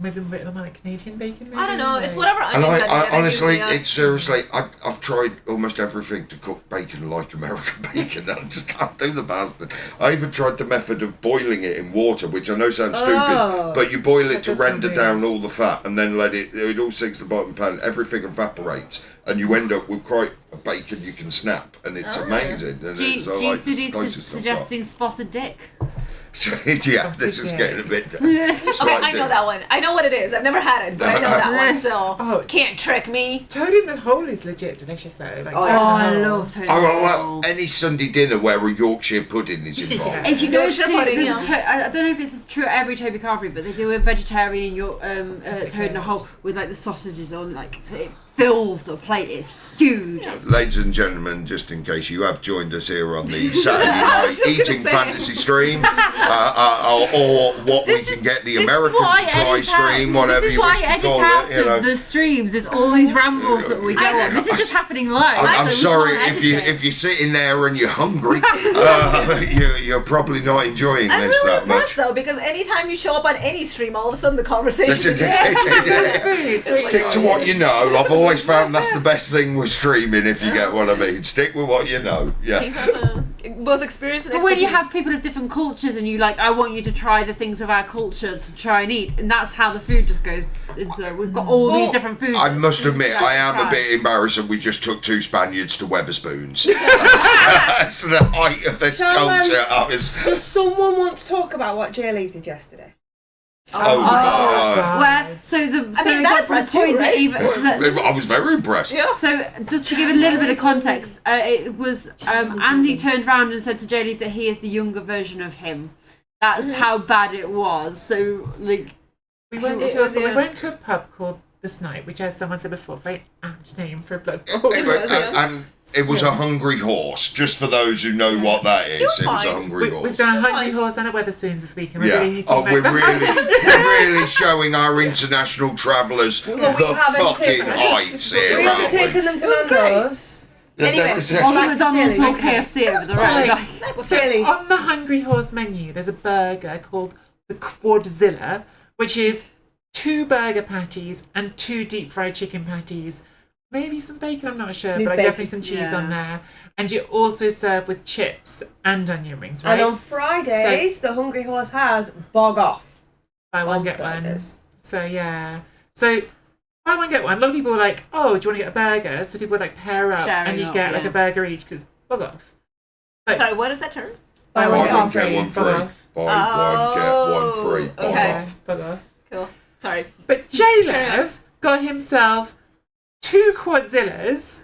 maybe a bit more like Canadian bacon. Maybe?
I don't know. It's
Like-
whatever
And
onions
I
get,
honestly,
use,
it's seriously, I've tried almost everything to cook bacon like American bacon. I just can't do the bastard. I even tried the method of boiling it in water, which I know sounds stupid, but you boil it
That
to
does sound
render
weird.
down all the fat and then let it all sinks to the bottom of the pan, everything evaporates, and you end up with quite a bacon you can snap, and it's amazing. And
Do you,
it's
do
like
you
the
see
closest I've got.
suggesting spotted dick?
Yeah, this is getting a bit.
Okay, I know that one. I know what it is. I've never had it, but I know that one. So
Oh.
can't trick me.
Toad in the hole is legit delicious though. Like,
Oh,
toad in the
I
hole.
love toad.
Oh, well, any Sunday dinner where a Yorkshire pudding is involved.
If you go to,
Yorkshire pudding,
there's a I don't know if it's true at every Toby Carvery, but they do a vegetarian toad in a hole with like the sausages on, like so it fills the plate. It's huge. It's
Ladies and gentlemen, just in case you have joined us here on the Saturday night eating fantasy stream, or what we can get the Americans to try stream, whatever
this is
you
why
wish
I
to
edit
call
out
it. You know.
of the streams is all these rambles that we go on. This is just happening live.
I'm
so we
sorry
can't
if
edit it.
you're sitting there and you're hungry, you're probably not enjoying
I'm
this
really
that
impressed
much.
though, because anytime you show up on any stream, all of a sudden the conversation is
Stick to what you know. I've always found that's the best thing with streaming, if you get what I mean. Stick with what you know. Yeah.
You have both experience and
But when you
expertise.
have people of different cultures and you like, I want you to try the things of our culture to try and eat, and that's how the food just goes into. We've got all these different foods.
I must admit, I am a
Try.
bit embarrassed that we just took two Spaniards to Weatherspoons. That's the height of this
Shall,
culture. I was,
Does someone want to talk about what J-Leaf did yesterday?
Where so we
mean,
got
that
to the
impressed
point
you,
that
right?
even so that-
I was very impressed.
Yeah.
so just to give a little bit of context, it was Andy turned around and said to Jaylee that he is the younger version of him. That's how bad it was. So like
We went,
It
to,
was,
we
yeah.
went to a pub called This Night, which, as someone said before, very apt name for a blood
It
bowl.
was- and it was a hungry horse, just for those who know what that is. It was a
fine.
hungry horse.
We've done a
That's
Hungry
fine.
Horse and a Weatherspoons this week, and we're
Yeah.
really eating
Oh, we're
like
really showing our international travellers
we
the
haven't
fucking
taken-
heights here,
We haven't
aren't we?
taken them to
was great.
Nando's.
Yeah,
Anyway,
that was-
or
back to
McDonald's or
Jaylee.
KFC over the road.
Like,
Like,
so
Jaylee.
on the Hungry Horse menu, there's a burger called the Quadzilla, which is 2 burger patties and 2 deep fried chicken patties. Maybe some bacon, I'm not sure,
There's
but like
bacon,
definitely some cheese
yeah.
on there. And you also serve with chips and onion rings, right?
And on Fridays, the Hungry Horse has bog off.
Buy one,
on
get one.
burgers.
So yeah. So buy one, get one. A lot of people were like, oh, do you want to get a burger? So people would like pair up
Sharing
and you
up,
get like
yeah.
a burger each because it's bug off. But
Sorry, what is that term?
Buy
Buy
one, get
one,
one
get
free.
one
Bug
free.
off.
Buy one, get one
Oh,
free. Bug
okay.
off.
Bug off.
Cool. Sorry.
But
Carry
J-Lev got himself 2 Quadzillas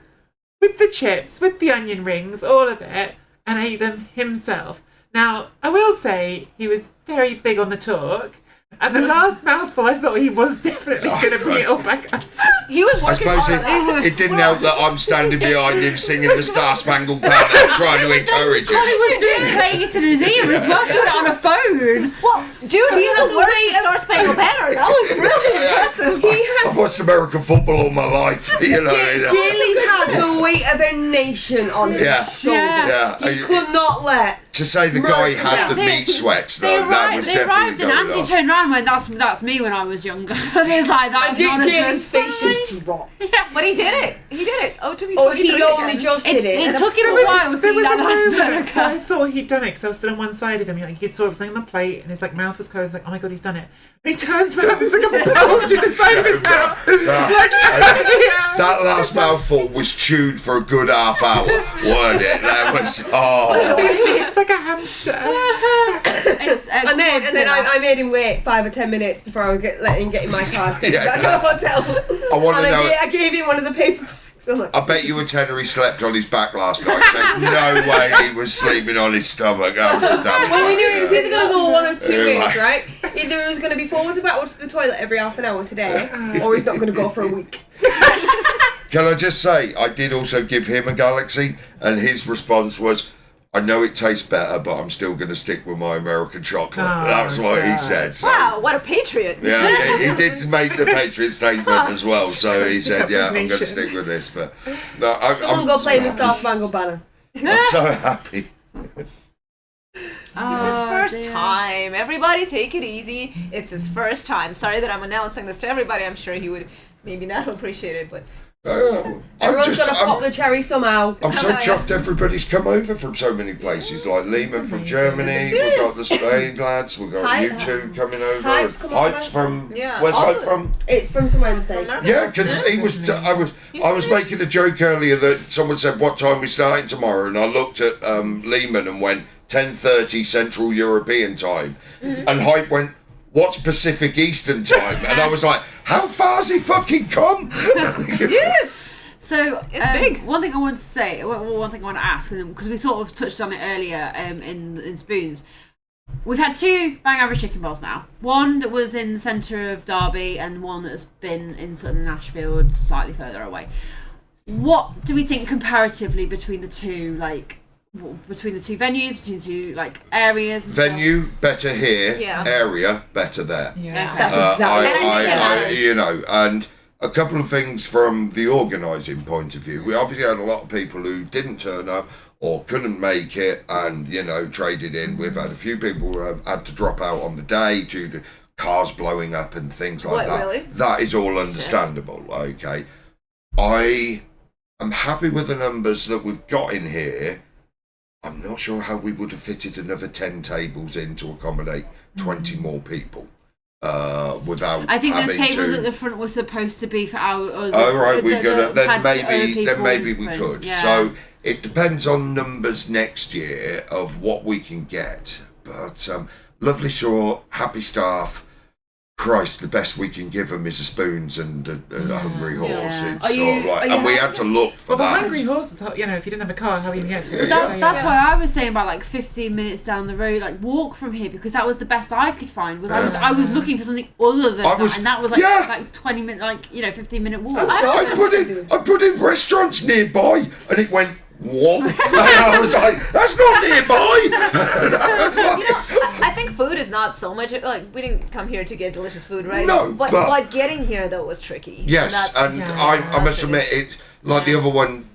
with the chips, with the onion rings, all of it, and ate them himself. Now, I will say he was very big on the talk, and the last mouthful I thought he was definitely going to bring it all back up.
He was
I
working
suppose
hard on that.
it didn't help that I'm standing behind him singing the Star Spangled Banner, trying to encourage
Connie
him.
was doing playing it in his ear as well. She had it on a phone.
Well, dude, he had the weight of Star Spangled Banner. That was really impressive.
I've watched American football all my life, you know.
Jaylee had the weight of a nation on his
Yeah.
shoulder.
Yeah.
He could not let.
To say the guy had the
They-
meat sweats,
They
though, that was
arrived,
definitely
and
going
Andy
on.
turned around and went, that's me when I was younger. And it's like, that's not a
Jaylee's
good
face
sign.
just dropped.
But he did it. He did it. Oh, to be
Oh,
23
he only
again.
just did it.
It took him a while to
There
eat
was
that
a
last
moment
burger.
I thought he'd done it because I was stood on one side of him. Like, you saw it was like on the plate, and his like mouth was closed. Like, oh my god, he's done it. And he turns around, there's like a bulge in the side of his mouth.
That last mouthful was chewed for a good half hour, wasn't it? That was,
It's like a hamster.
And then I made him wait 5 or 10 minutes before I would let him get in my car to take
Yeah,
him back to the hotel.
I want to
And
know.
I gave him one of the paper bags. I'm like,
I bet you a tenner he slept on his back last night. There's no way he was sleeping on his stomach. That was a damn
well, we knew it was either going to go one of 2
Yeah.
ways, right? Either it was going to be forwards and backwards to the toilet every half an hour today, or he's not going to go for a week.
Can I just say, I did also give him a Galaxy, and his response was, I know it tastes better, but I'm still going to stick with my American chocolate.
Oh,
That's what he
God.
said. So,
Wow, what a patriot.
yeah, he did make the Patriot statement as well. So he said,
Stick up
yeah,
his
I'm going to
nation.
stick with this. But no,
Someone go play the Star Spangled Banner.
I'm so happy.
It's his first time. Everybody take it easy. It's his first time. Sorry that I'm announcing this to everybody. I'm sure he would maybe not appreciate it, but
Everyone's got to pop the cherry somehow.
I'm so chuffed everybody's come over from so many places, like Lehman from Germany, we've got the Spain lads, we've got you two coming over, Hype's from, where's Hype from?
It's from some Wednesdays.
Yeah, because I was making a joke earlier that someone said what time we starting tomorrow, and I looked at Lehman and went 10:30 Central European time, and Hype went, what's Pacific Eastern time? And I was like, how far's he fucking come?
yes.
So
it's big.
One thing I want to say, one thing I want to ask, because we sort of touched on it earlier in Spoons. We've had 2 bang average chicken bowls now. One that was in the centre of Derby, and one that's been in Sutton and Ashfield, slightly further away. What do we think comparatively between the two, like? Between the 2 venues, between 2 like areas.
Venue better here, area better there.
Yeah, that's exactly.
You know, and a couple of things from the organising point of view. We obviously had a lot of people who didn't turn up or couldn't make it, and traded in. We've had a few people who have had to drop out on the day due to cars blowing up and things like that.
Really?
That is all understandable. Okay, I am happy with the numbers that we've got in here. I'm not sure how we would have fitted another 10 tables in to accommodate 20 more people without.
I think
having
those tables
to...
at the front were supposed to be for us.
Oh right, we could. Then maybe we could.
Yeah.
So it depends on numbers next year of what we can get. But lovely shore, happy staff. Christ, the best we can give them is a spoons and a hungry horse.
Yeah.
It's sort of like, and we had to look for
that.
that.
The hungry horse was, if you didn't have a car, how are you going to get to it?
That's why I was saying about like 15 minutes down the road, like walk from here, because that was the best I could find. I was looking for something other than that, and that was like 20 minute, 15-minute walk.
I put in restaurants nearby, and it went. What? And I was like, that's not nearby.
I think food is not so much like we didn't come here to get delicious food, right?
No,
but getting here though was tricky.
Yes, and I must admit, it's like the other one.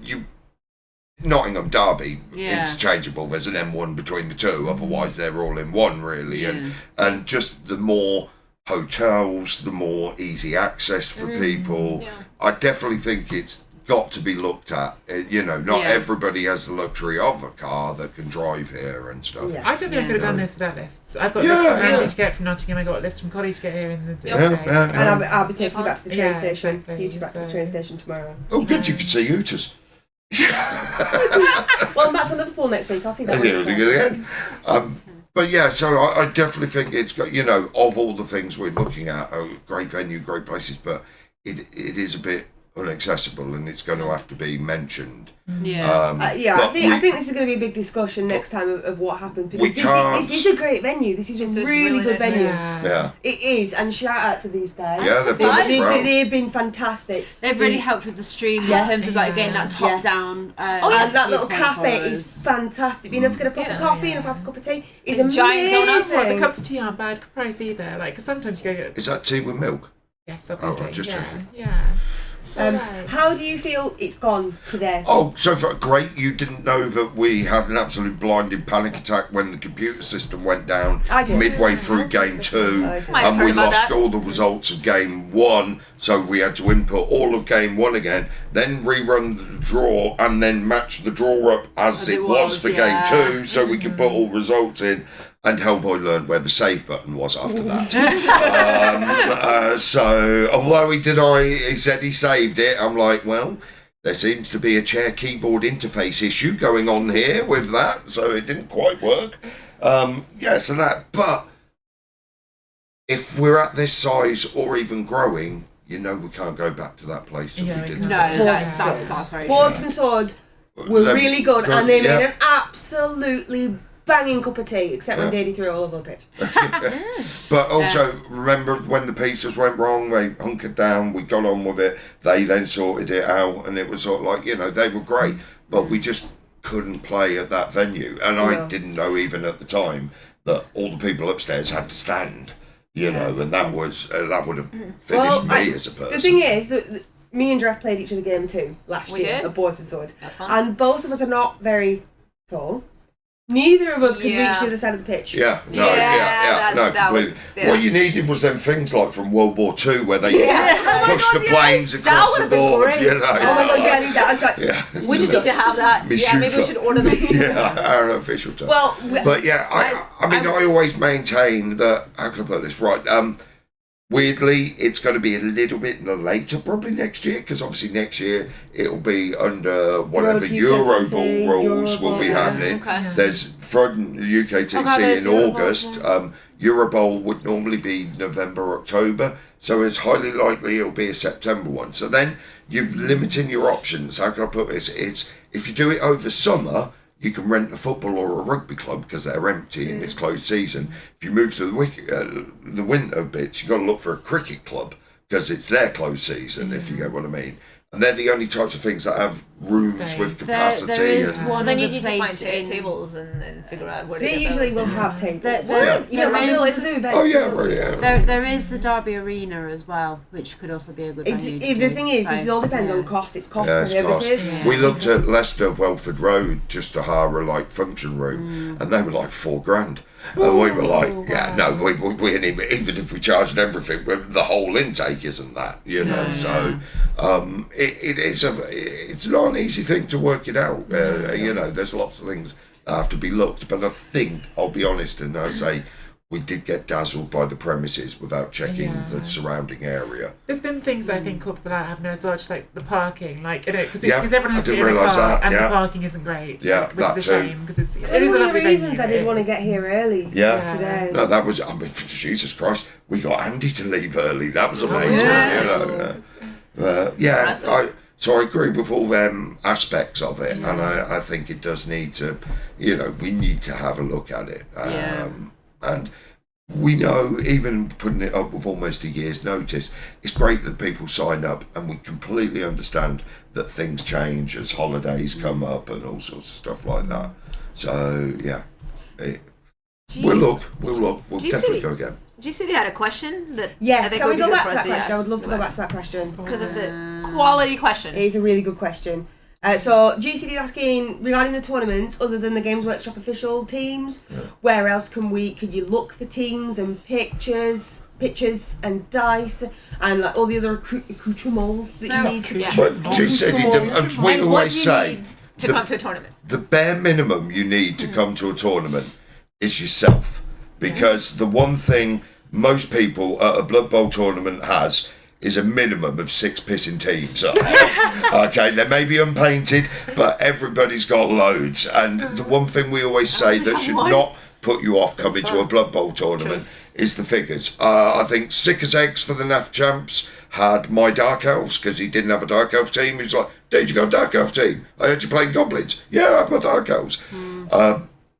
Nottingham Derby interchangeable. There's an M1 between the two. Otherwise, they're all in one really, and just the more hotels, the more easy access for people. Yeah. I definitely think it's got to be looked at. Not everybody has the luxury of a car that can drive here and stuff.
Yeah. I don't think I could have done this without lifts. I've got lifts from Andy to get from Nottingham. I got lifts from Collie to get here in the day.
And I'll be taking you back to the train station. Exactly. You two back to the train station tomorrow.
Oh, good! You can see Hooters.
Well, I'm back to Liverpool next week. I'll see that
again. But yeah, so I definitely think it's got of all the things we're looking at, great venue, great places, but it is a bit inaccessible, and it's going to have to be mentioned.
I think this is going to be a big discussion next time of what happened, because this is a great venue. This is a really good venue.
Yeah,
it is, and shout out to these guys.
Yeah,
they've been fantastic.
They've really helped with the stream in terms of getting that top down.
And that little cafe is fantastic. Being able to get a proper coffee and a proper cup of tea is amazing.
Giant donuts.
The cups of tea aren't bad price either. Cause sometimes you go.
Is that tea with milk?
Yes, obviously.
Just checking.
Yeah.
How do you feel it's gone today?
Oh, so far great. You didn't know that we had an absolute blinding panic attack when the computer system went down midway through game 2, and we lost all the results of game 1. So we had to input all of game 1 again, then rerun the draw, and then match the draw up as it was for game 2, so we could put all results in. And Hellboy learned where the save button was after that. So, although he said he saved it, I'm like, well, there seems to be a chair keyboard interface issue going on here with that, so it didn't quite work. So that, but if we're at this size or even growing, we can't go back to that place that we did.
No, that's very
Boards and Swords were really good, and they made an absolutely banging cup of tea, except when Daddy threw it all over the pitch.
But also, remember when the pieces went wrong, they hunkered down, we got on with it, they then sorted it out, and it was sort of like, they were great, but we just couldn't play at that venue. And I didn't know even at the time that all the people upstairs had to stand, and that would have finished me as a person.
The thing is that me and Jeff played each other game 2 last year at Boards and Swords.
That's fun.
And both of us are not very tall. Neither of us could
Yeah.
reach the other side of the pitch.
Yeah, no,
Yeah,
no,
that was-
completely.
yeah.
What you needed was them things like from World War II where they
Yeah.
push the planes
That
across
would've
the
been
board,
great.
you know.
Oh my god, yeah, I need that. I was like,
Yeah.
We just need to have that.
Me
Yeah, maybe we
Schufa.
should order them.
Yeah, our official term.
well,
But yeah, I mean, I always maintain that, how can I put this right? Weirdly, it's going to be a little bit later, probably next year, because obviously next year it'll be under whatever
Euroball,
Euroball rules will be
Euroball, yeah.
happening.
Okay.
There's from the UKTC
there's
in
Euroball,
August. Eurobowl would normally be November, October, so it's highly likely it'll be a September one. So then you're limiting your options. How can I put this? It's if you do it over summer, you can rent a football or a rugby club because they're empty and it's closed season. If you move to the winter bits, you've got to look for a cricket club because it's their closed season, if you get what I mean. And they're the only types of things that have rooms
Space.
with
There
capacity.
is
and,
one
And then you
other
need to find
place in
tables and figure out where
so
to get
usually
those.
we'll have tables.
There
There
is-
is
oh yeah, right, yeah.
There is the Derby Arena as well, which could also be a good venue. to
The
do.
thing is, this
So,
all depends
yeah.
on cost. It's cost
Yeah, it's cost.
prohibitive.
Yeah.
We looked at Leicester Welford Road just to hire a like function room, and they were like $4,000, and we were like, yeah, no, we ain't even if we charged everything, the whole intake isn't that, you know. So it's not an easy thing to work it out. You know, there's lots of things that have to be looked, but I think I'll be honest and I say. We did get dazzled by the premises without checking the surrounding area.
There's been things I think corporate allowed have no as well, just like the parking, like because
Yeah,
everyone has
I
to
didn't
get in a
realise
car
that,
and
yeah.
the parking isn't great.
Yeah,
which
that
is
too.
a shame because it's
One
it is a
of the
lovely
reasons
venue,
I did
it
want to
is.
get here early
Yeah.
today.
No, that was, I mean, Jesus Christ, we got Andy to leave early. That was amazing,
yes.
you know. So I agree with all them aspects of it, and I think it does need to, you know, we need to have a look at it. And we know, even putting it up with almost a year's notice, it's great that people sign up, and we completely understand that things change as holidays come up and all sorts of stuff like that. So, yeah. We'll look, we'll
do you
definitely
see-
go again.
GCD had a question that I
Yes,
think
can
would
we
be
go
good
back
for
to
us
that question? I would love to go back to that question.
because it's a quality question.
It is a really good question. So GCD asking regarding the tournaments, other than the Games Workshop official teams, where else can you look for teams and pictures and dice and like all the other accoutrements that you need to.
Yeah.
But she said, as we
And what
always
do you
say,
need to come to a tournament?
the bare minimum you need to come to a tournament is yourself. Because the one thing most people at a Blood Bowl tournament has is a minimum of 6 pissing teams. Okay, they may be unpainted, but everybody's got loads. And the one thing we always say that should not put you off coming to a Blood Bowl tournament is the figures. I think Sick as Eggs for the NAF champs had my Dark Elves because he didn't have a Dark Elf team. He was like, dude, you got a Dark Elf team? I heard you playing Goblins. Yeah, I have my Dark Elves.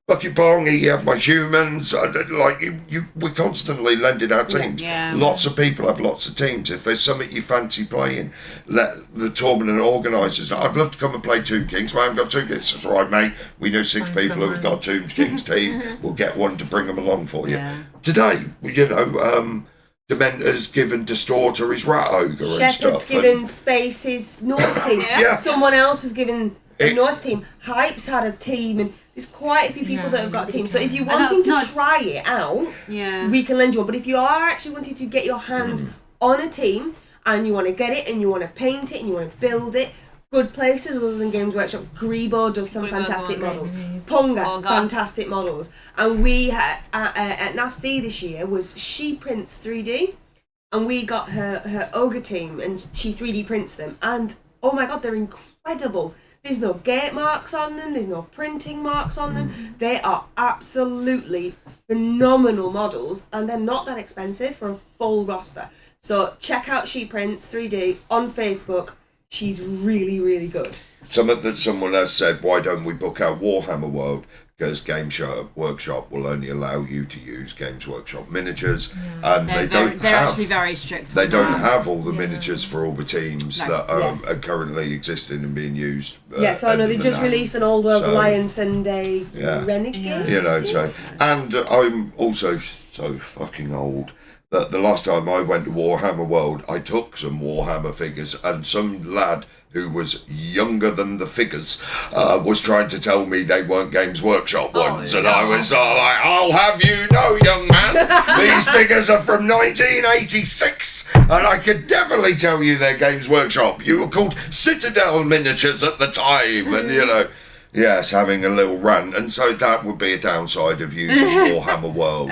Bucky Pong, he had my humans. We're constantly lending our teams.
Yeah.
Lots of people have lots of teams. If there's something you fancy playing, let the tournament organisers know. I'd love to come and play Tomb Kings, but I haven't got Tomb Kings. That's right, mate. We know 6
Find
people who've
someone.
got Tomb Kings team. We'll get one to bring them along for you.
Yeah.
Today, you know, Dementor's given Distorter his Rat Ogre and
Shepard's
stuff.
given Space his Norse team.
Yeah.
Someone else has given a
It-
Norse team. Hype's had a team, and there's quite a few people that have got teams. So if you're
And
wanting
that's
to
not-
try it out,
Yeah.
we can lend you one. But if you are actually wanting to get your hands on a team and you want to get it and you want to paint it and you want to build it, good places other than Games Workshop. Grebo does some
Grebo's
fantastic
one.
models.
Amazing.
Ponga,
Oh, God.
fantastic models. And we had at NAFC this year was She Prints 3D, and we got her ogre team and she 3D prints them. And oh my god, they're incredible. There's no gate marks on them, there's no printing marks on them. They are absolutely phenomenal models, and they're not that expensive for a full roster. So check out She Prints 3D on Facebook. She's really, really good.
Someone has said, why don't we book our Warhammer World? Because Games Workshop will only allow you to use Games Workshop miniatures, and
They're actually very strict.
They
on
don't
that.
have all the miniatures for all the teams
No.
that are currently existing and being used.
Yeah, so I know
under
they
the
just
NAF.
released an Old World
So,
Alliance and a
Yeah.
Renegade.
You know,
team.
so and I'm also so fucking old that the last time I went to Warhammer World, I took some Warhammer figures, and some lad who was younger than the figures, was trying to tell me they weren't Games Workshop ones, and I was like, I'll have you know, young man, these figures are from 1986, and I can definitely tell you they're Games Workshop. You were called Citadel Miniatures at the time, and you know. Yes, having a little rant, and so that would be a downside of using Warhammer World.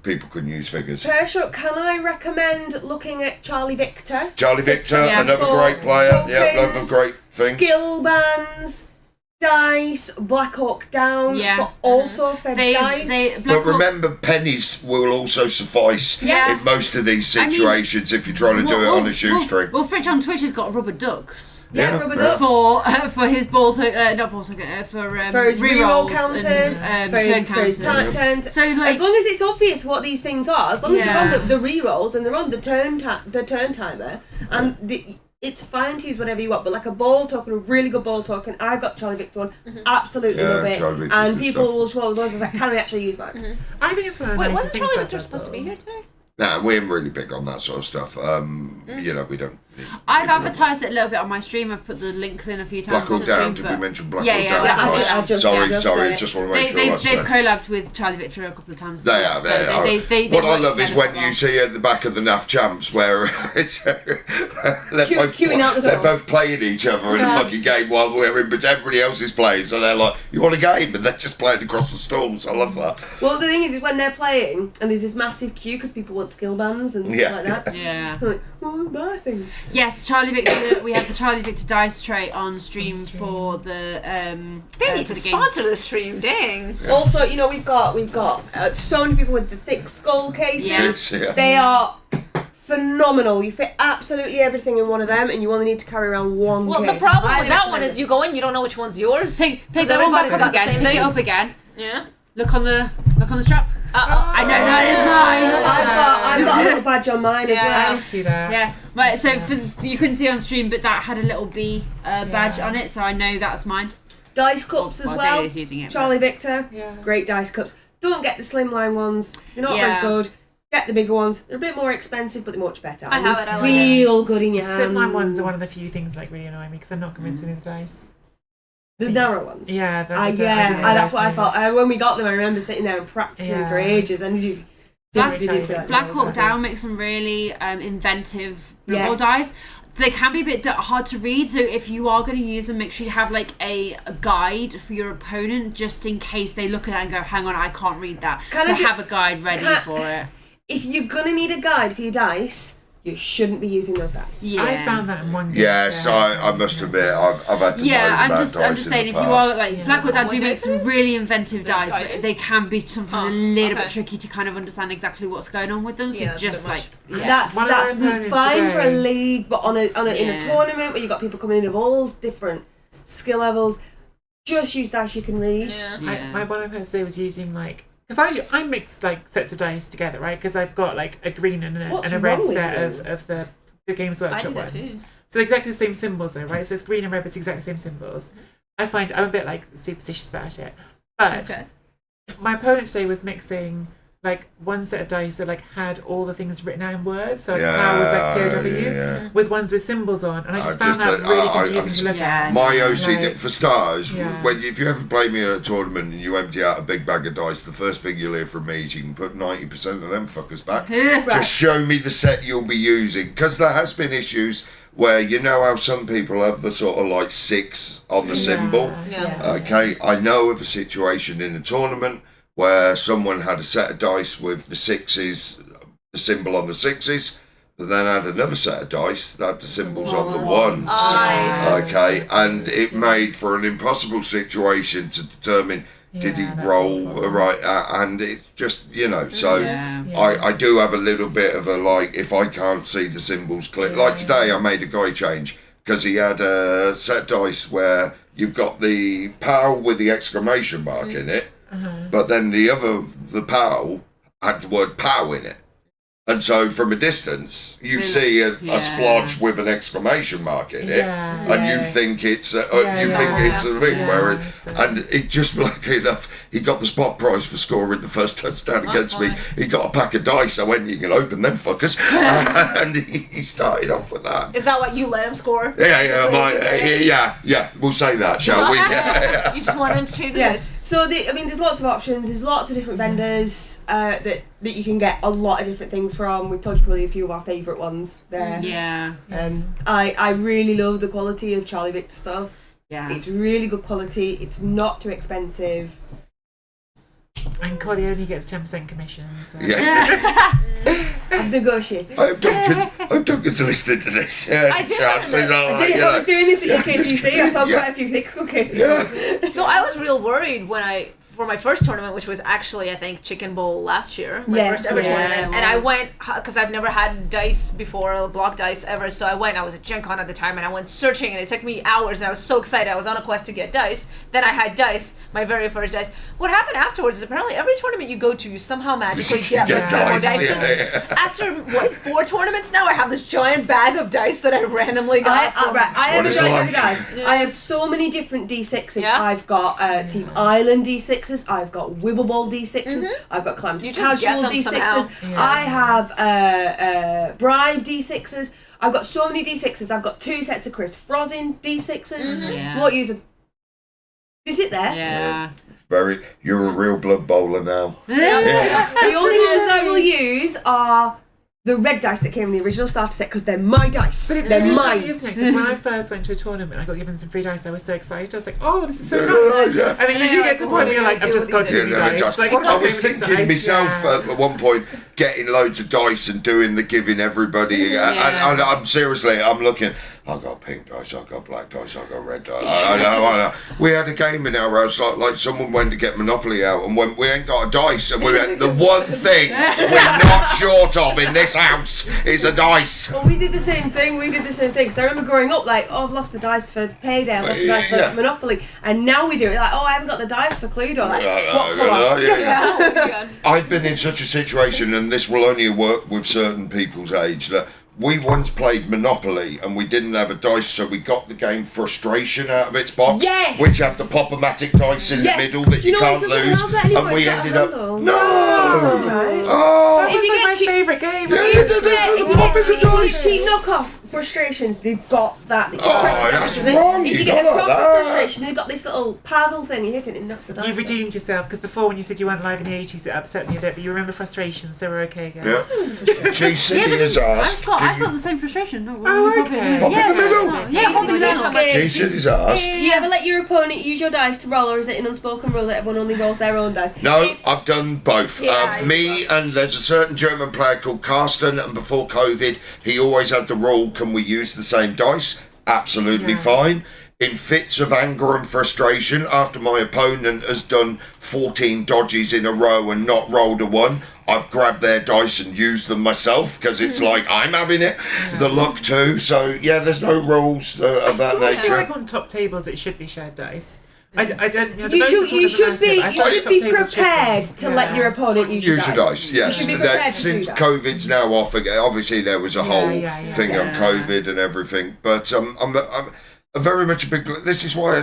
People couldn't use figures.
Pershuk, can I recommend looking at Charlie Victor?
Charlie Victor,
Yeah.
another great player. Yeah, another great thing.
Skill bands, dice, Black Hawk Down,
Yeah.
but also for dice.
But remember, pennies will also suffice
Yeah.
in most of these situations if you're trying to do it on a shoestring.
Well, Fridge on Twitch has got rubber ducks.
Yeah, rubber ducks.
For his ball, not ball, for
his reroll
rerolls
counters,
and
for his
turn
counters.
So like,
as long as it's obvious what these things are, as long as they're
Yeah.
on the rerolls and they're on the turn timer, and it's fine to use whatever you want. But like a ball token, a really good ball token, I've got Charlie Victor one, absolutely
Yeah,
love it.
Charlie Victor's
And
good
people
stuff.
will show the ones like, can we actually use mine?
I think it's one of the
Wait,
nicest
wasn't
things
Charlie
about
Victor
Red
supposed to be
Bull.
here today?
Nah, we're really big on that sort of stuff. You know, we don't.
I've advertised it a little bit on my stream. I've put the links in a few times.
Black
on
Hawk
the
Down.
stream,
Did
but
we mention Black
Yeah,
Hawk
yeah,
Down?
yeah,
I just
sorry.
said it.
Just want to make
They've
sure.
collabed with Charlie Victor a couple of times.
They have. What I love is when you see at the back of the NAF Champs where it's
Queuing out the door.
they're both playing each other in a fucking game while everybody else is playing. So they're like, "You want a game?" And they're just playing across the stalls. I love that.
Well, the thing is when they're playing and there's this massive queue because people want skill bands and stuff like that.
Yeah.
Like, oh, buy things.
Yes, Charlie Victor. We have the Charlie Victor dice tray on stream for the.
They need to
for the
sponsor the stream, dang.
Also, you know, we've got so many people with the thick skull cases.
Yes.
Yeah.
They are phenomenal. You fit absolutely everything in one of them, and you only need to carry around one
Well,
case.
the problem
Highly
with that one
recommend
is
it.
you go in, you don't know which one's yours.
Pick
Because
that one back
everybody's
up
got the
again.
same
Pick it
thing.
up again.
Yeah.
Look on the strap. I know that is mine.
I've got a little badge on mine as
I
well.
see that.
Yeah, right. So you couldn't see on stream, but that had a little B badge on it, so I know that's mine.
Dice cups as
Well,
well.
Daily's using it,
Charlie Victor,
Yeah.
great dice cups. Don't get the slimline ones. They're not
Yeah.
very good. Get the bigger ones. They're a bit more expensive, but they're much better.
I
And
have
they
it, I like
feel good in your
The
hand.
slipline ones are one of the few things that like really annoy me because I'm not convinced to move dice.
The narrow ones.
Yeah,
That's what I thought. When we got them, I remember sitting there and practicing for ages, and you
Black,
did feel like
Black
that.
Hawk Down makes some really inventive
Yeah.
reroll dice. They can be a bit hard to read, so if you are going to use them, make sure you have like a guide for your opponent, just in case they look at it and go, "Hang on, I can't read that."
Can
So
I ju-
have a guide ready
can-
for it.
If you're gonna need a guide for your dice, you shouldn't be using those dice.
Yeah.
I found that in one game.
Yes, I must admit, I've had to
Yeah,
moan
I'm
about
just
dice in
saying,
the
if you are
past.
like Black Hawk Down do
What
make
dice
some
is?
really inventive
There's
dice, but
guidance?
they can be something a
Oh,
little
okay.
bit tricky to kind of understand exactly what's going on with them. So
Yeah, that's a
just
bit
like
much.
yeah.
That's
One of our
fine
opponents
for a
today-
league, but in a
Yeah.
tournament where you got people coming in of all different skill levels, just use dice you can read.
Yeah.
Yeah.
My one opponent today was using like because I mix like sets of dice together, right? Because I've got like a green and
What's
a red
wrong with
set
you?
of the Games Workshop
do that
ones.
too.
So they're exactly the same symbols though, right? So it's green and red, but it's exactly the same symbols. I find I'm a bit like superstitious about it, but
Okay.
my opponent today was mixing like one set of dice that like had all the things written out in words, so like power was like POW,
yeah.
with ones with symbols on, and I just found
just,
that really
I-
confusing to look
Yeah.
at.
My OCD,
Like-
for starters,
Yeah.
if you ever play me at a tournament and you empty out a big bag of dice, the first thing you'll hear from me is you can put 90% of them fuckers back. Just show me the set you'll be using. Because there has been issues where you know how some people have the sort of like 6 on the symbol.
Yeah.
Okay, I know of a situation in a tournament where someone had a set of dice with the 6s, the symbol on the 6s, but then had another set of dice that had the symbols on the 1s.
Nice.
Okay, and it made for an impossible situation to determine did he
Yeah, that's
roll
awful.
right, and it's just, you know, so
Yeah.
I do have a little bit of a like, if I can't see the symbols clear, like today I made a guy change because he had a set of dice where you've got the POW with the exclamation mark in it, but then the POW had the word POW in it. And so from a distance, you see a splodge with an exclamation mark in it, and you think it's a thing. And it just lucky enough, he got the spot prize for scoring the first touchdown against me. He got a pack of dice. I went, you can open them fuckers, and he started off with that.
Is that what you let him score?
Yeah. We'll say that, shall we?
You just want him to choose this.
So there's lots of options. There's lots of different vendors that you can get a lot of different things from. We've told you probably a few of our favourite ones there.
Yeah.
I really love the quality of Charlie Victor stuff.
Yeah.
It's really good quality. It's not too expensive.
And Collie only gets 10% commission. So.
Yeah.
I've negotiated.
I hope Duncan's listening to this.
I did.
I was doing this at UKTC. I saw quite a few thick skull cases.
Yeah.
So I was real worried for my first tournament, which was actually, I think, Chicken Bowl last year, my first ever tournament, and I went, because I've never had dice before, block dice ever, so I was at Gen Con at the time, and I went searching, and it took me hours, and I was so excited. I was on a quest to get dice. Then I had dice, my very first dice. What happened afterwards is apparently every tournament you go to, you somehow magically get more dice. After, 4 tournaments now, I have this giant bag of dice that I randomly got.
I have a giant bag of dice. I have so many different D6s.
Yeah?
I've got Team Island D6s. I've got Wibbleball D6s. I've got Calamitous Casual D6s. I have Bribe D6s. I've got so many D6s. I've got 2 sets of Chris Frozin D6s. What user? Is it there?
Yeah.
You're a real blood bowler now.
The only ones I will use are the red dice that came in the original starter set because they're my dice.
But it's
they're
really
mine.
funny, isn't it? Because when I first went to a tournament, I got given some free dice. I was so excited. I was like, "Oh, this is so nice!" And then you do get to the point where you're like, "I've just got to dice." Like,
I was thinking myself at one point, getting loads of dice and doing the giving everybody. And I'm seriously, I'm looking. I've got pink dice, I've got black dice, I've got red dice. I know. We had a game in our house, like someone went to get Monopoly out and went, we ain't got a dice, and we went, the one thing we're not short of in this house is a dice.
Well, we did the same thing. Because I remember growing up, like, I've lost the dice for Payday, I've lost the dice for Monopoly, and now we do it like, I haven't got the dice for Cluedo. Like, what colour?
I've been in such a situation, and this will only work with certain people's age, that we once played Monopoly and we didn't have a dice, so we got the game Frustration out of its box, which had the pop-o-matic dice in the middle that you can't lose, and we ended up
if you get
my favourite game.
if you cheap knockoff Frustrations, they've got that.
That's wrong.
If you get a proper Frustration, they've got this little paddle thing, you hit it and it knocks the dice.
You've redeemed yourself, because before when you said you weren't live in the 80s, it upset me a bit, but you remember Frustrations, so we're okay again.
G-City has asked.
I've got the same frustration.
okay.
G-City's asked.
Do you ever let your opponent use your dice to roll, or is it an unspoken rule that everyone only rolls their own dice?
No, I've done both. Me and there's a certain German player called Carsten, and before COVID, he always had the rule, can we use the same dice? Absolutely fine. In fits of anger and frustration, after my opponent has done 14 dodges in a row and not rolled a 1, I've grabbed their dice and used them myself, because it's like I'm having it, the luck too. So there's no rules of that nature.
I feel like on top tables it should be shared dice. I don't.
You should be prepared to let your opponent use your dice.
Yes,
you should be prepared
since
to do that.
COVID's now off again. Obviously, there was a whole thing on COVID and everything. But I'm very much a big. This is why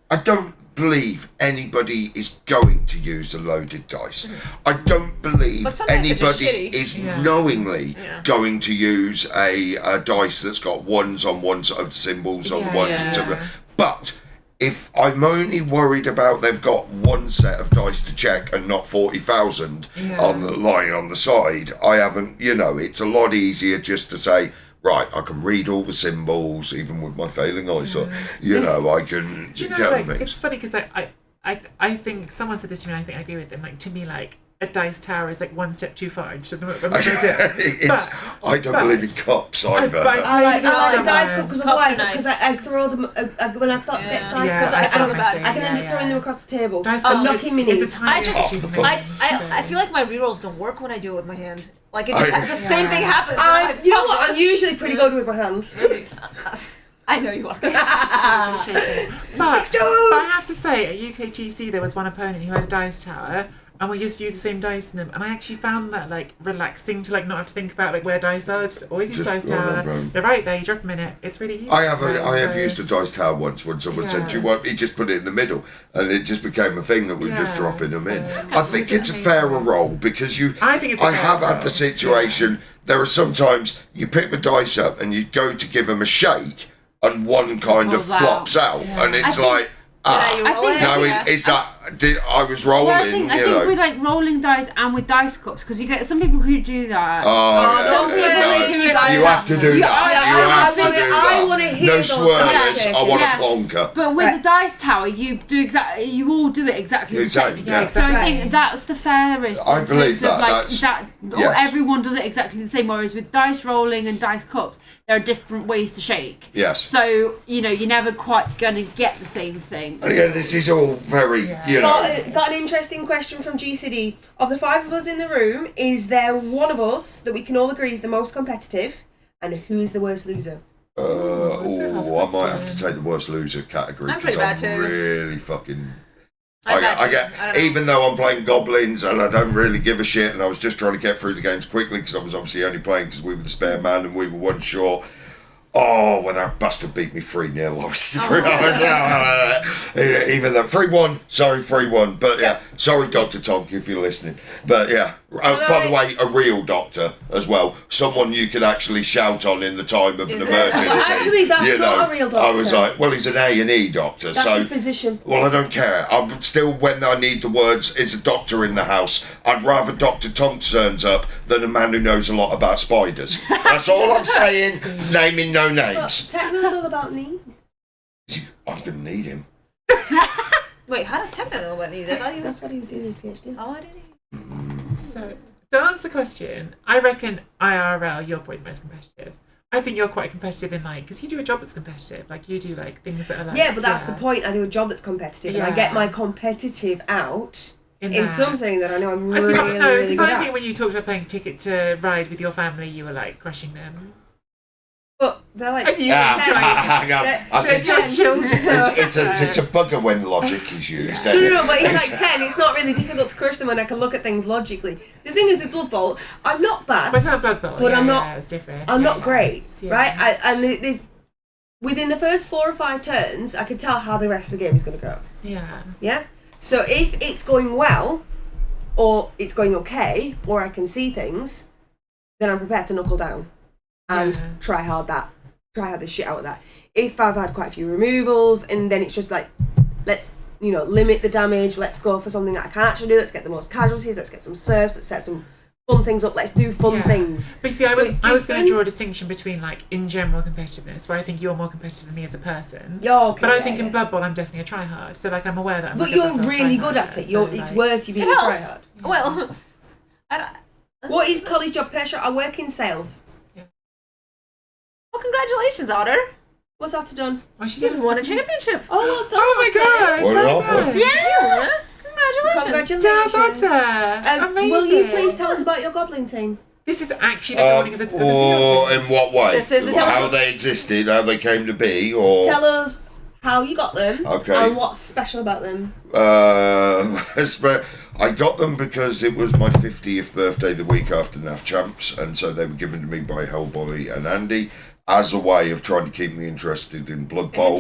I don't believe anybody is going to use a loaded dice. I don't believe anybody is knowingly going to use a dice that's got ones on one side of symbols on the ones, etc. But if I'm only worried about they've got one set of dice to check and not 40,000 on the line on the side, I haven't. It's a lot easier just to say, right, I can read all the symbols, even with my failing eyesight. I can get things.
It's funny because I think someone said this to me, and I think I agree with them. Like, to me, like, a dice tower is like one step too far. I'm not going to do it.
I don't believe in cups either.
I like dice because otherwise, because I throw them when I start to get excited, I can end up throwing them across the table. I'm knocking minis.
I feel like my rerolls don't work when I do it with my hand. Like, it just the same thing happens.
You know what? I'm usually pretty good with my hand.
I know you are.
But I have to say, at UKTC there was one opponent who had a dice tower, and we just use the same dice in them. And I actually found that like relaxing to like not have to think about like where dice are. It's always use dice tower. They're right there. You drop them in it. It's really easy.
I have used a dice tower once when someone said, "Do you want?" He just put it in the middle, and it just became a thing that we just dropping them in. I think it's a fairer role because
I think it's.
I have had the situation. There are sometimes you pick the dice up and you go to give them a shake, and one kind of flops out, and it's like. It's that I was rolling.
Well, I think with like rolling dice and with dice cups, because you get some people who do that.
You have to do that.
I want to hear
no
those
swirlers. I want a clonker.
But with the dice tower, you all do it exactly the same.
Yeah.
So I think that's the fairest.
I believe that.
Everyone does it exactly the same. Whereas with dice rolling and dice cups, there are different ways to shake.
Yes.
So you're never quite going to get the same thing.
And again, this is all very,
Got an interesting question from GCD. Of the 5 of us in the room, is there one of us that we can all agree is the most competitive, and who is the worst loser?
I might have to take the worst loser category because I'm really fucking. I get even though I'm playing goblins and I don't really give a shit, and I was just trying to get through the games quickly because I was obviously only playing because we were the spare man and we were one short. Oh, when that bastard beat me 3-0, I was even though 3-1, sorry 3-1, but yeah, sorry Dr. Tonk if you're listening, but yeah. By the way, a real doctor as well, someone you could actually shout on in the time of an emergency.
Actually, that's not a real doctor.
I was like, well, he's an A&E doctor,
that's
so
a physician.
Well, I don't care. I'm still, when I need the words, is a doctor in the house. I'd rather Dr. Tonk turns up than a man who knows a lot about spiders. That's all I'm saying. Naming no names.
Techno's all about knees.
I'm gonna need him.
Wait, how does Techno know about knees?
That's what he did his PhD.
Oh, I didn't.
So, to answer the question, I reckon IRL, you're probably the most competitive. I think you're quite competitive in like, because you do a job that's competitive. Like, you do like things that are like.
Yeah, but that's the point. I do a job that's competitive, and I get my competitive out in something that I know I'm really good at.
I think when you talked about playing Ticket to Ride with your family, you were like crushing them.
But they're like.
Hang on. I think it's a bugger when logic is used.
No, but it's like 10. It's not really difficult to crush them when I can look at things logically. The thing is with Blood Bowl, I'm not bad.
But it's not Blood Bowl.
But I'm not.
It's different.
I'm not great, right? And within the first 4 or 5 turns, I can tell how the rest of the game is going to go.
Yeah.
Yeah. So if it's going well, or it's going okay, or I can see things, then I'm prepared to knuckle down and try hard the shit out of that. If I've had quite a few removals, and then it's just like, let's limit the damage, let's go for something that I can actually do, let's get the most casualties, let's get some serfs, let's set some fun things up, let's do fun things.
But see, I was going to draw a distinction between like in general competitiveness, where I think you're more competitive than me as a person. But I think in Blood Bowl I'm definitely a tryhard, so like I'm aware that
But you're really good at it. It's worth you being a tryhard.
Well,
what is college job pressure? I work in sales.
Well, congratulations, Otter.
What's Otter done?
He's won a championship.
Oh, well done.
Oh my gosh.
Yes. Congratulations.
Amazing.
Will you please tell us about your goblin team?
This is actually the dawning of the Seal team.
In what way?
This is
how they existed, how they came to be, or...
Tell us how you got them, and what's special about them.
I got them because it was my 50th birthday the week after NAF Champs, and so they were given to me by Hellboy and Andy as a way of trying to keep me interested in Blood Bowl,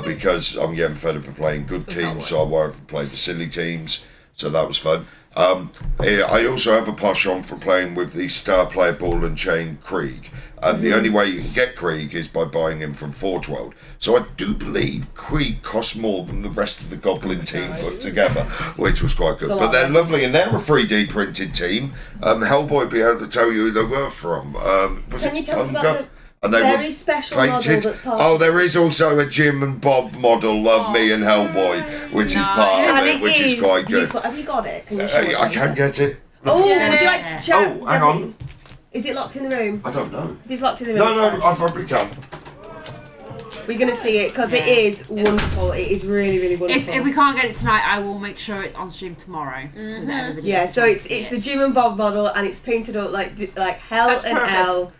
because I'm getting fed up of playing good teams, so I wanted to play the silly teams, so that was fun. I also have a penchant for playing with the star player ball and chain Krieg, and the only way you can get Krieg is by buying him from Forge World. So I do believe Krieg costs more than the rest of the Goblin team put together, which was quite good. But they're lovely, and they're a 3D printed team. Hellboy will be able to tell you who they were from.
Can you tell us about the very special model that's part
of it? There is also a Jim and Bob model of me and Hellboy, which is part of it, which is quite good.
Have you got it? Can you show us
I can get it.
Would you like to chat?
Oh, hang on.
Is it locked in the room?
I don't know.
If it's locked in the room,
No, I probably can.
We're going to see it because it is wonderful. It is really, really wonderful.
If we can't get it tonight, I will make sure it's on stream tomorrow. So that everybody
so it's the Jim and Bob model, and it's painted up like hell and L,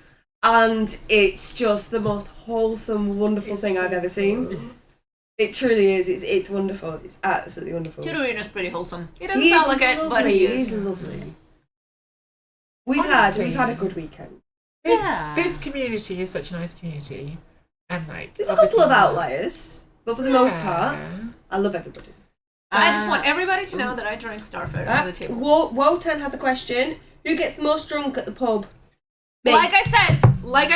and it's just the most wholesome, wonderful thing I've ever seen. It truly is. It's wonderful. It's absolutely wonderful.
Tutorina's pretty wholesome. He doesn't sound like it, but he is.
He's lovely. We've had a good weekend.
This community is such a nice community, and like
There's a couple of outliers, but for the most part, I love everybody.
I just want everybody to know that I drank Starfire under the table.
Wotan has a question. Who gets the most drunk at the pub? Me.
Like I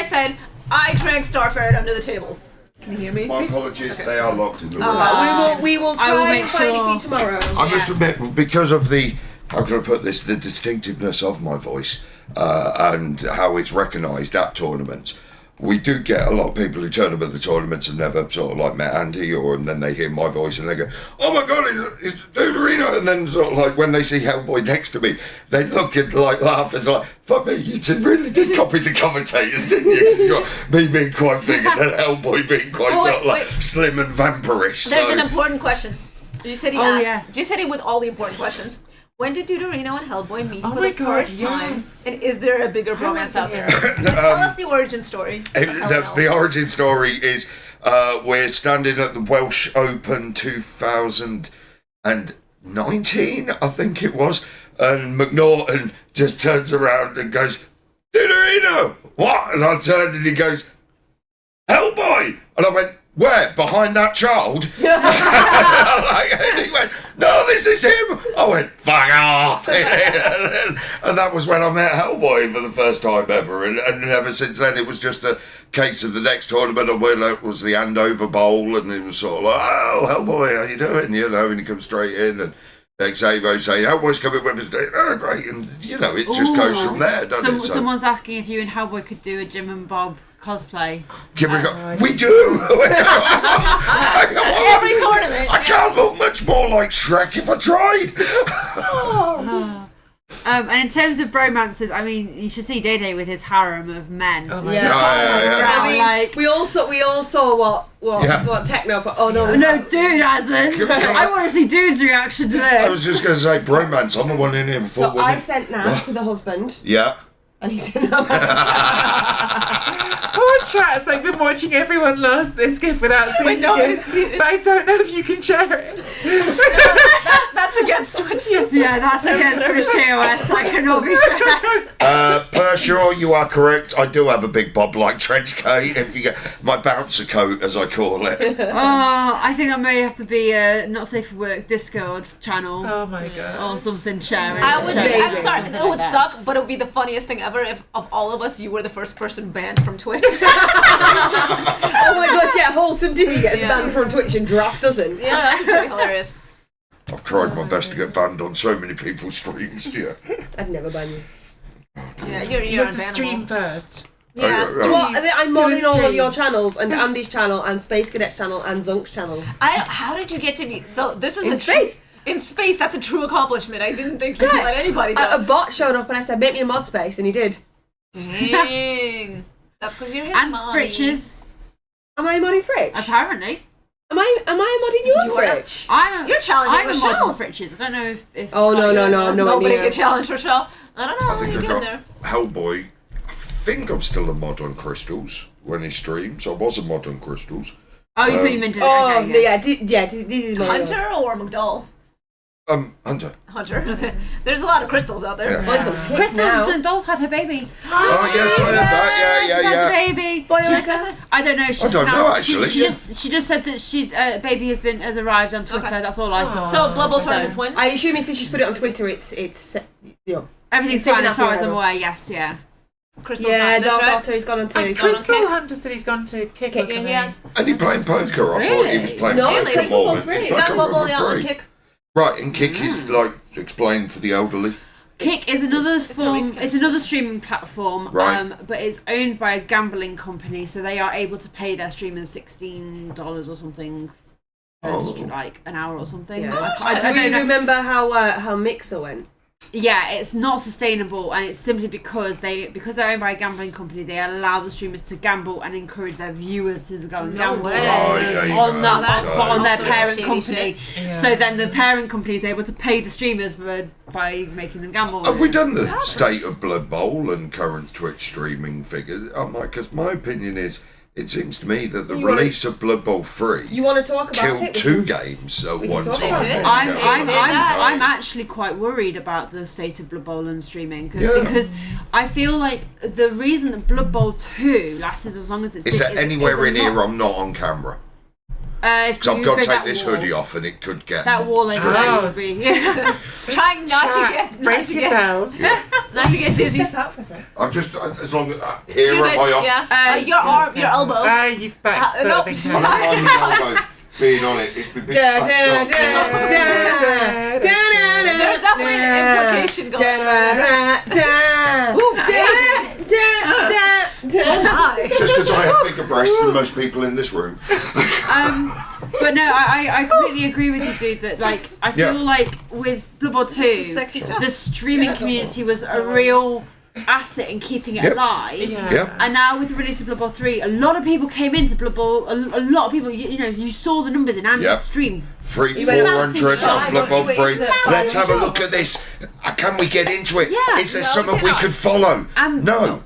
said, I drank Starfire under the table. Can you hear me?
My apologies, they are locked in the room.
We will try and find it for you tomorrow.
I must admit, because of the, how can I put this, the distinctiveness of my voice and how it's recognised at tournaments, we do get a lot of people who turn up at the tournaments and never sort of like met Andy, and then they hear my voice and they go, oh my god, it's Davotational, and then sort of like when they see Hellboy next to me, they look and like laugh. It's like, fuck me, you really did copy the commentators, didn't you? Because you got me being quite big and then Hellboy being quite sort of like slim and vampirish.
There's an important question. You said he asked.
Yes.
You said it with all the important questions. When did Davotational and Hellboy meet for the
God,
first time? And is there a bigger romance out there? Tell us the origin story.
The origin story is we're standing at the Welsh Open 2019, I think it was, and McNaughton just turns around and goes, Davotational, what? And I turned and he goes, Hellboy! And I went, where? Behind that child? And he went, no, this is him. I went, fuck off. And that was when I met Hellboy for the first time ever. And ever since then, it was just a case of the next tournament. And it was the Andover Bowl. And it was sort of like, oh, Hellboy, how you doing? You know, and he comes straight in. And Xavo saying, Hellboy's coming with us. Oh, great. And, you know, it just goes from there, doesn't it? So,
someone's asking if you and Hellboy could do a Jim and Bob cosplay.
We do!
Every tournament.
I can't look much more like Shrek if I tried.
And in terms of bromances, I mean, you should see Day with his harem of men.
Oh my
Yeah.
God.
I mean, we all saw what Techno. But no,
Dude hasn't. I want to see Dude's reaction to
I
this.
was just going to say bromance. I'm the one in here before.
So I sent Nat to the husband,
Yeah.
and he said no.
Poor Trats, I've been watching everyone last this gift without seeing it, but I don't know if you can share it.
That's against Twitch.
Yeah, that's against Twitch TOS. That cannot be shared.
Pershaw, you are correct. I do have a big bob-like trench coat. If you get my bouncer coat, as I call it.
I think I may have to be a Not Safe for Work Discord channel.
Oh my God.
Or something sharing.
I would. I'm sorry.
Something
It would
like
suck, but it would be the funniest thing ever if, of all of us, you were the first person banned from Twitch.
Oh my god, yeah, Wholesome Dizzy gets banned from Twitch and Draft doesn't.
Yeah, that'd be pretty hilarious.
I've tried my best to get banned on so many people's streams. Yeah.
I'd never ban you.
Yeah,
You
you're
have to stream
unbannable.
first.
Yeah.
Well, I'm modding all of
stream.
your channels, and Andy's channel, and Space Cadet's channel, and Zunk's channel.
How did you get to be? So this is
In
a
space.
In space, that's a true accomplishment. I didn't think you'd let anybody do.
A bot showed up, and I said, "Make me a mod space," and he did.
Dang. That's because you're his
And
mommy.
Fritches,
Am I modding Fritch?
apparently.
Am I modding yours,
You are-
Fritch?
You're challenging
I'm a
Rochelle.
mod on Fritches. I don't know if
Oh no,
Nobody
near.
can challenge Rochelle. I don't know.
I think
you
I
get
got
there.
Hellboy. I think I'm still a mod on Crystals when he streams. I was a mod on Crystals.
Oh, you thought you meant to.
Oh
okay,
yeah, this is my
Hunter or McDowell?
Hunter.
Hunter. There's a lot of crystals out there.
Yeah.
Mine's a pick now.
Crystal Dolls had her baby.
Oh yes, I had that.
She's
Yeah.
had the baby. I don't know.
I don't know, actually.
She just said that baby has arrived on Twitter.
Okay.
That's all I saw.
So Blood Bowl tournaments win.
I assume since she's put it on Twitter, it's
Everything's
It's
fine as far as
taken
I'm
up
aware. Yes, yeah.
Crystal's
yeah.
not, that's right.
Doctor, he's gone on too.
And
He's gone on
Crystal
kick.
Hunter said he's gone to kick or
Yeah,
something.
he has.
And he playing poker. I thought he was playing
No,
poker
playing
more
Blood
than
Bowl
his
free.
poker
Done Blood Bowl,
for
yeah, on
free.
kick.
Right, and kick is like explained for the elderly.
Kick is another
a
form.
reskin.
It's another streaming platform,
Right.
but it's owned by a gambling company, so they are able to pay their streamers $16 or something per like an hour or something.
Yeah.
I
Do
don't
you
know.
remember how Mixer went?
Yeah, it's not sustainable, and it's simply because they're owned by a gambling company. They allow the streamers to gamble and encourage their viewers to go and gamble
way.
Oh, yeah, you
on
go.
that
That's
on their
also
parent
shady
company.
shit.
Yeah.
So then the parent company is able to pay the streamers by making them gamble.
Have we done the state of Blood Bowl and current Twitch streaming figures? Because my opinion is it seems to me that the
You wanna-
release of Blood Bowl 3
You want to talk about
killed
it?
2 games at
we
one
can talk
time.
about it.
I'm actually quite worried about the state of Blood Bowl and streaming because I feel like the reason that Blood Bowl 2 lasted as long as it's
Is there anywhere
is
in here I'm not on camera?
If
Because I've
you
got
go
to take
that
this
wall,
hoodie off and it could get...
That wall over there would be.
Trying not to get
Brace yourself.
not to get dizzy.
Step out for a sec.
I'm just, as long as... here am I off?
Yeah. Your arm, your elbow.
You've back
nope.
serving
I don't mind my elbow being on it. It's been big fat dog.
There's definitely an implication going on.
Just because I have bigger breasts than most people in this room.
But no, I completely agree with you, dude. That like I feel like with Blood Bowl 2,
Sexy stuff.
the streaming community was a real asset in keeping it alive.
Yep.
And now with the release of Blood Bowl 3, a lot of people came into Blood Bowl. A lot of people, you know, you saw the numbers in Andy's stream.
400 on Blood Bowl 3. Let's have a
job.
look at this. Can we get into it?
Yeah.
Is there
No,
something
we
we
cannot.
could follow? No.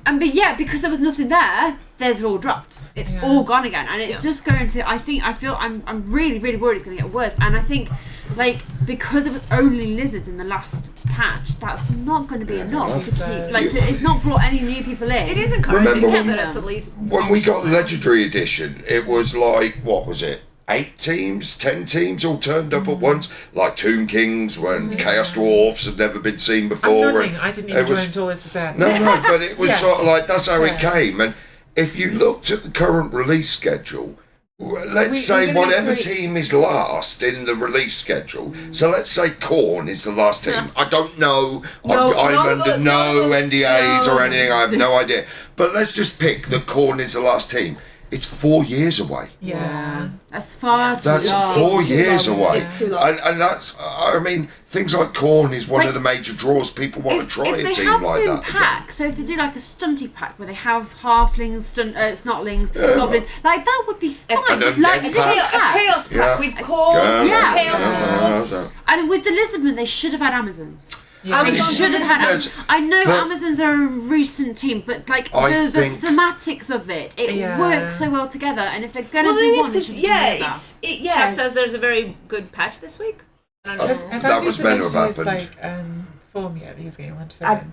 Because there was nothing there, they're all dropped. It's all gone again, and it's just going to. I'm really, really worried it's going to get worse. And I think, like, because it was only lizards in the last patch, that's not going to be enough to keep. Like, it's not brought any new people in.
It is encouraging
Remember
that it's at least.
When we got Legendary Edition, it was like, what was it? 8 teams, 10 teams all turned up at once, like Tomb Kings when Chaos Dwarfs had never been seen before.
I'm nodding. I didn't even join until this was there.
No, but it was
Yes.
sort of like, that's how it
Yeah.
came. And if you looked at the current release schedule, let's say whatever team is last in the release schedule, so let's say Khorne is the last team. I don't know, I'm under no NDAs or anything, I have no idea. But let's just pick that Khorne is the last team. It's 4 years away.
Yeah.
That's far too
That's
long.
4 years away.
It's too long.
And that's, I mean, things like Khorne is one of the major draws. People want to try a
they
team
have
like
them
that.
pack, so if they do like a stunty pack where they have halflings, snotlings, goblins, like that would be fine.
And
Just
a
like
dead
a little
pack.
pack.
Chaos
Yeah.
pack with Khorne,
Yeah.
Chaos Force.
And with the lizardmen, they should have had Amazons.
Yeah.
They should have had
Yes.
Amazons. I know
But-
Amazons are a recent team, but like
I
the
think-
thematics of it works so well together. And if they're gonna
Well, the
do
thing is,
one, they
'cause,
should
yeah,
do that.
Chef says there's a very good patch this week. I don't know.
Has
That
Andy
was meant to have
submitted his,
happened.
form yet that he was getting around to fill in?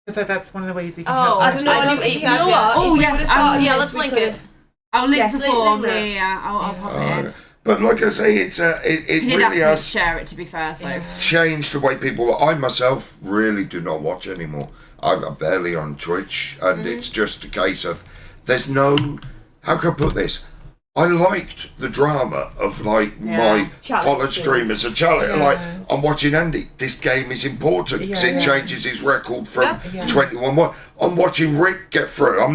Because that's one of the ways we can
Oh,
help.
I don't know.
I don't
if
think
you
he has
know
yet.
what?
Oh,
If we
yes,
would've started
Yeah,
this,
let's
we
link
could've-
it.
I'll link
Yes,
the
link
form.
that.
Yeah, I'll pop it in.
But like I say, it
He did
really
ask me to
has
share it, to be fair. So
changed the way people. I myself really do not watch anymore. I'm barely on Twitch, and it's just a case of there's no. How can I put this? I liked the drama of like my
Challenge
followed
stream.
streamers and challenge.
Yeah.
Like I'm watching Andy. This game is important because it changes his record from 21-1. I'm watching Rick get through. I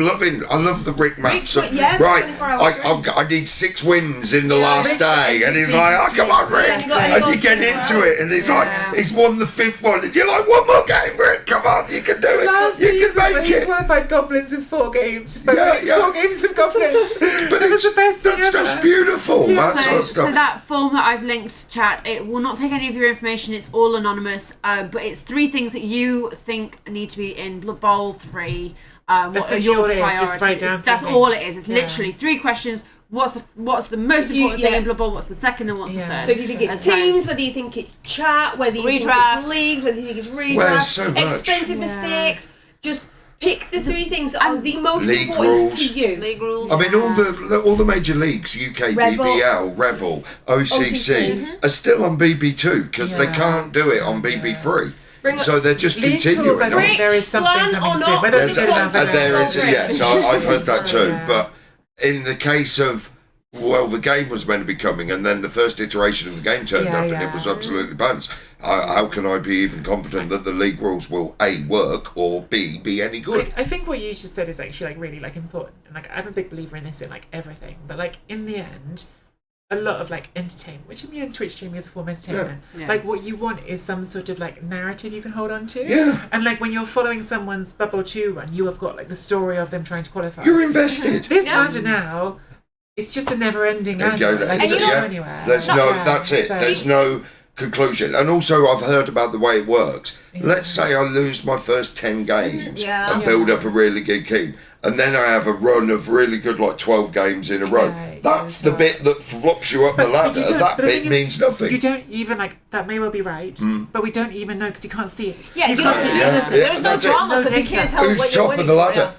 love the Rick maps.
Rick, yeah,
Right,
24 hours
I need 6 wins in the last day, and he's like, oh come on, Rick, and you get into it, and he's like, he's won the 5th one, and you're like, one more game, Rick, come on, you can do it,
Last
you
season,
can make
he
it.
qualified goblins with 4 games. Just like
Yeah.
4 games of goblins.
But
That was
it's
the best thing
that's
ever.
just beautiful. That sort of
So
stuff.
that form that I've linked, chat, it will not take any of your information. It's all anonymous. But it's 3 things that you think need to be in Blood Bowl 3. What are
literally
your
all it is, just
priorities?
write down
That's
3
all
things.
it is. It's
Yeah.
literally 3 questions. What's the most important thing in Blood Bowl? What's the second and what's the third?
So if you think it's
That's fine.
teams, whether you think it's chat, whether you think
Redraft.
it's leagues, whether you think it's redraft,
Well, so much.
expensive mistakes, just pick the 3 things that are the most
League
important
rules.
to you.
League rules.
I mean, all the major leagues, UK,
Rebel.
BBL, Rebel, OCC, are still on BB2 because they can't do it on BB3. So they're just
League
continuing
tools, I
on.
think there is something
Slan
coming
or
soon.
not,
Whether
there's
it's good
a
enough, I don't
There
know.
is, yes, I've heard that too.
Yeah.
But in the case of, well, the game was meant to be coming, and then the first iteration of the game turned up, and it was absolutely bounced. How can I be even confident that the league rules will A, work, or B, be any good?
I think what you just said is actually like really like important. And like I'm a big believer in this in like everything. But like in the end, a lot of like entertainment, which in the end Twitch streaming is a form of entertainment.
Yeah.
Like what you want is some sort of like narrative you can hold on to.
Yeah.
And like when you're following someone's Bubble 2 run, you have got like the story of them trying to qualify.
You're invested.
This ladder now, it's just a never-ending ladder. Like,
And
it
you
doesn't
know,
go anywhere.
There's no, that's it.
So-
There's no, conclusion. And also, I've heard about the way it works. Let's say I lose my first 10 games and build up a really good team, and then I have a run of really good, like 12 games in a row. That's the bit that flops you up the ladder. That bit means nothing.
You don't even, like, that may well be right, but we don't even know because you can't see it.
Yeah, you can't see it. There's no drama because you can't tell
who's
what you're
top
winning.
of the ladder.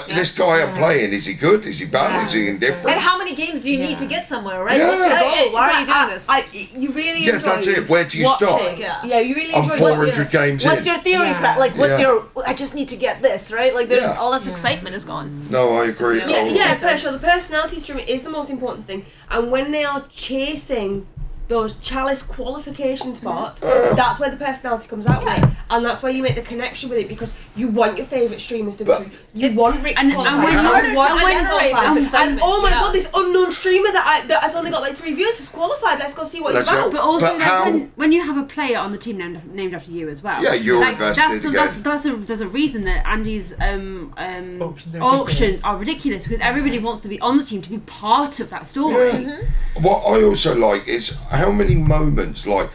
This guy I'm playing, is he good? Is he bad? Is he indifferent?
And how many games do you need to get somewhere, right?
Yeah.
What's your goal? Why are you doing this?
You really
Yeah, that's it. Where do you stop?
Yeah, you really
I'm
enjoy
400 games in.
What's your theory? Like, what's your? I just need to get this right. Like, there's all this excitement is gone.
No, I agree.
For sure. The personality stream is the most important thing, and when they are chasing those chalice qualification spots, that's where the personality comes out with, and that's where you make the connection with it, because you want your favourite streamers to be through. You want Rick to qualify. You want Wayne to qualify. And oh my god, this unknown streamer that has only got like 3 viewers has qualified. Let's go see what he's about.
But also, when you have a player on the team named after you as well,
you're invested again.
There's a reason that Andy's auctions are ridiculous, because everybody wants to be on the team to be part of that story.
What I also like is how many moments, like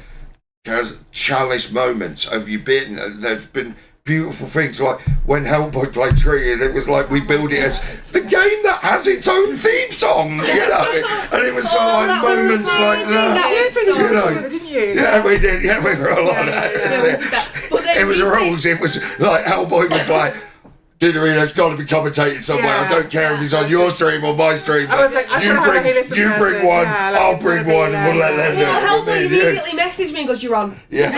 chalice moments, have you been? There've been beautiful things, like when Hellboy played Tree, and it was like we build it as the game that has its own theme song, you know, and it was sort of like moments like that,
didn't you?
Yeah, we did. Yeah, we were a lot of that. It was rules. It was like Hellboy was like, Didderino's got to be commentated somewhere. I don't care if he's on your stream or my stream.
I was like,
you bring one, I'll bring one, and we'll let them do it.
Well, Hellboy immediately messaged me and goes, "You're on."
Yeah.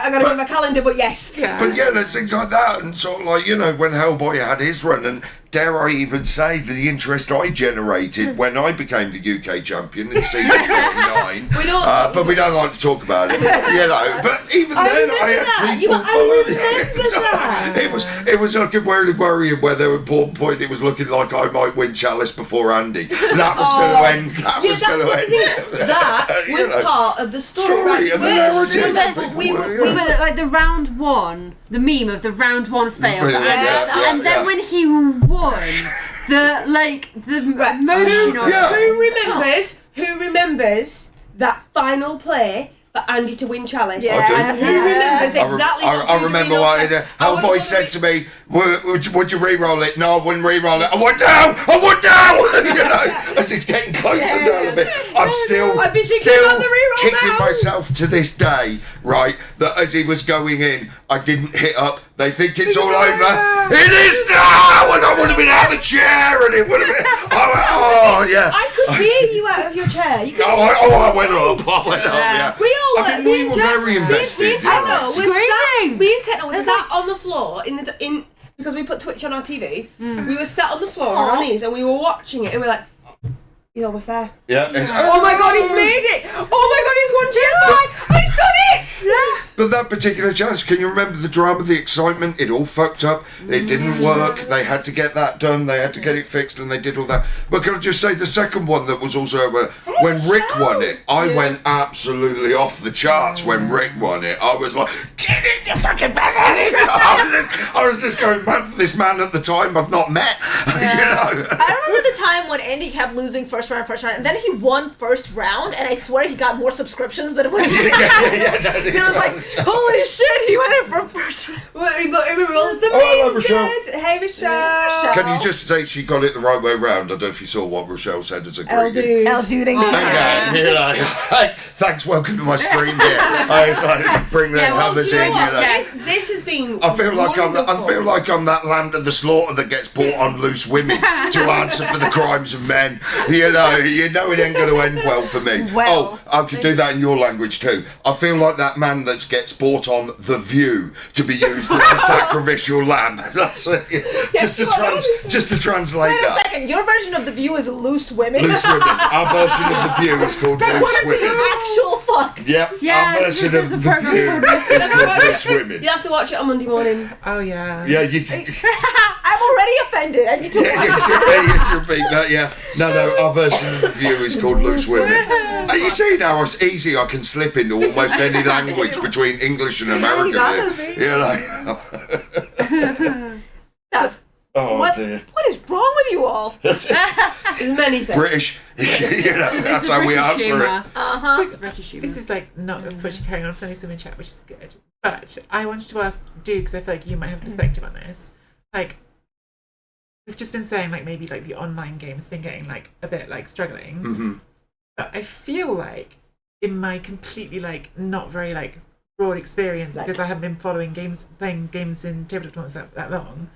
I got to put my calendar, but yes.
But there's things like that, and sort of like, you know, when Hellboy had his run, and dare I even say the interest I generated when I became the UK champion in season 49. But we don't like to talk about it, you know. But even then, I had people following it. It was looking really worrying where there was important point. It was looking like I might win Chalice before Andy. That was going to end. That was going to end.
That was part of the story.
And the narrative.
We were like the round one, the meme of the round one fail, and then when he won, the emotion of
who remembers that final play for Andy to win Chalice?
I do.
And who remembers exactly what
I remember what Hellboy said to me, would you re-roll it? No, I wouldn't re-roll it. I went down! You know, as it's getting closer down a bit. I'm still kicking myself to this day, right, that as he was going in, I didn't hit up. They think it's all over. It is now! And I would have been out of the chair, and it would have been...
I could hear you out of your chair.
I went up, yeah. We were very invested.
Me and Techno were sat on the floor because we put Twitch on our TV. We were sat on the floor on our knees, and we were watching it, and we were like, he's almost there.
Yeah.
Oh my god, he's made it! Oh my god, he's won GFI! He's done it! Yeah.
But that particular challenge, can you remember the drama, the excitement? It all fucked up. It didn't work. They had to get that done. They had to get it fixed, and they did all that. But can I just say, the second one that was also when Rick won it, I went absolutely off the charts when Rick won it. I was like, get in your fucking best. I was just going mad for this man at the time I'd not met. You know.
I remember the time when Andy kept losing first round, and then he won first round, and I swear he got more subscriptions than when he It was like, holy shit, he went in from first round.
But remember, all the Hey, Michelle.
Can you just say she got it the right way round? I don't know if you saw what Rochelle said as a
El
greeting.
Dude.
Thanks, welcome to my stream here. I decided to bring the hammers in.
This has been.
I feel like I'm that lamb of the slaughter that gets bought on loose women to answer for the crimes of men. You know it ain't going to end well for me. I could do that in your language too. I feel like that man that gets bought on The View to be used as a sacrificial lamb. That's it. Just to translate that.
Wait a second, your version of The View is loose women?
Loose women. Our version of The View is called Loose Women.
Actual fuck.
Yep. Our version of The View is called Loose Women.
You have to watch it on Monday morning.
Oh yeah.
Yeah, you can.
I'm already offended. I need to watch
you repeat that, yeah. No, our version of The View is called Loose Women. So you see now how easy I can slip into almost any language between English and American.
That's
dear.
What is wrong with you all?
There's many things.
British. That's how we answer it.
It's British humour.
This is like not especially carrying on from this women chat, which is good. But I wanted to ask Duke, because I feel like you might have a perspective on this. Like, we've just been saying like maybe like the online game has been getting like a bit like struggling.
Mm-hmm.
But I feel like in my completely like not very like broad experience, because I haven't been playing games in tabletop tournaments that long,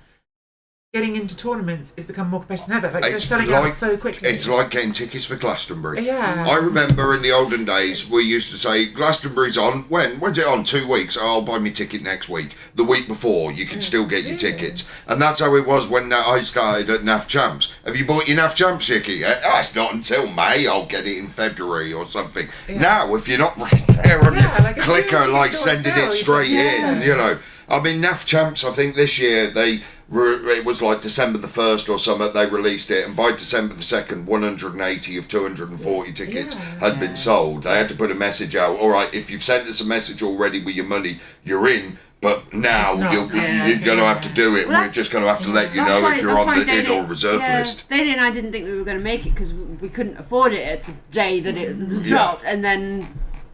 getting into tournaments has become more competitive than ever. Like they're selling out so quickly.
It's like getting tickets for Glastonbury.
Yeah.
I remember in the olden days we used to say Glastonbury's on. When's it on? 2 weeks. I'll buy me ticket next week. The week before you can still get your tickets, and that's how it was when I started at NAF Champs. Have you bought your NAF Champs ticket yet? Oh, it's not until May. I'll get it in February or something. Yeah. Now if you're not right there on your clicker, like sending it straight in, you know. I mean, NAF Champs, I think this year it was like December the 1st or something, they released it, and by December the 2nd, 180 of 240 tickets had been sold. They had to put a message out, all right, if you've sent us a message already with your money, you're in, but now you're going to have to do it, and we're just going to have to let you know if you're on the in or reserve list.
Daly and I didn't think we were going to make it because we couldn't afford it at the day that it dropped, and then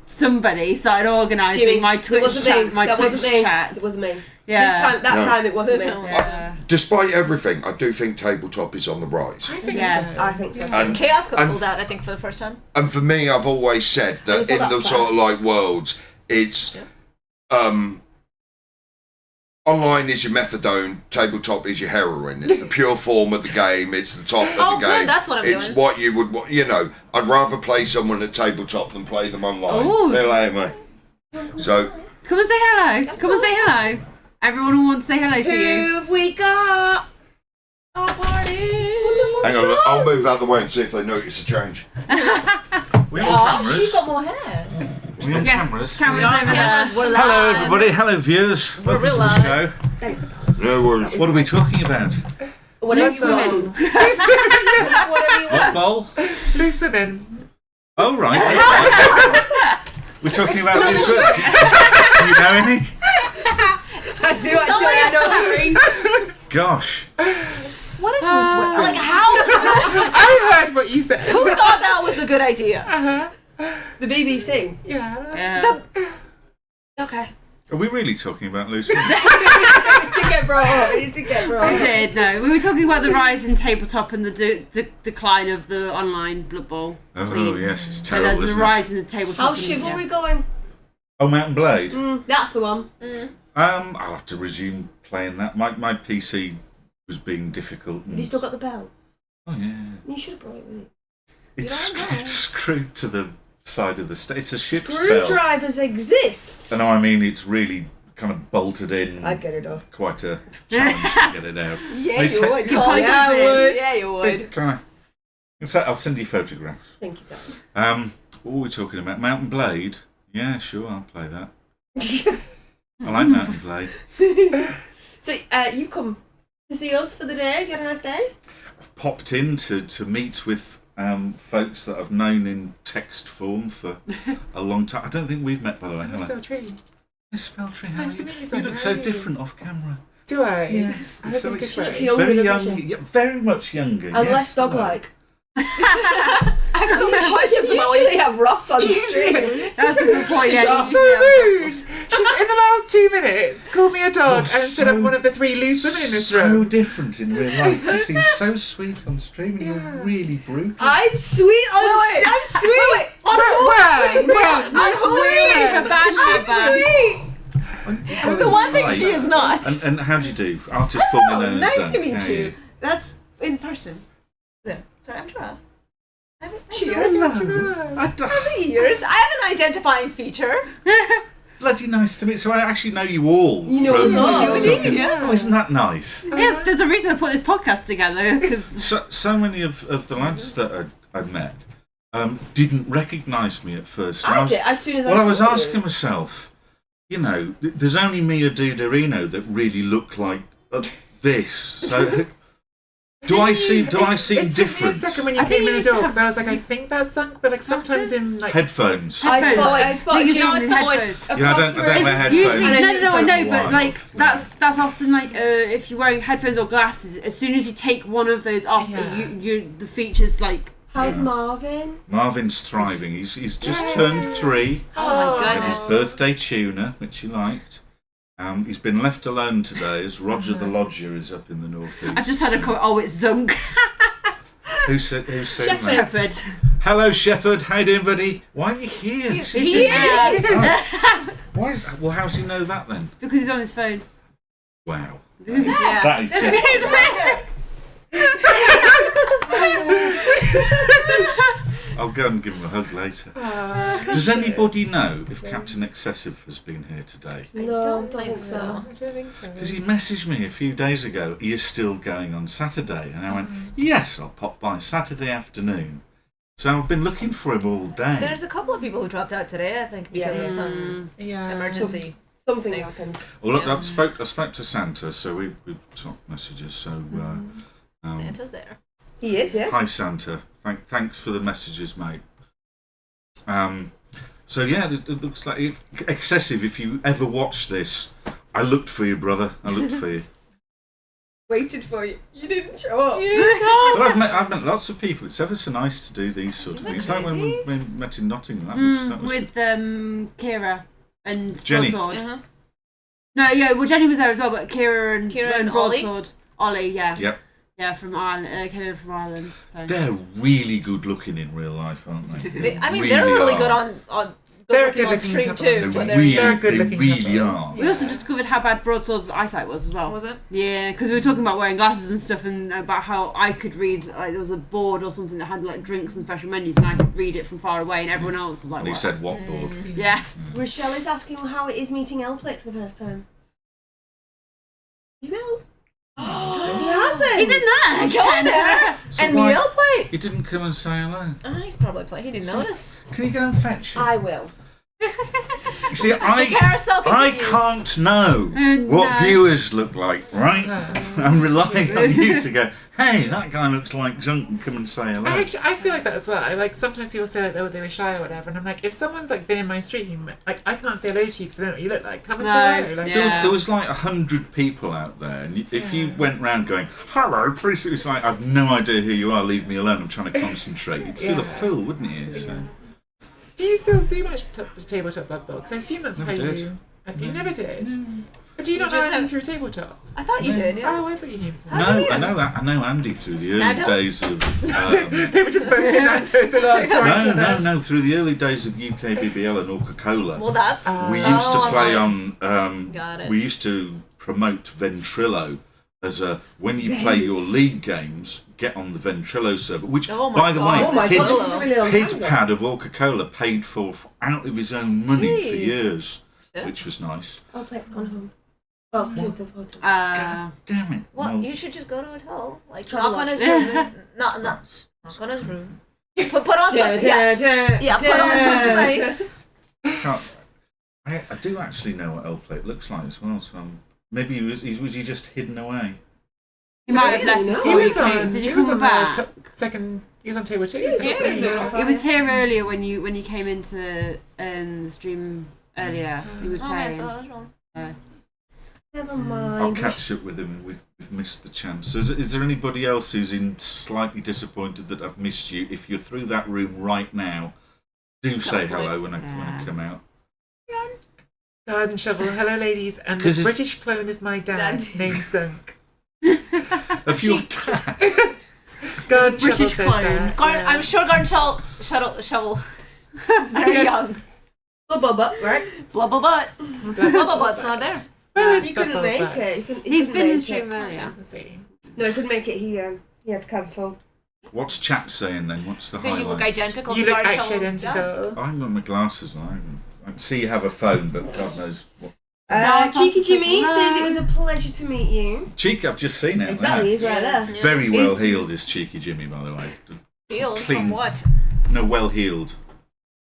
somebody started organising my Twitch chat.
It wasn't me.
Yeah.
That time it wasn't me.
Yeah.
Despite everything, I do think tabletop is on the rise.
I think
Yes.
so.
I think so.
And,
Chaos Cup sold out, I think, for the first time.
and for me, I've always said that in the sort of like worlds, it's online is your methadone, tabletop is your heroin. It's the pure form of the game. It's the top of the game.
Good, that's what I'm
It's
doing.
what you would, you know. I'd rather play someone at tabletop than play them online.
Ooh.
They're like me. So
Come and say hello. Come and say hello. Everyone will want to say hello to you.
Who've we got?
Oh, party!
hang on, I'll move out of the way and see if they notice a change.
We on cameras?
She's got more hair.
We on
Yes,
cameras?
cameras over there.
Yes, we're live.
Hello everybody, hello viewers.
We're
Welcome to
real
the show.
Thanks.
No worries.
What are we talking about?
Whatever you want.
women.
Whatever you
What
want.
bowl?
Loose women.
Oh right. Okay. We're talking about loose women. Do you know any?
I do actually. I know.
Gosh.
What is loose women? Like, how?
I heard what you said.
Who thought that was a good idea?
The BBC.
Yeah.
Okay.
Are we really talking about loose women?
To get brought up. It need to get brought
We
up.
did, no. We were talking about the rise in tabletop and the decline of the online Blood Bowl.
Oh
scene.
yes, it's
So
terrible,
there's a
isn't
rise in the tabletop.
How's
and-
chivalry going?
Oh, Mountain Blade.
That's the one.
I'll have to resume playing that. My PC was being difficult.
Have you still got the belt?
Oh yeah.
You should have brought it with you.
It's screwed to the side of the state. It's a ship's bell.
Screwdrivers exist.
And I mean, it's really kind of bolted in.
I'd get it off.
Quite a challenge to get it out.
Yeah,
They
you
take-
would.
You
Colin.
probably
Yeah, I
could have
would.
Yeah, you would.
Can I? I'll send you photographs.
Thank you, Dad.
What were we talking about? Mountain Blade? Yeah, sure, I'll play that. I like Mountain Blade.
So, you've come to see us for the day. You had a nice day?
I've popped in to meet with folks that I've known in text form for a long time. I don't think we've met, by the way.
I'm still tree.
Miss Speltree, how
Nice
are
to
you?
meet you,
You
Sonia.
look
How
so
are you?
different off camera.
Do I?
Yes.
I hope
So
in a good
it's
way.
Looks younger,
very
doesn't
young,
she?
yeah, very much younger.
And
yes.
less dog-like.
I have so many questions about what
Usually
you
have Ross on stream.
That's a good point. Yeah,
She's
you-
so rude. She's in the last 2 minutes called me a dog
You're
and said I'm
so-
one of the 3 loose women in this
So
room.
different in real life. You seem so sweet on stream, and you're really brutal.
I'm sweet on I'm sweet.
Where?
I'm sweet.
Her badge is bad.
The one thing she is not.
And how do you do? Artist formerly known as
Nice to meet
how are
you. That's in person. Yeah. Sorry, I'm Giraffe. I have
She
ears.
knows
I
that.
don't-
I have ears. I have an identifying feature.
Bloody nice to meet. So I actually know you all.
You know
from
us all.
Do
talking-
indeed, yeah.
Oh, isn't that nice?
Yes, there's a reason I put this podcast together because
So many of the lads that I met didn't recognise me at first. And
I
was-
did, as soon as
Well, I
saw
was
you.
asking myself, you know, there's only me or Duderino that really look like this. So Do I seem
It took me a
different?
second when you
I think
came
you
in the
used to
door
have-
because I was like, I think that's sunk, but like sometimes in like
Headphones.
I
Headphones.
spotted
Because
you
no,
it's the voice.
Yeah, I don't wear headphones.
Usually, no, I know, but
Wild.
like that's often like if you're wearing headphones or glasses, as soon as you take one of those off,
Yeah.
you the features like.
How's Marvin?
Marvin's thriving. He's just turned 3.
Oh my
Had his
goodness.
birthday tuna, which he liked. He's been left alone today as Roger the Lodger is up in the northeast.
I just had a comment. Oh, it's Zunk.
Who said that?
Shepherd.
Hello, Shepherd. How you doing, buddy? Why are you here?
He is.
Why is that? Well, how does he know that then?
Because he's on his phone.
Wow.
Yeah.
That is
There's a
good.
piece right
I'll go and give him a hug later. Does anybody know if Captain Excessive has been here today?
there.
No,
I don't think so.
I don't think so.
Because he messaged me a few days ago, you're still going on Saturday. And I went, yes, I'll pop by Saturday afternoon. So I've been looking for him all day.
There's a couple of people who dropped out today, I think, because of some
Yeah.
emergency.
Something
Thanks.
happened.
Well, look,
Yeah.
I spoke to Santa, so we talked messages. So,
Santa's there.
He is, yeah.
hi Santa, thanks for the messages, mate. So yeah, it looks like Excessive. If you ever watch this, I looked for you, brother. I looked for you.
Waited for you. You didn't show up.
But I've met lots of people. It's ever so nice to do these sort of
Isn't
things.
that
It's like when we met in Nottingham. That was
With Kira and
Jenny.
Broadsword.
Uh-huh.
No, yeah, well Jenny was there as well, but Kira and
and
Broadsword. Ollie, yeah.
Yep.
Yeah, from Ireland. Came in from Ireland. So.
They're really good looking in real life, aren't they?
I mean, they're really
are.
good on
They're a
good looking on
good-looking
stream
couple.
too.
They
but
really,
they're a good
they
looking
really
couple.
are.
We also discovered how bad Broadsword's eyesight was as well.
Was it?
Yeah, because we were talking about wearing glasses and stuff, and about how I could read. Like there was a board or something that had like drinks and special menus, and I could read it from far away, and everyone else was like,
And he
"What?"
said, "What board?"
Yeah.
Rochelle is asking how it is meeting L-Plate for the first time. You know? He hasn't.
He's in there
Go in there
So
and
why-
Neil play.
He didn't come and say hello.
Oh, he's probably playing. He didn't notice.
Can you go and fetch him?
I will.
You see,
The carousel
I
continues.
can't know what
No.
viewers look like, right? I'm relying on you to go, hey, that guy looks like Zunk, and come and say hello.
I feel like that as well. I like sometimes people say like they were shy or whatever, and I'm like, if someone's like been in my stream, like I can't say hello to you because I don't know what you look like. Come and say
No,
hello. Like,
yeah.
There was like 100 people out there, and if you went round going, hello, please, it's like, I've no idea who you are, leave me alone, I'm trying to concentrate. You'd feel a fool, wouldn't you? So.
Do you still do much tabletop Blood Bowl? Because I assume that's
Never
how
did.
you. You never did. But do you not know
just
Andy
have-
through tabletop?
I thought you did. Yeah.
Oh, I thought you knew.
How
No,
do you?
I know that. I know Andy through the early
Nando's?
days of.
They were just both in Nando's and I was sorry.
No, through the early days of UKBBL and Coca-Cola.
Well, that's.
We used to play
online.
on.
Got it.
We used to promote Ventrilo as a when you play your league games, get on the Ventrilo server. Which,
Oh my
by the
God.
way,
Oh my
Pid,
god, this is a really long time ago.
Pad of Coca-Cola paid for out of his own money for
Jeez.
years,
Yeah.
which was nice.
L-Plate's gone home. Oh, to the hotel.
Damn it!
What?
Well,
You should just go to a hotel. Like,
Travel
knock on his
lodge.
room. Knock on his room. Put on some.
Da,
Yeah,
da,
yeah, put on some nice.
can't- I do actually know what L-Plate looks like as well. So maybe was he just hidden away?
He might have left
Really?
before
He
you
was
came.
on.
Did
he
you
was
come
on
back?
the second. He was on table 2.
Yeah,
He was here earlier when you came into the stream earlier. He was
Oh man,
playing.
so that's wrong.
Never
I'll
mind.
catch up with him. We've missed the chance. Is there anybody else who's slightly disappointed that I've missed you? If you're through that room right now, do say hello when I come out.
Garden Shovel. Hello, ladies. And the
'Cause it's-
British clone of my dad
Dad.
named Zunk.
Have you?
Garden
British
Shovel says
clone.
that,
Garden,
yeah.
I'm sure Garden Shovel is very young.
Bubba, right?
Blubber butt. Blubber butt's not there.
Where is
He couldn't
Bubble
make
Butt?
it.
He's been in
in
the stream earlier.
Let's see.
No, he couldn't make it. He had to cancel.
What's chat saying then? What's the
Then you look
highlight?
identical
You
to
look
Garden
actually
Shovel's dad.
identical.
I haven't got my glasses on. I can see you have a phone, but God knows what.
Cheeky
Francis
Jimmy
says
says it
hello.
was a pleasure to meet you.
Cheeky, I've just seen it.
Exactly, he's right there.
Yeah.
Very well heeled is Cheeky Jimmy, by the way.
Healed
Clean.
from what?
No, well heeled.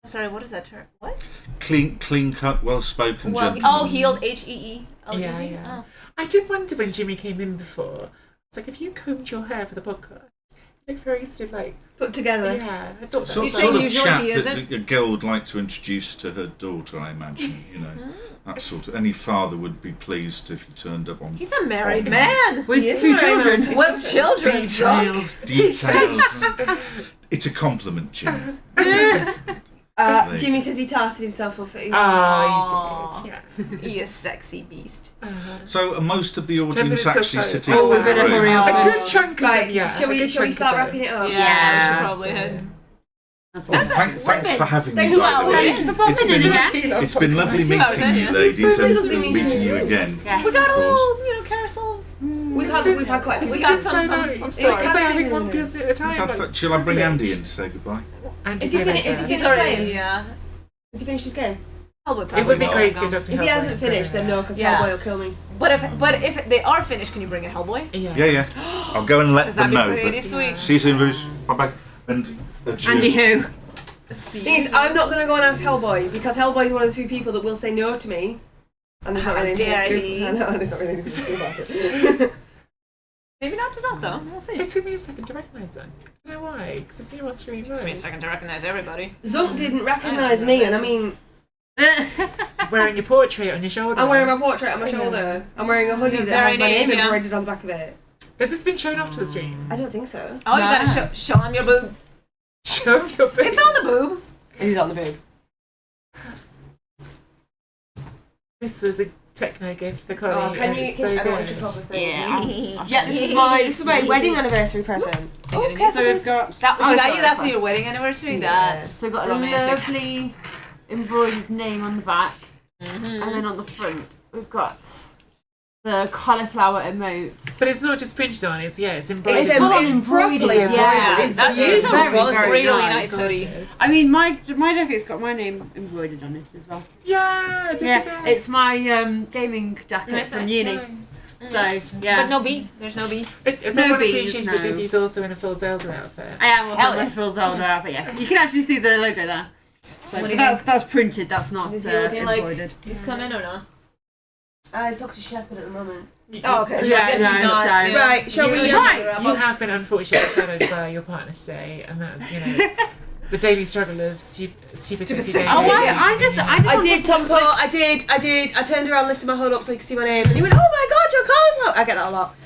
I'm sorry, what is that term? What?
Clean cut, well spoken
Well,
gentleman.
healed, HEELED.
Yeah. I did wonder when Jimmy came in before. It's like, if you combed your hair for the podcast, you look very sort of like
Put together.
Yeah, I thought that.
Sort
saying
of
usually
chat
he
that
isn't?
a girl would like to introduce to her daughter, I imagine. That sort of. Any father would be pleased if he turned up on.
He's a married man.
With
He is
2
very
children.
romantic.
With children.
Details. It's a compliment, Jim.
Jimmy says he tasted himself off it.
Oh, you did.
He is sexy beast.
So are most of the
10
audience
minutes
actually
so close.
sitting
Oh,
in
we better
the room?
hurry up.
A good chunk of
Right,
them, yeah.
shall we start wrapping it up?
Yeah,
Yeah.
we should probably head.
Oh, thanks for having me,
Two
by the
hours
way.
in.
Thank you for popping in again.
It's been lovely
2 hours
meeting
in,
you,
yeah.
ladies,
It's so
and
lovely
meeting you
you.
again.
Yes.
We got a
Of course.
little, carousel.
We've had quite a few.
We got some
nice.
stories.
It's like having one person at a time.
In fact, shall I bring Andy in to say goodbye?
Andy's
Is he
here
finished?
later.
Is he finished
Sorry,
playing?
yeah.
Has he finished his game?
Hellboy
It would be
probably
great to
will.
go Dr.
If he
Hellboy
hasn't
for,
finished, then no, because
Yeah.
Hellboy will kill me.
But if they are finished, can you bring a Hellboy?
Yeah.
I'll go and let them
That'd be
know.
pretty
But
sweet.
see you soon, Bruce. Bye bye. And adieu.
Andy who?
Thing is, I'm not going to go and ask Hellboy because Hellboy is one of the few people that will say no to me. And there's not
How
really
dare
anything
he.
good. I know, there's not really anything to do about it.
Maybe not to Zunk though. We'll see.
It took me a second to recognise Zunk. I don't know why, because I've seen him on screen.
It took me a second to recognize everybody.
Zunk didn't recognise me, and I mean,
Wearing your portrait on your shoulder.
I'm wearing my portrait on my shoulder. I'm wearing a hoodie that
Very
has my name
neat, yeah.
embroidered on the back of it.
Has this been shown off to the stream?
I don't think so.
Oh, you gotta show him your boob.
Show your boob.
It's on the boob.
He's on the boob.
This was a techno gift for Collie.
Oh, can
and
you?
it's
Can you
so
I don't want to
good.
cover things.
Yeah.
Yeah, this is my wedding anniversary present.
Okay,
So we've got.
That,
Oh,
we got
sorry,
you that for
fine.
your wedding anniversary.
Yeah.
That's
So we've got
romantic.
a lovely embroidered name on the back, and then on the front we've got the cauliflower emote.
But it's not just printed on, it's embroidered.
It's
full-on
embroidered.
embroidered,
Yeah,
yeah.
it's
That's
beautiful.
very, very
really
nice.
nice hoodie.
I mean, my jacket's got my name embroidered on it as well.
Yeah, just
Yeah, it's my gaming jacket
Nice,
from
nice,
uni.
nice.
So yeah,
But no B. There's no B.
It's
No
everyone
bees,
appreciates
no.
that Disney's also in a full Zelda outfit.
I am also
Hell
in my
yes.
full Zelda outfit. Yes, you can actually see the logo there. So,
What do
but
you
that's printed. That's not
Is he looking like-
embroidered.
He's coming or not?
I talk to Shepherd at the moment.
Oh, okay. So
Yeah,
I guess
no,
he's not.
so-
yeah.
Right, shall we?
You have been unfortunately shadowed by your partner today, and that's, the daily struggle of stupid sexy
sexy.
dating.
Oh, I just
I did, Tom Paul. I did. I turned around, lifted my hood up so you could see my name, and he went, "Oh my God, you're cauliflower!" I get that a lot.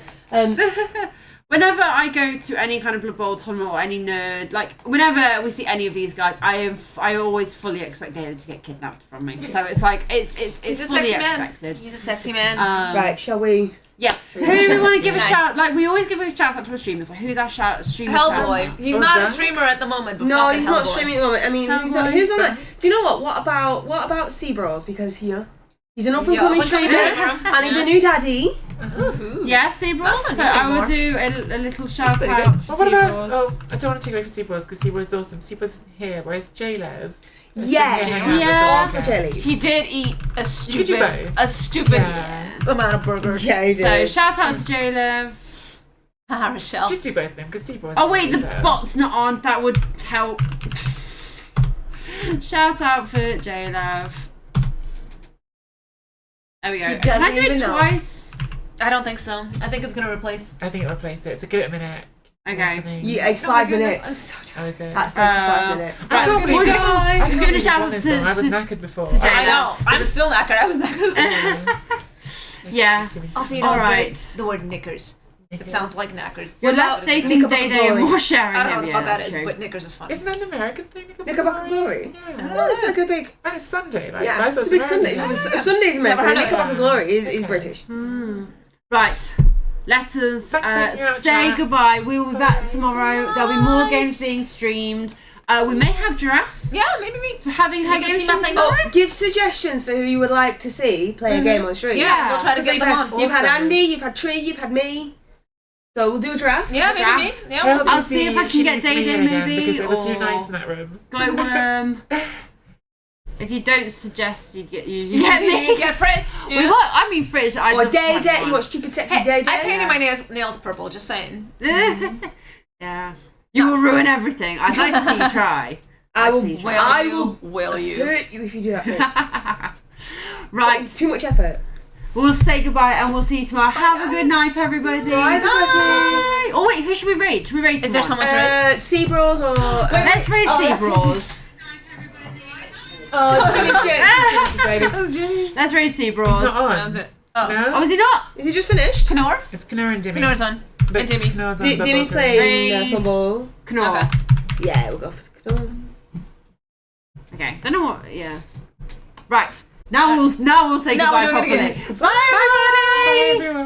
Whenever I go to any kind of Blood Bowl tournament or any nerd, like whenever we see any of these guys, I always fully expect David to get kidnapped from me. So it's like it's
He's a
fully
sexy man.
expected.
He's a sexy man.
Right, shall we?
Yeah.
we
Who do we
shout
want to give a
Nice.
shout? Like we always give a shout out to a streamer. So who's our streamer?
Hellboy. He's
Oh,
not a
Zach?
streamer at the moment. But
No,
fucking
he's not
Hellboy.
streaming at the moment. I mean, who's
Hellboy.
on it? Do you know what? What about Seabros? Because he's an up and
Yeah,
coming
up-and-coming
streamer,
streamer.
and he's a new daddy.
Ooh.
Yeah, Seabros.
That's
So
a
I will
more.
do a little shout
There you
out
go.
to
Well, what about?
Seabros.
Oh, I don't want to take away from Seabros because Seabros is awesome. Seabros here, whereas J-Lev.
Yes,
Yeah.
also jelly.
He did eat a
could do
stupid,
both. Yeah.
amount of burgers.
Yeah, he
So
did.
shout out to J-Lev.
Rochelle.
Just do both of them because Seabros.
Oh wait, the
is,
bot's not on. That would help. Shout out for J-Love. There we go.
He
Can I
doesn't
do it
even know.
twice?
I don't think so. I think it's gonna replace.
I think it'll replace it. So give it a minute.
Okay.
Yeah, it's
Oh my
5
goodness,
minutes.
I'm so tired.
Oh, is it?
That's 5 minutes.
Right,
can't believe
we're
it.
gonna-
I
I'm
can't
gonna
believe
shout
you
out
won this
to-
one. I was
to-
knackered before.
to Jay.
I know. I'm still knackered. I was knackered.
Yeah.
Also, you know what's
Alright.
great? The word knickers. It sounds like knackered.
Your last dating
Knickerbocker
day day and
Glory.
more sharing.
I don't know what the
him.
fuck
Yeah,
that
that's
is,
true.
but knickers is funny.
Isn't that an American thing?
Knickerbocker Glory?
Yeah.
No, it's like a big.
And it's Sunday. Like,
Yeah,
life
it's a big
was
Sunday.
American.
Sunday's American.
heard of
Knickerbocker
it.
Glory is
Okay.
British.
Right. Let us
Thanks for hanging out,
say
chat.
goodbye. We will be back tomorrow. There'll be more games being streamed. We may have Giraffe
Yeah, maybe me.
having her
You can
game
see my
streamed
thing.
tomorrow.
Oh, give suggestions for who you would like to see play a game on stream.
Yeah, we'll try to
So
get
you've
them
had,
on.
you've had
Awesome.
Andy, you've had Tree, you've had me. So we'll do a draft.
Yeah, maybe me.
Giraffe.
Yeah,
Tell
we'll
us
see.
I'll see if I can
she
get
needs me
Day Day
in again,
maybe,
because it was too
or-
nice in that room.
Glowworm. If you don't suggest, you get you get me.
You get Fridge.
We want. I mean, Fridge. I
Or
love
Day
Sonic
Day.
one.
You want stupid sexy
Hey,
Day Day?
I painted my nails purple. Just saying.
Yeah. You will ruin everything. I'd like to see you try.
I will.
See you try.
I will
Will you?
hurt you if you do that. First.
Right.
Too much effort.
we'll say goodbye and we'll see you tomorrow. Have a good night, everybody.
Bye, everybody.
Oh wait, who should we rate? Should we rate
Is there someone to rate?
Seabros or...
Let's rate Seabros.
Oh, baby.
Let's rate
It's not
Seabros.
on.
That's it. Oh.
No?
Oh, is he not?
Is he just finished?
Knorr?
It's Knorr and Dimmy.
Knorr's on.
But
And Dimmy.
Knorr's on, but
Dimmy's
both
playing
Right.
football.
Knorr.
Okay.
Yeah, we'll go for Knorr.
Okay. Don't know what. Yeah. Right. Now we'll say
Now
goodbye
we're doing it
properly. Bye, everybody.
Bye, everyone.